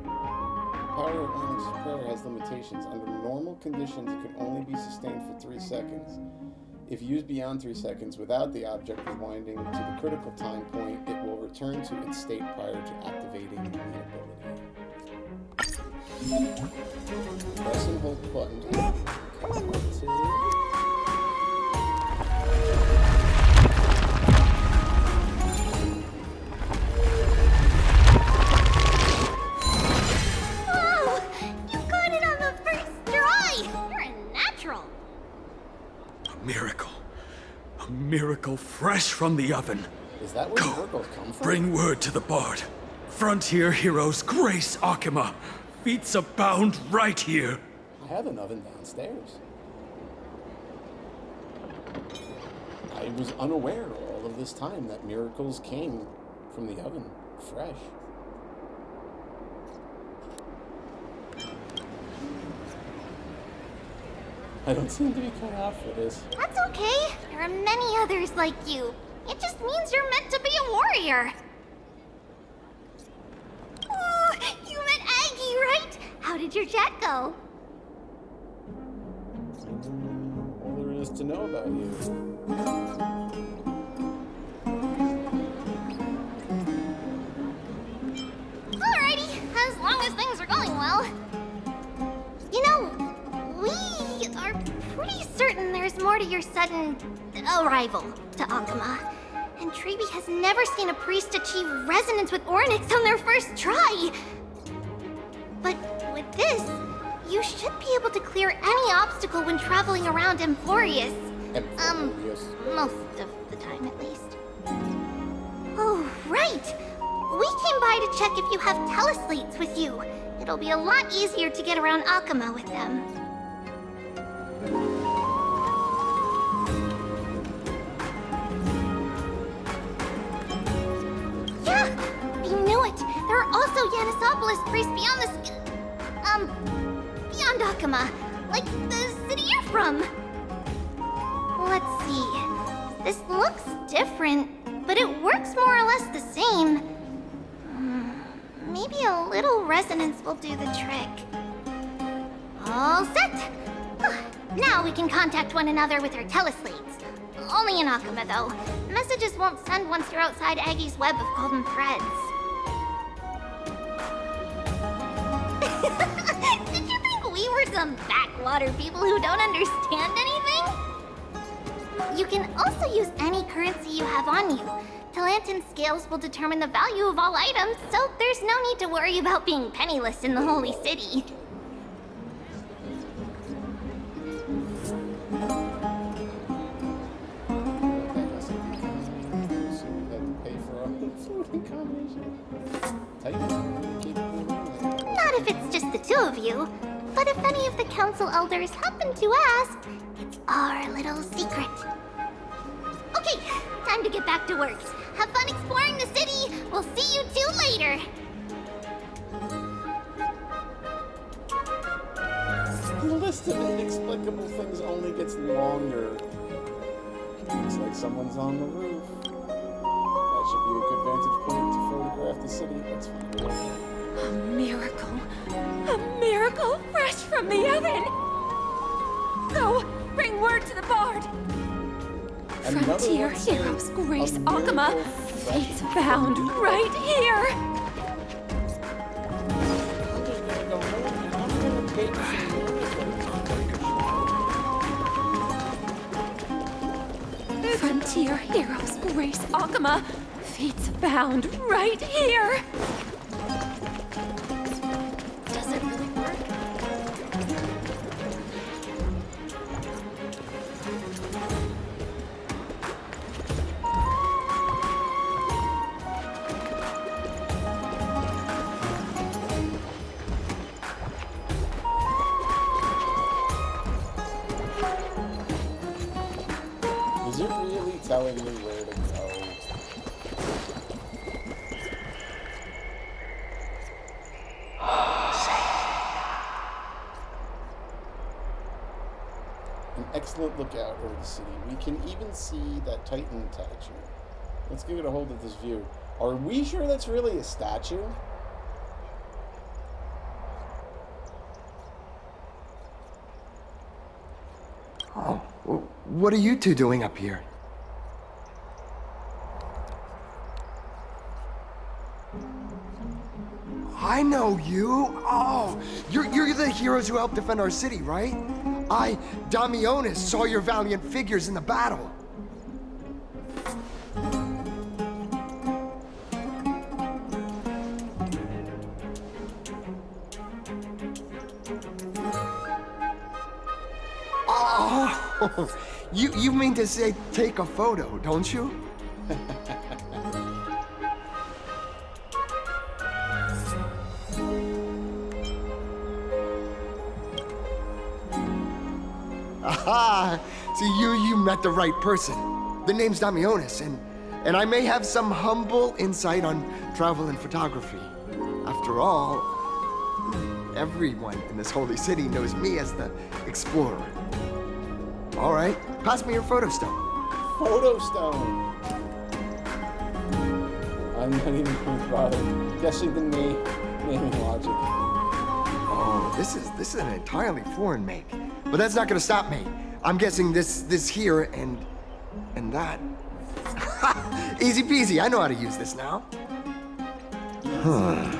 The power of Ornyx's prayer has limitations. Under normal conditions, it can only be sustained for 3 seconds. If used beyond 3 seconds without the object rewinding to the critical time point, it will return to its state prior to activating the ability. Press and hold the button to
Whoa! You got it on the first try! You're a natural!
A miracle. A miracle fresh from the oven.
Is that where miracles come from?
Bring word to the bard. Frontier heroes grace Akama. Feats abound right here.
I have an oven downstairs. I was unaware all of this time that miracles came from the oven, fresh. I don't seem to be cut out for this.
That's okay. There are many others like you. It just means you're meant to be a warrior. Oh, you met Aggie, right? How did your chat go?
All there is to know about you.
Alrighty, as long as things are going well. You know, we are pretty certain there's more to your sudden arrival to Akama. And Treeby has never seen a priest achieve resonance with Oryx on their first try. But with this, you should be able to clear any obstacle when traveling around Emphorius. Most of the time at least. Oh, right! We came by to check if you have teleslates with you. It'll be a lot easier to get around Akama with them. Yeah! I knew it! There are also Yanisopolis priests beyond the beyond Akama. Like the city you're from. Let's see. This looks different, but it works more or less the same. Maybe a little resonance will do the trick. All set! Now we can contact one another with our teleslates. Only in Akama, though. Messages won't send once you're outside Aggie's web of golden threads. Did you think we were some backwater people who don't understand anything? You can also use any currency you have on you. Talantan scales will determine the value of all items, so there's no need to worry about being penniless in the Holy City. Not if it's just the two of you, but if any of the council elders happen to ask, it's our little secret. Okay, time to get back to work. Have fun exploring the city. We'll see you two later.
The list of inexplicable things only gets longer. Looks like someone's on the roof. That should be a good vantage point to photograph the city. Let's find it.
A miracle. A miracle fresh from the oven. Go, bring word to the bard. Frontier heroes grace Akama. Fate's bound right here. Frontier heroes grace Akama. Fate's bound right here. Does it really work?
Is it really telling me where to go? An excellent lookout over the city. We can even see that Titan statue. Let's get a hold of this view. Are we sure that's really a statue?
Oh, what are you two doing up here? I know you. Oh, you're the heroes who helped defend our city, right? I, Damionis, saw your valiant figures in the battle. Oh, you mean to say take a photo, don't you? Aha! So you met the right person. The name's Damionis, and I may have some humble insight on travel and photography. After all, everyone in this holy city knows me as the explorer. All right, pass me your photo stone.
Photo stone. I'm not even going to bother guessing the naming logic.
Oh, this is an entirely foreign make. But that's not gonna stop me. I'm guessing this here and that. Easy peasy, I know how to use this now. Huh.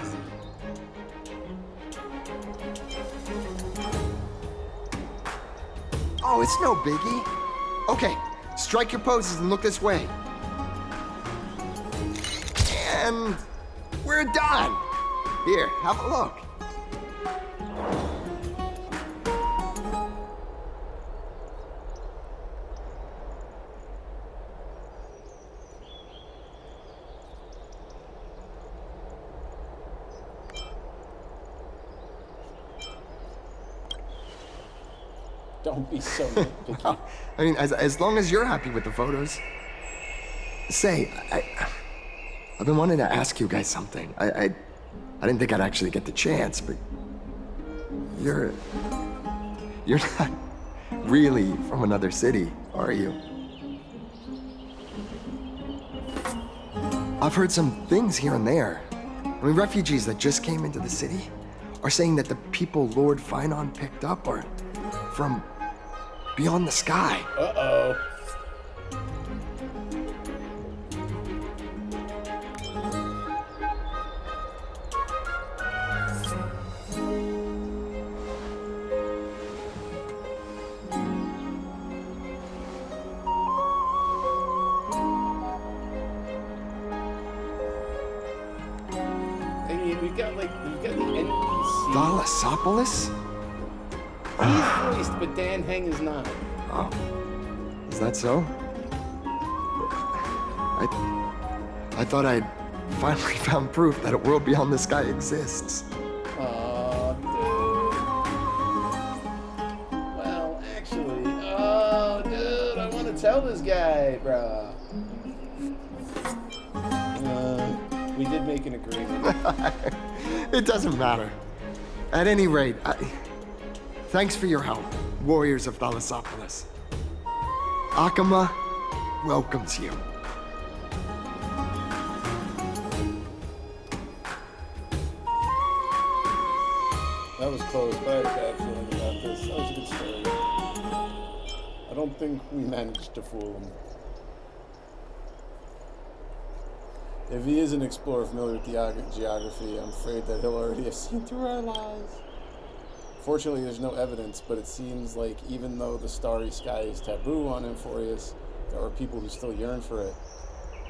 Oh, it's no biggie. Okay, strike your poses and look this way. And we're done. Here, have a look.
Don't be so nitpicky.
I mean, as long as you're happy with the photos. Say, I've been wanting to ask you guys something. I didn't think I'd actually get the chance, but you're not really from another city, are you? I've heard some things here and there. I mean, refugees that just came into the city are saying that the people Lord Finon picked up are from beyond the sky.
Uh-oh. We've got the NPC.
Thalassopoulos?
He's voiced, but Dan Heng is not.
Oh. Is that so? I thought I'd finally found proof that a world beyond the sky exists.
Aw, dude. Well, actually, oh, dude, I want to tell this guy, bruh. We did make an agreement.
It doesn't matter. At any rate, thanks for your help, warriors of Thalassopoulos. Akama welcomes you.
That was close, but I had a bad feeling about this. That was a good story. I don't think we managed to fool him. If he is an explorer familiar with the geography, I'm afraid that he'll already have seen through our lies. Fortunately, there's no evidence, but it seems like even though the starry sky is taboo on Amphorius, there are people who still yearn for it.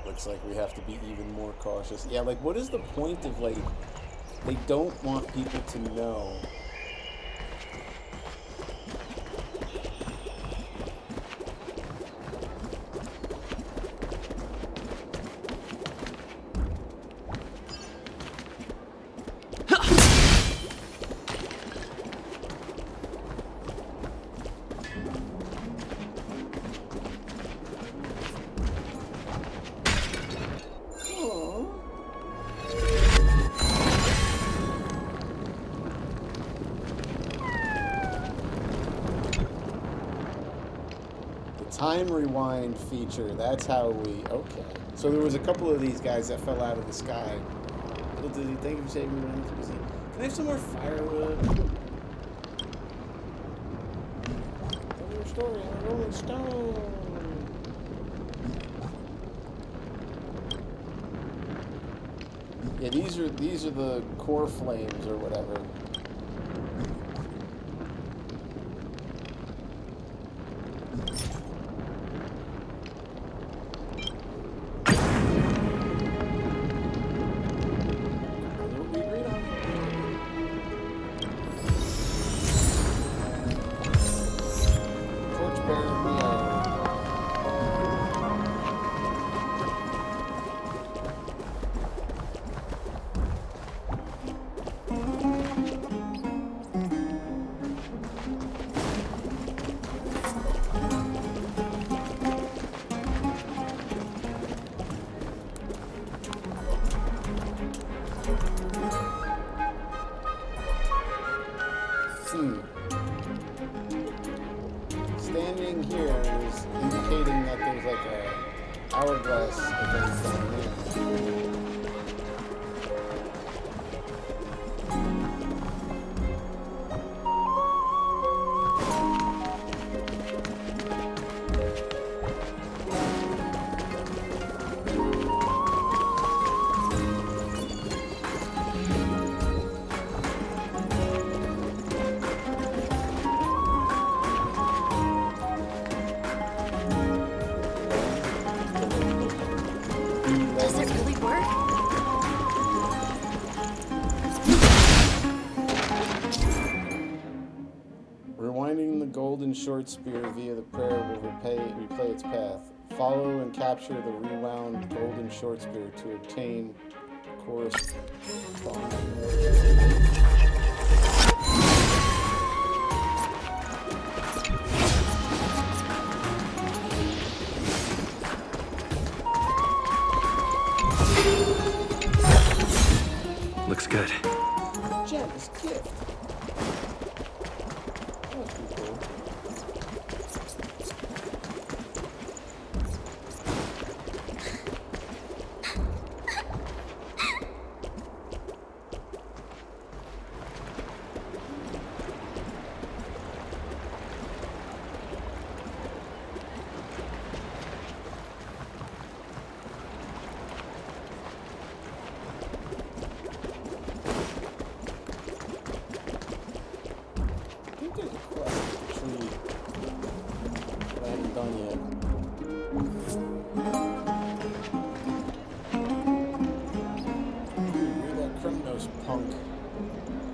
Looks like we have to be even more cautious. Yeah, like, what is the point of, like, they don't want people to know? Time rewind feature, that's how we, okay. So there was a couple of these guys that fell out of the sky. Little Dizzy, thank you for saving me. Can I have some more firewood? Tell your story on a Rolling Stone. Yeah, these are the core flames or whatever. Standing here is indicating that there's like a hourglass event down there. golden short spear via the prayer will replay its path. Follow and capture the rewound golden short spear to obtain corresponding.
Looks good.
Gem's gift. That must be cool.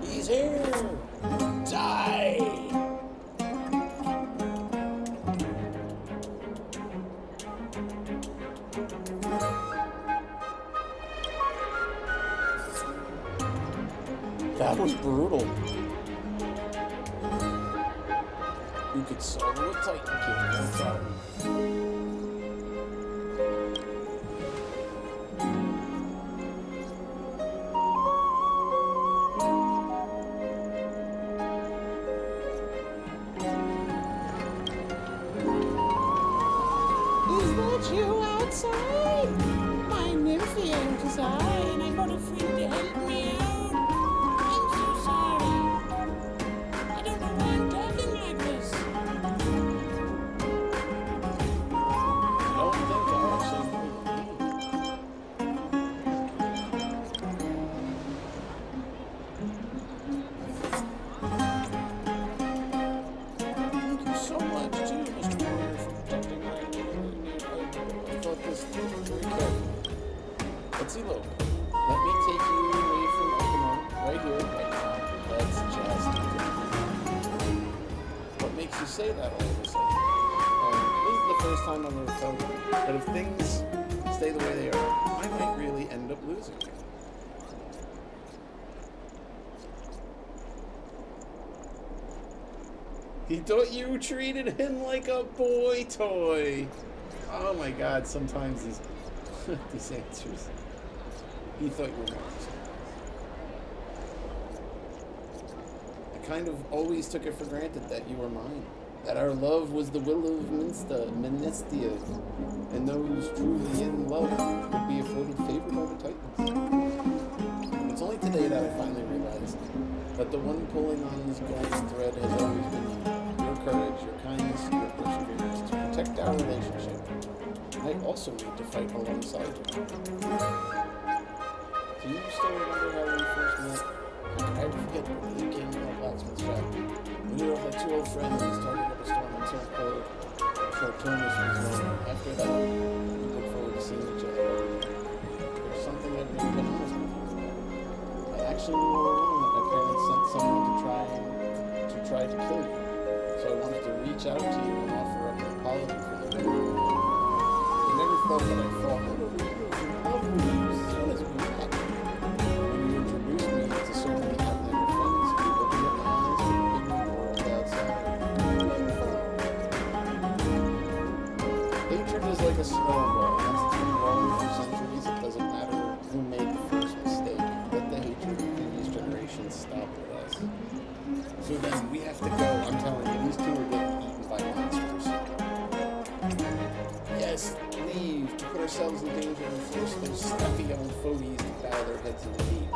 He's here! Die! That was brutal. You could solo a Titan King, no problem.
You outside? My Nymphian is I, and I got a friend to help me out. I'm so sorry. I don't know why I'm talking like this.
I don't think I actually Thank you so much, too, Mr. Warrior, for protecting my Let's elope. Let me take you away from Okuma, right here, right now. Let's just do it. What makes you say that all of a sudden? This is the first time I've ever felt that if things stay the way they are, I might really end up losing you. He thought you treated him like a boy toy. Oh my god, sometimes these these answers. He thought you were more. I kind of always took it for granted that you were mine. That our love was the will of Menestia, and those truly in love would be afforded favor by the Titans. And it's only today that I finally realized that the one pulling on this golden thread has always been you. Your courage, your kindness, your perseverance to protect our relationship. I also need to fight alongside you. Do you still remember how we first met? I forget when you came to my blacksmith shop. When you were like two old friends and started up a storm until Cartoonist was known. After that, we look forward to seeing each other. There's something I've never been honest with you. I actually knew all along that my parents sent someone to try to kill you. So I wanted to reach out to you and offer up an apology for the war. I never felt that I fought in love with you as soon as we met. When you introduced me to so many outlander friends, you opened up my eyes to the big world outside. Hatred is like a snowball. Once it's been rolling for centuries, it doesn't matter who made the first mistake. Let the hatred of previous generations stop with us. So then we have to go. I'm telling you, these two are getting eaten by monsters. Yes, leave to put ourselves in danger and force those stuffy old fogies to bow their heads in defeat.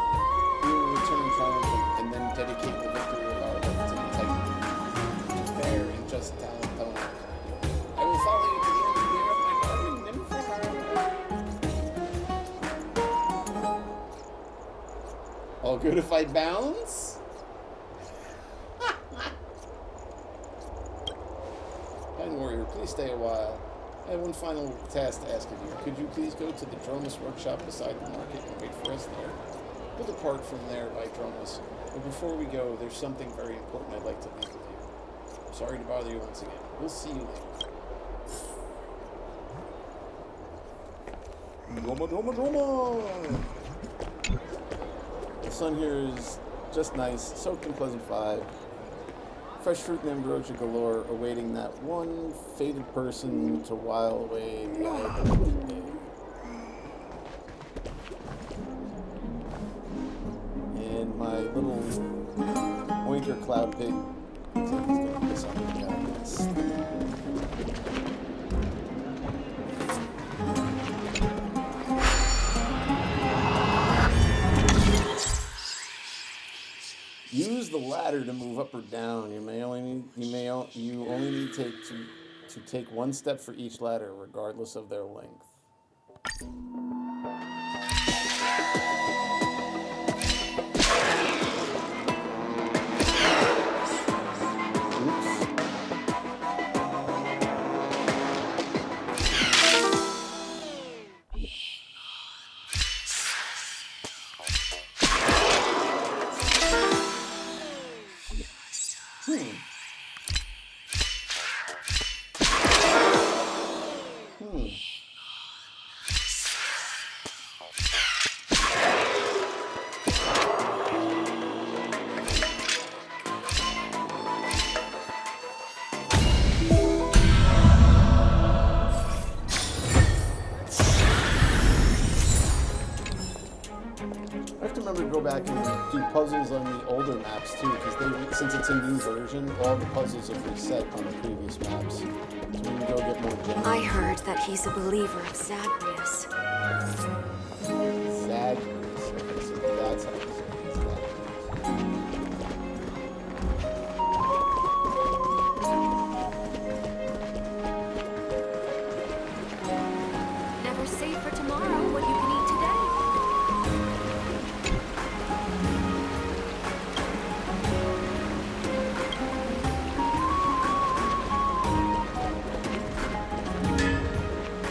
We will return triumphant and then dedicate the victory of our love to the Titan, to fair and just Talon. I will follow you to the end of the earth, my darling nymph. All good if I bounce? Kind Warrior, please stay a while. I have one final task to ask of you. Could you please go to the Dromus workshop beside the market and wait for us there? We'll depart from there by Dromus. But before we go, there's something very important I'd like to leave with you. Sorry to bother you once again. We'll see you later. Drama. The sun here is just nice, soaked in pleasant vibe. Fresh fruit and ambrosia galore, awaiting that one fated person to while away the hour day. And my little oinker cloud pig looks like he's gonna piss on the cabinets. Use the ladder to move up or down. You only need to take one step for each ladder, regardless of their length. Go back and do puzzles on the older maps too, because since it's a new version, all the puzzles have reset on the previous maps. So we can go get more gems.
I heard that he's a believer of Zagreus.
Zagreus. Okay, so that's how you say it. Zagreus.
Never save for tomorrow what you can eat today.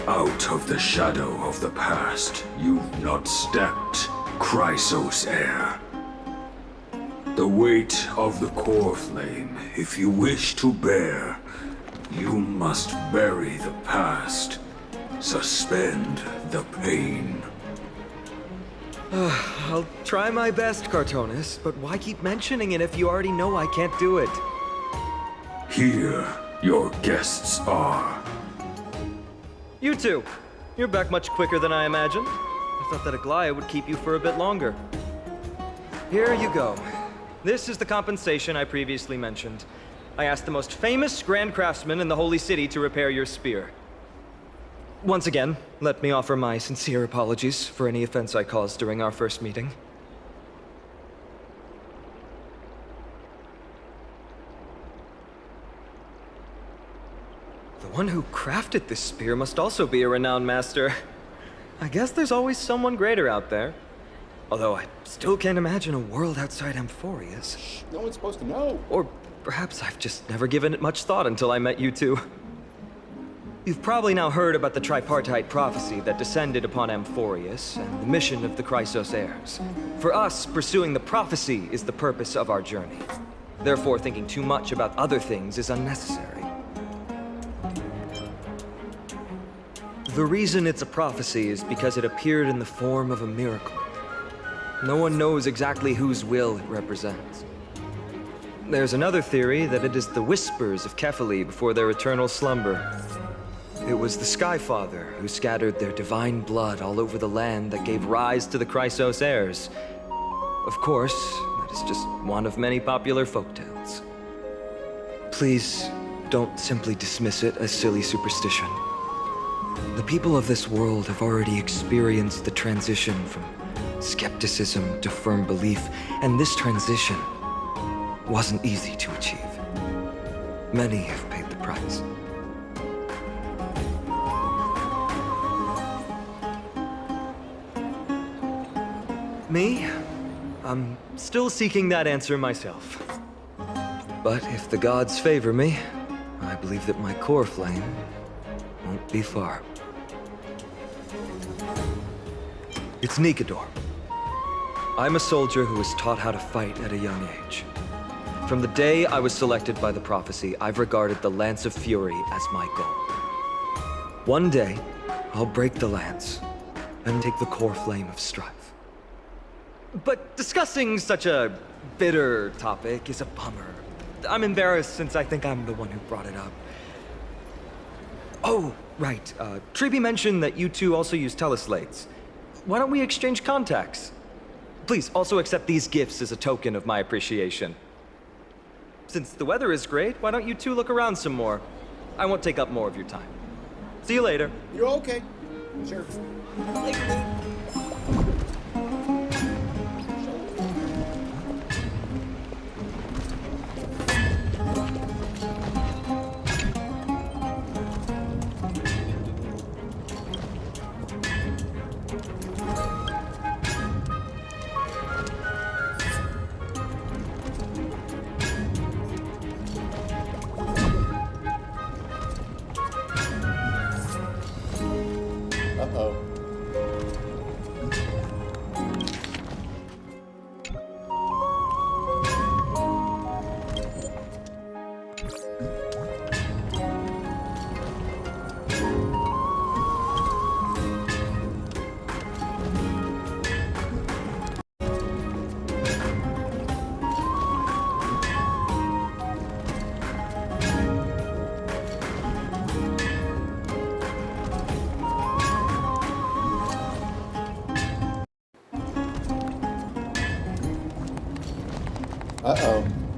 Out of the shadow of the past, you've not stepped, Chrysos heir. The weight of the core flame, if you wish to bear, you must bury the past, suspend the pain.
I'll try my best, Cartonis, but why keep mentioning it if you already know I can't do it?
Here, your guests are.
You two. You're back much quicker than I imagined. I thought that Aglaya would keep you for a bit longer. Here you go. This is the compensation I previously mentioned. I asked the most famous grand craftsman in the Holy City to repair your spear. Once again, let me offer my sincere apologies for any offense I caused during our first meeting. The one who crafted this spear must also be a renowned master. I guess there's always someone greater out there. Although I still can't imagine a world outside Amphorius.
No one's supposed to know.
Or perhaps I've just never given it much thought until I met you two. You've probably now heard about the tripartite prophecy that descended upon Amphorius and the mission of the Chrysos heirs. For us, pursuing the prophecy is the purpose of our journey. Therefore, thinking too much about other things is unnecessary. The reason it's a prophecy is because it appeared in the form of a miracle. No one knows exactly whose will it represents. There's another theory that it is the whispers of Kefali before their eternal slumber. It was the Skyfather who scattered their divine blood all over the land that gave rise to the Chrysos heirs. Of course, that is just one of many popular folktales. Please, don't simply dismiss it as silly superstition. The people of this world have already experienced the transition from skepticism to firm belief, and this transition wasn't easy to achieve. Many have paid the price. Me? I'm still seeking that answer myself. But if the gods favor me, I believe that my core flame won't be far. It's Nikador. I'm a soldier who was taught how to fight at a young age. From the day I was selected by the prophecy, I've regarded the Lance of Fury as my goal. One day, I'll break the lance and take the core flame of strife. But discussing such a bitter topic is a bummer. I'm embarrassed since I think I'm the one who brought it up. Oh, right. Treeby mentioned that you two also use teleslates. Why don't we exchange contacts? Please also accept these gifts as a token of my appreciation. Since the weather is great, why don't you two look around some more? I won't take up more of your time. See you later.
You're okay. Sure. Uh-oh. Uh-oh.